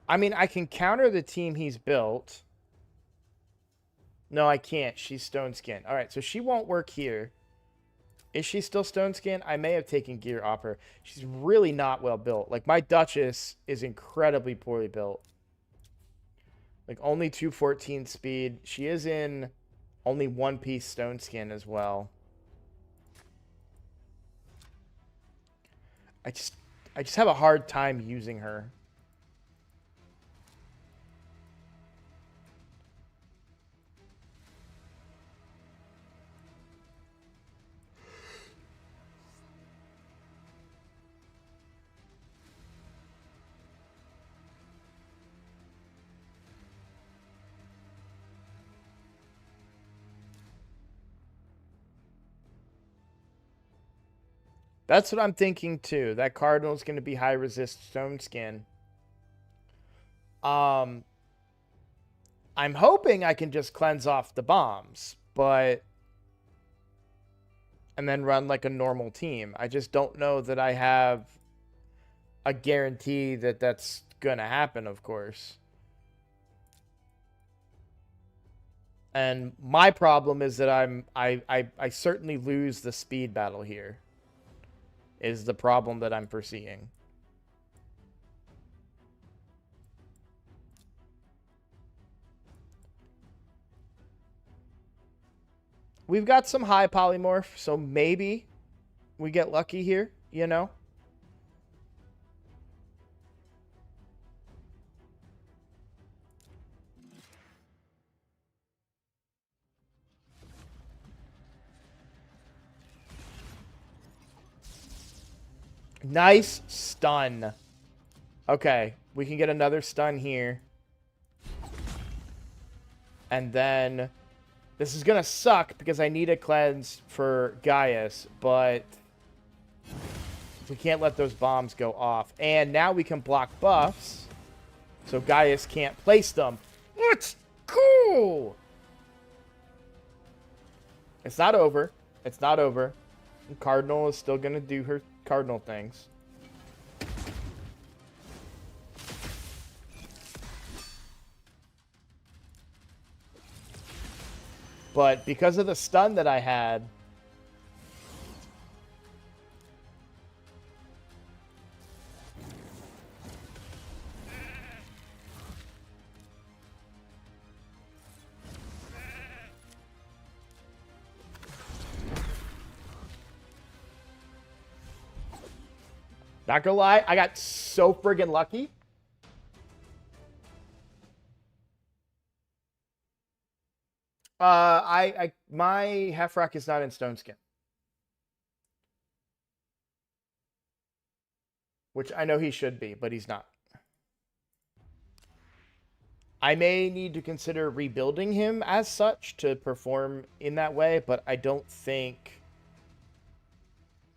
I mean, I can counter the team he's built. No, I can't. She's stone skin. All right, so she won't work here. Is she still stone skin? I may have taken gear off her. She's really not well built. Like, my Duchess is incredibly poorly built. Like, only 214 speed. She is in only one piece stone skin as well. I just have a hard time using her. That's what I'm thinking too. That Cardinal's going to be high resist stone skin. I'm hoping I can just cleanse off the bombs, but and then run like a normal team. I just don't know that I have a guarantee that that's going to happen, of course. And my problem is that I certainly lose the speed battle here. Is the problem that I'm foreseeing. We've got some high polymorph, so maybe we get lucky here, you know? Nice stun. Okay, we can get another stun here. And then this is going to suck because I need a cleanse for Gaius, but we can't let those bombs go off. And now we can block buffs, so Gaius can't place them. Let's go! It's not over. It's not over. Cardinal is still going to do her Cardinal things. But because of the stun that I had, not gonna lie, I got so friggin' lucky. My Heffrock is not in stone skin. Which I know he should be, but he's not. I may need to consider rebuilding him as such to perform in that way, but I don't think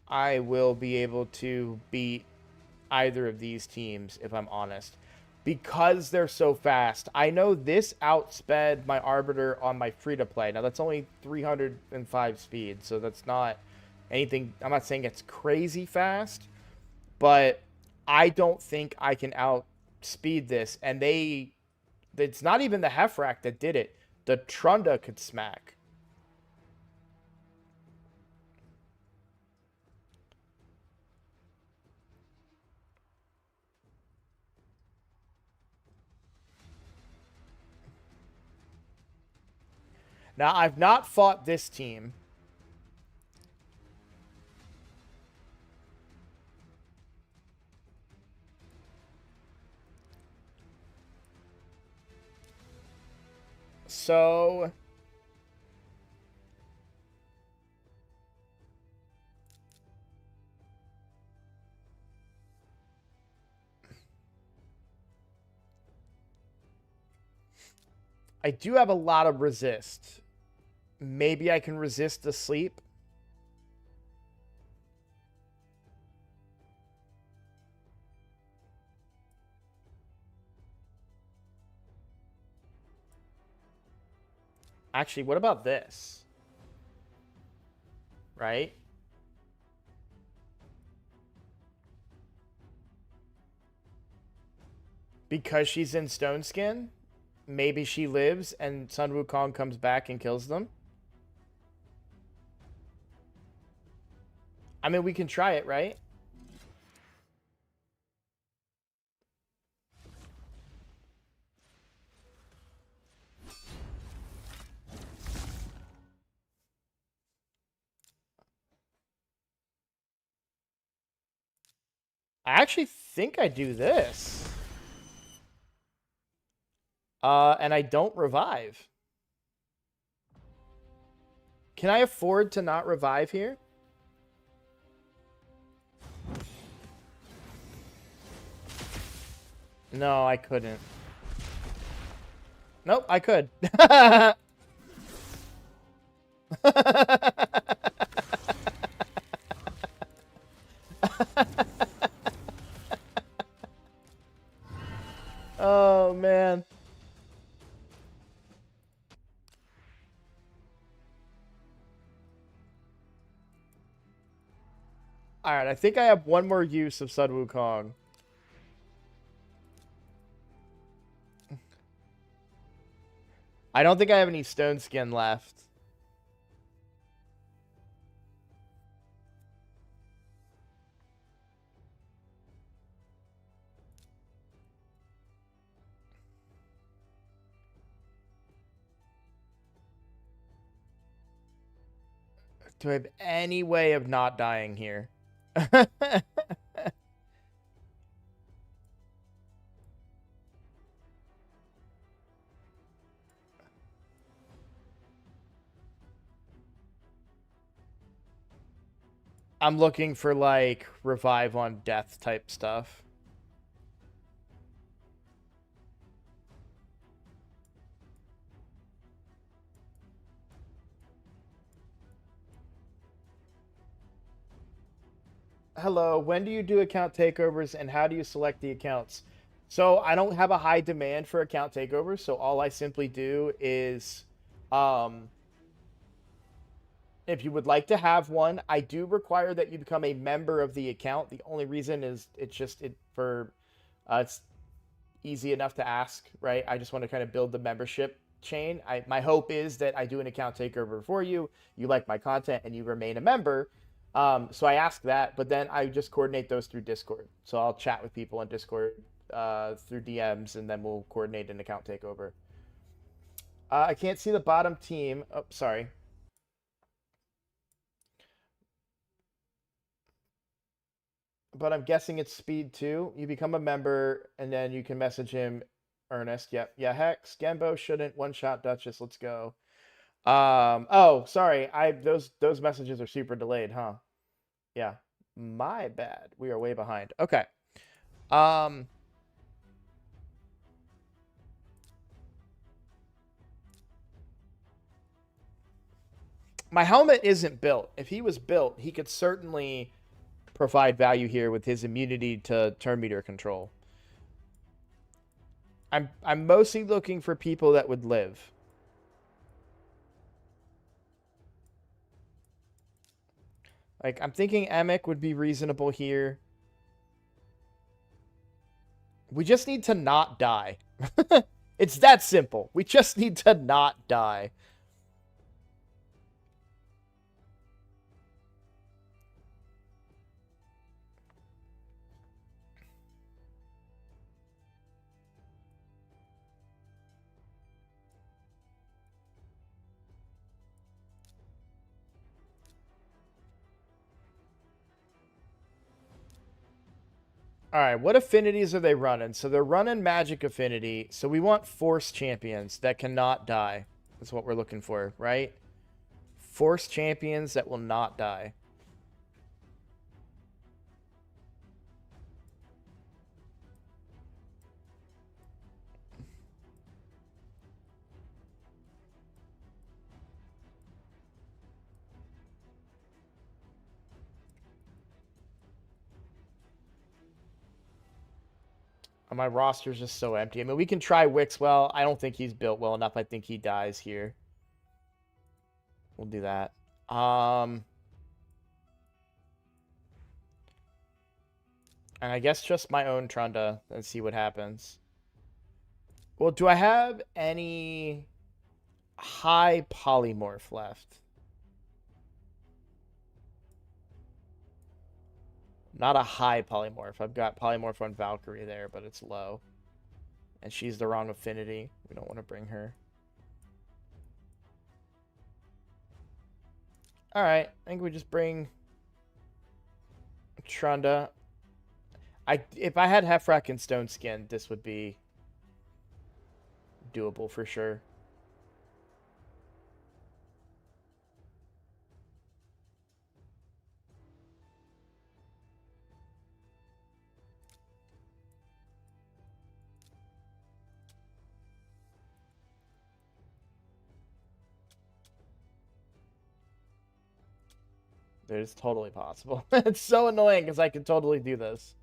I will be able to beat either of these teams, if I'm honest. because they're so fast. I know this outsped my Arbiter on my free-to-play. Now, that's only 305 speed, so that's not anything... I'm not saying it's crazy fast, but I don't think I can outspeed this. And it's not even the Hefrak that did it. The Trunda could smack. Now, I've not fought this team. So... I do have a lot of resist. Maybe I can resist the sleep. Actually, what about this? Right? Because she's in Stone Skin, maybe she lives and Sun Wukong comes back and kills them. I mean, we can try it, right? I actually think I do this. And I don't revive. Can I afford to not revive here? No, I couldn't. Nope, I could. Oh, man. Alright, I think I have one more use of Sun Wukong. I don't think I have any Stone Skin left. Do I have any way of not dying here? I'm looking for, like, revive on death type stuff. Hello, when do you do account takeovers and how do you select the accounts? So I don't have a high demand for account takeovers, so all I simply do is, if you would like to have one, I do require that you become a member of the account. The only reason is it's easy enough to ask, right? I just want to kind of build the membership chain. My hope is that I do an account takeover for you, you like my content, and you remain a member. So I ask that, but then I just coordinate those through Discord. So I'll chat with people on Discord through DMs, and then we'll coordinate an account takeover. I can't see the bottom team. Oh, sorry. But I'm guessing it's speed 2. You become a member, and then you can message him. Ernest, yep. Yeah, Hex, Genbo shouldn't one-shot Duchess. Let's go. Oh, sorry. Those messages are super delayed, huh? Yeah. My bad. We are way behind. Okay. My helmet isn't built. If he was built, he could certainly provide value here with his immunity to turn meter control. I'm mostly looking for people that would live. Like, I'm thinking Emic would be reasonable here. We just need to not die. It's that simple. We just need to not die. All right, what affinities are they running? So they're running magic affinity. So we want force champions that cannot die. That's what we're looking for, right? Force champions that will not die. My roster's just so empty. I mean, we can try Wixwell. I don't think he's built well enough. I think he dies here. We'll do that. And I guess just my own Trunda and see what happens. Well, do I have any high polymorph left? Not a high polymorph. I've got polymorph on Valkyrie there, but it's low. And she's the wrong affinity. We don't want to bring her. Alright, I think we just bring Trunda. If I had Hefrak and Stone Skin, this would be doable for sure. It's totally possible. It's so annoying because I could totally do this.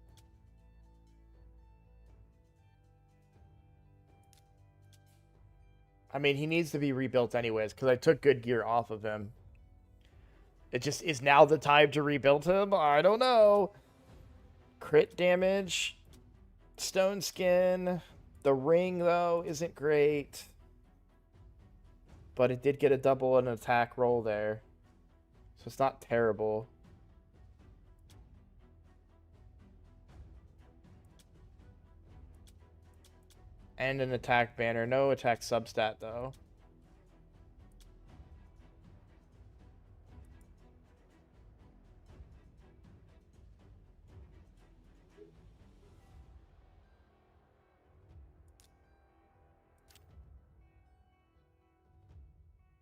I mean, he needs to be rebuilt anyways because I took good gear off of him. It just is now the time to rebuild him? I don't know. Crit damage. Stone Skin. The ring, though, isn't great. But it did get a double and attack roll there. So it's not terrible. And an attack banner. No attack substat, though.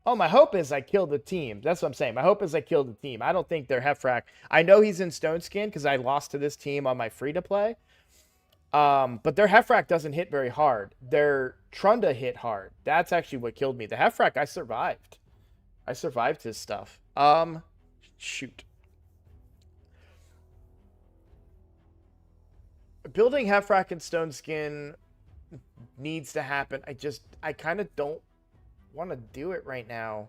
Oh, my hope is I kill the team. That's what I'm saying. My hope is I kill the team. I don't think they're Hefrak. I know he's in Stone Skin because I lost to this team on my free-to-play. But their Hefrak doesn't hit very hard. Their Trunda hit hard. That's actually what killed me. The Hefrak, I survived. I survived his stuff. Shoot. Building Hefrak and Stone Skin needs to happen. I kind of don't want to do it right now.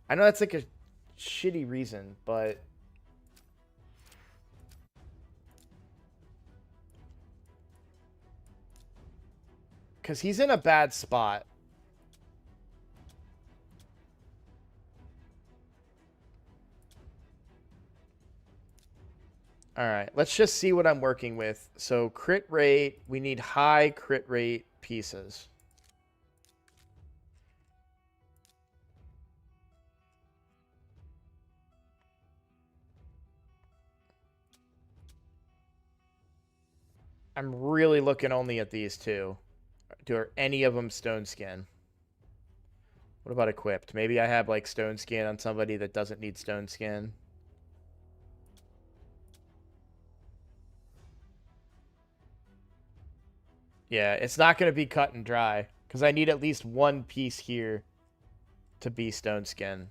I know that's like a shitty reason, but because he's in a bad spot. All right, let's just see what I'm working with. So crit rate, we need high crit rate pieces. I'm really looking only at these two. Do any of them Stone Skin? What about equipped? Maybe I have like Stone Skin on somebody that doesn't need Stone Skin. Yeah, it's not going to be cut and dry because I need at least one piece here to be Stone Skin.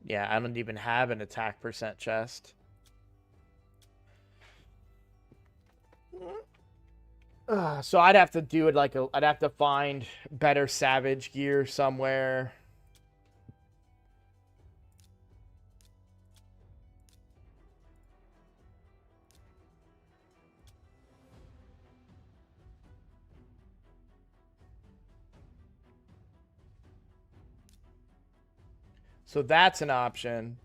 Yeah, I don't even have an attack percent chest. So I'd have to do it like I'd have to find better savage gear somewhere. So that's an option.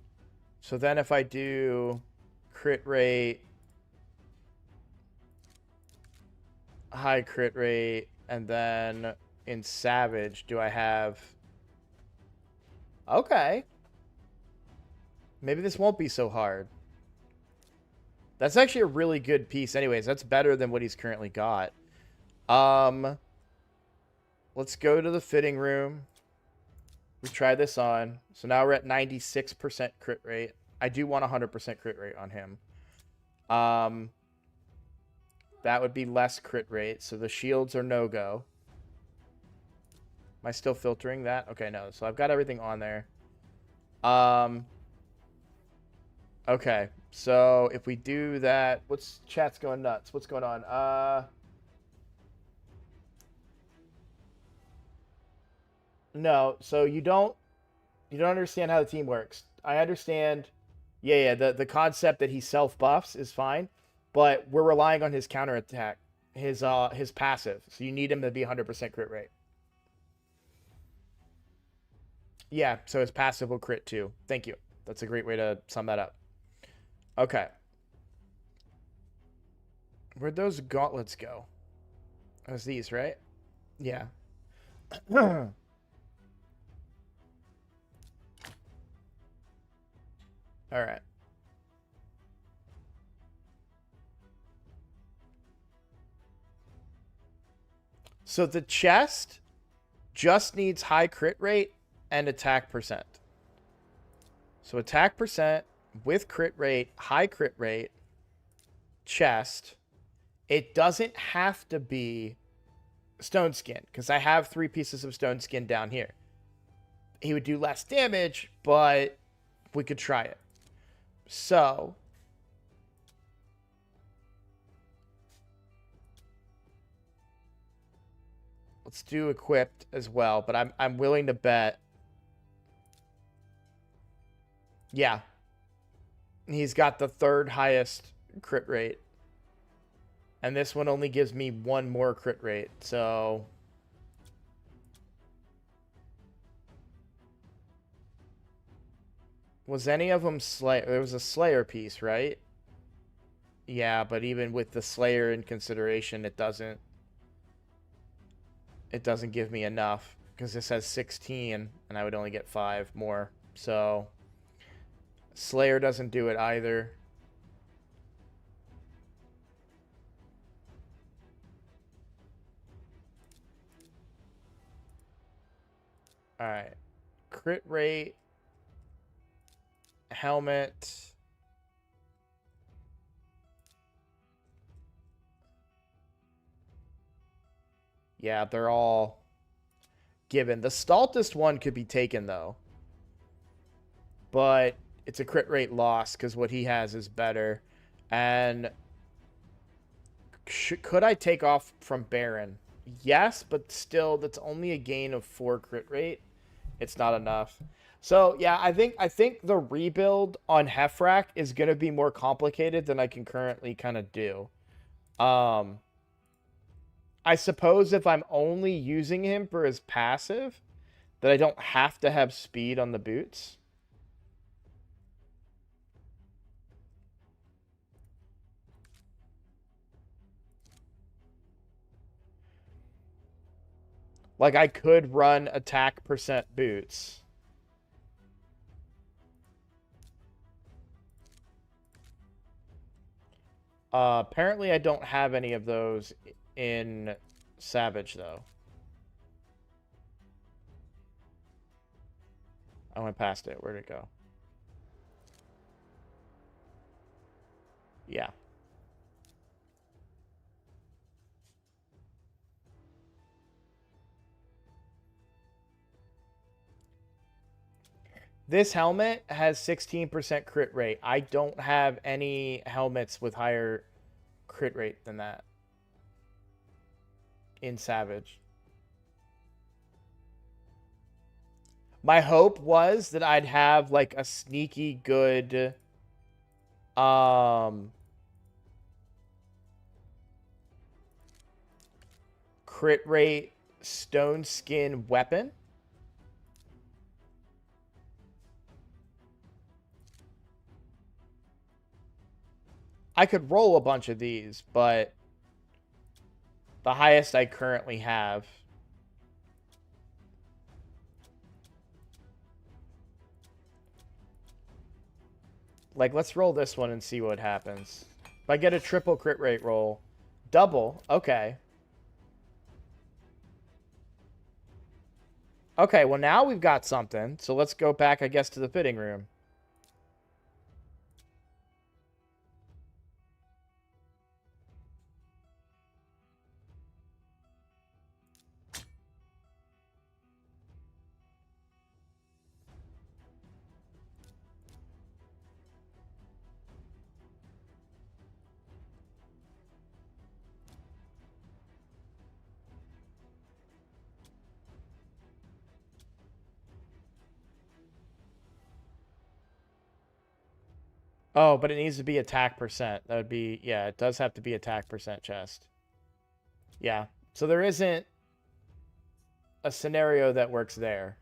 So then if I do crit rate, high crit rate, and then in savage, do I have... Okay. Maybe this won't be so hard. That's actually a really good piece anyways. That's better than what he's currently got. Let's go to the fitting room. We try this on. So now we're at 96% crit rate. I do want 100% crit rate on him. That would be less crit rate. So the shields are no-go. Am I still filtering that? Okay, no. So I've got everything on there. Okay. So if we do that, what's chat's going nuts? What's going on? No. So you don't understand how the team works. I understand. Yeah. The concept that he self buffs is fine, but we're relying on his counterattack, his passive. So you need him to be 100% crit rate. Yeah. So his passive will crit too. Thank you. That's a great way to sum that up. Okay. Where'd those gauntlets go? It was these, right? Yeah. All right. So the chest just needs high crit rate and attack percent. So attack percent with crit rate, high crit rate, chest. It doesn't have to be stone skin because I have 3 pieces of stone skin down here. He would do less damage, but we could try it. So let's do equipped as well, but I'm willing to bet. Yeah. He's got the 3rd highest crit rate. And this one only gives me 1 more crit rate, so... Was any of them Slayer? There was a Slayer piece, right? Yeah, but even with the Slayer in consideration, it doesn't give me enough. Because this has 16, and I would only get 5 more. So... Slayer doesn't do it either. Alright. Crit rate. Helmet. Yeah, they're all given. The Stultist one could be taken, though. But it's a crit rate loss because what he has is better. And could I take off from Baron? Yes, but still, that's only a gain of 4 crit rate. It's not enough. So yeah, I think the rebuild on Hefrak is gonna be more complicated than I can currently kind of do. I suppose if I'm only using him for his passive, that I don't have to have speed on the boots. Like, I could run attack percent boots. Apparently I don't have any of those in Savage, though. I went past it. Where'd it go? Yeah. This helmet has 16% crit rate. I don't have any helmets with higher crit rate than that in Savage. My hope was that I'd have like a sneaky good crit rate stone skin weapon. I could roll a bunch of these, but the highest I currently have. Like, let's roll this one and see what happens. If I get a triple crit rate roll, double, okay. Okay, well now we've got something. So let's go back, I guess, to the fitting room. Oh, but it needs to be attack percent. That would be, yeah, it does have to be attack percent chest. Yeah. So there isn't a scenario that works there.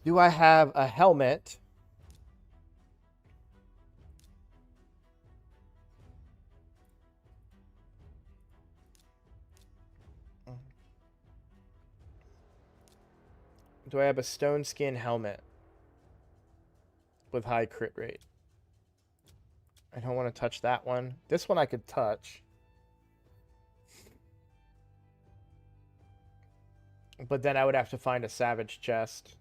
Do I have a helmet? Do I have a stone skin helmet with high crit rate? I don't want to touch that one. This one I could touch. But then I would have to find a savage chest.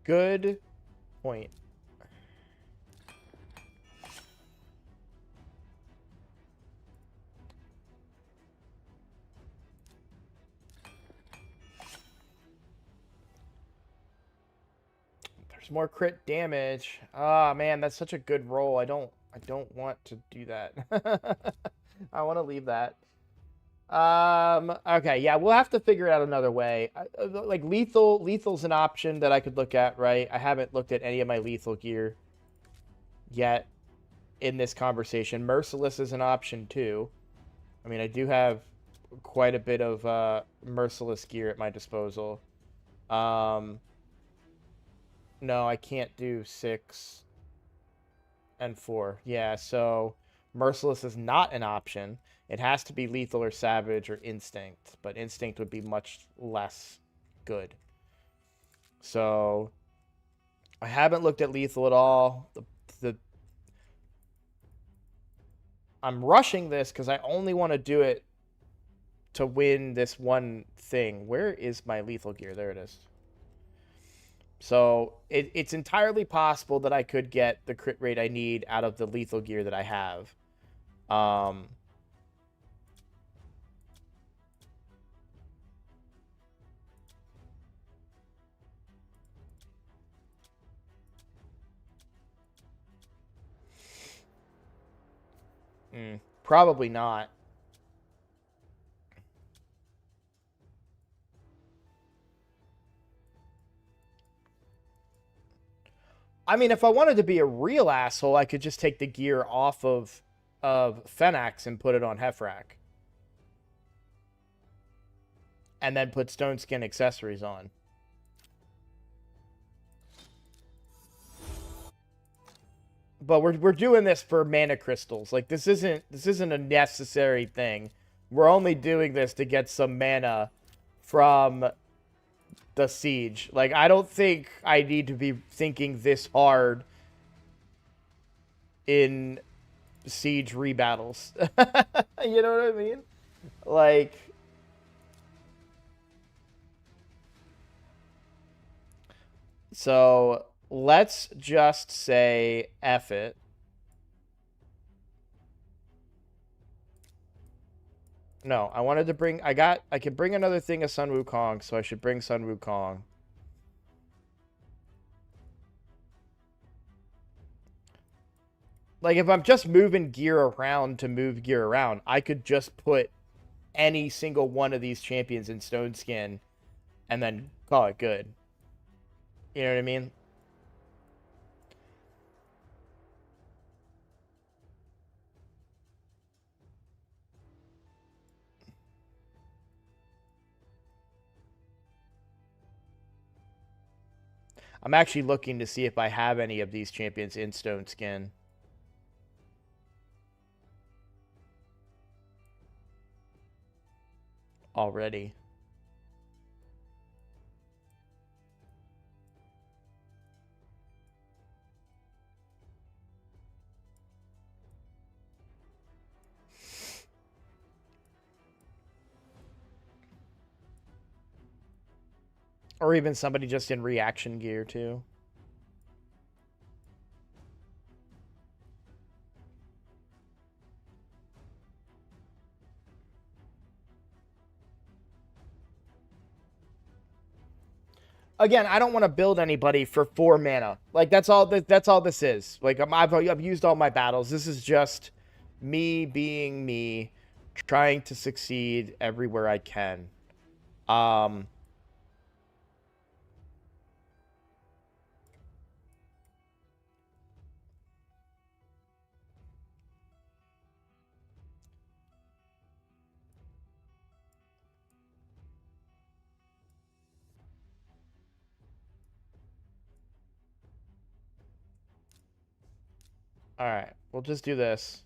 Good point. There's more crit damage. Ah, man, that's such a good roll. I don't want to do that. I want to leave that. Okay, yeah, we'll have to figure it out another way. Like lethal's an option that I could look at, right? I haven't looked at any of my lethal gear yet in this conversation. Merciless is an option too. I mean, I do have quite a bit of merciless gear at my disposal. No, I can't do 6 and 4. Yeah, so merciless is not an option. It has to be lethal or savage or instinct, but instinct would be much less good. So I haven't looked at lethal at all. I'm rushing this because I only want to do it to win this one thing. Where is my lethal gear? There it is. So it's entirely possible that I could get the crit rate I need out of the lethal gear that I have. Probably not. I mean, if I wanted to be a real asshole, I could just take the gear off of Fenax and put it on Hefrak. And then put stone skin accessories on. But we're doing this for mana crystals. Like this isn't a necessary thing. We're only doing this to get some mana from the siege. Like I don't think I need to be thinking this hard in siege rebattles. You know what I mean? Like so let's just say F it. No, I wanted to bring... I could bring another thing of Sun Wukong, so I should bring Sun Wukong. Like, if I'm just moving gear around to move gear around, I could just put any single one of these champions in Stone Skin and then call it good. You know what I mean? I'm actually looking to see if I have any of these champions in Stone Skin. Already. Or even somebody just in reaction gear, too. Again, I don't want to build anybody for 4 mana. Like, that's all this is. Like, I've used all my battles. This is just me being me, trying to succeed everywhere I can. Alright, we'll just do this.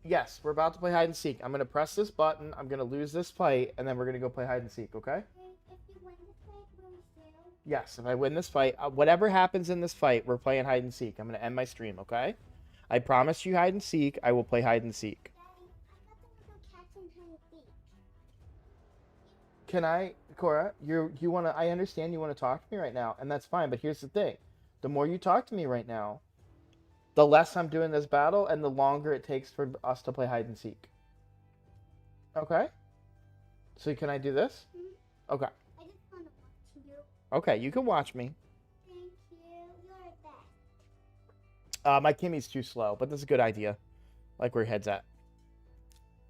Yes, we're about to play hide and seek. I'm going to press this button, I'm going to lose this fight, and then we're going to go play hide and seek, okay? If you win the fight, will we still? Yes, if I win this fight, whatever happens in this fight, we're playing hide and seek. I'm going to end my stream, okay? I promise you hide and seek, I will play hide and seek. Daddy, I thought there was no cats in hide and seek. Can I, Cora, you want to, I understand you want to talk to me right now, and that's fine, but here's the thing. The more you talk to me right now, the less I'm doing this battle, and the longer it takes for us to play hide and seek. Okay? So can I do this? Mm-hmm. Okay. I just want to watch you. Okay, you can watch me. Thank you. You're the best. My Kimmy's too slow, but that's a good idea. Like where your head's at.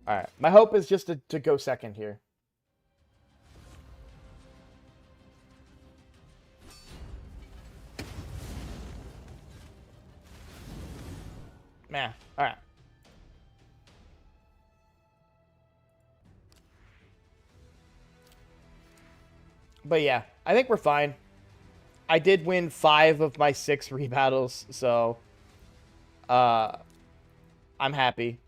Alright, my hope is just to go second here. Nah, alright. But yeah, I think we're fine. I did win 5 of my 6 rebattles, so I'm happy.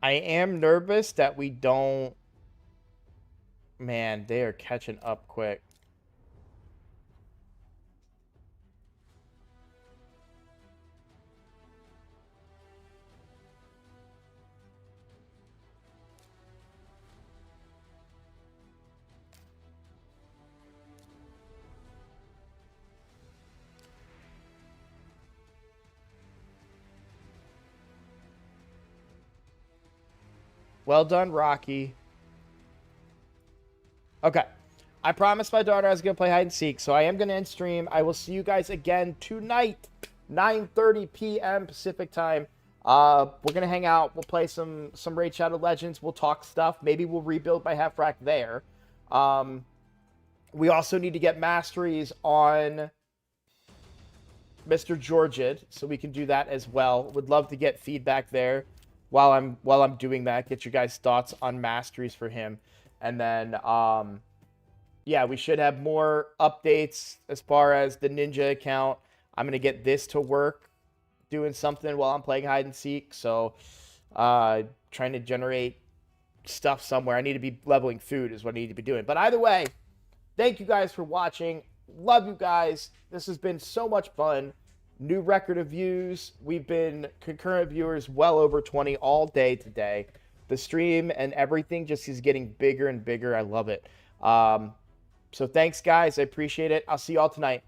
I am nervous that we don't... Man, they are catching up quick. Well done, Rocky. Okay. I promised my daughter I was going to play hide and seek, so I am going to end stream. I will see you guys again tonight, 9:30 p.m. Pacific time. We're gonna hang out. We'll play some Raid Shadow Legends. We'll talk stuff. Maybe we'll rebuild by half rack there. We also need to get masteries on Mr. Georgid, so we can do that as well. Would love to get feedback there while I'm doing that. Get your guys' thoughts on masteries for him, and then yeah, we should have more updates as far as the Ninja account. I'm gonna get this to work, doing something while I'm playing hide and seek. So, trying to generate stuff somewhere. I need to be leveling food is what I need to be doing. But either way, thank you guys for watching. Love you guys. This has been so much fun. New record of views. We've been concurrent viewers well over 20 all day today. The stream and everything just is getting bigger and bigger. I love it. So thanks, guys. I appreciate it. I'll see you all tonight.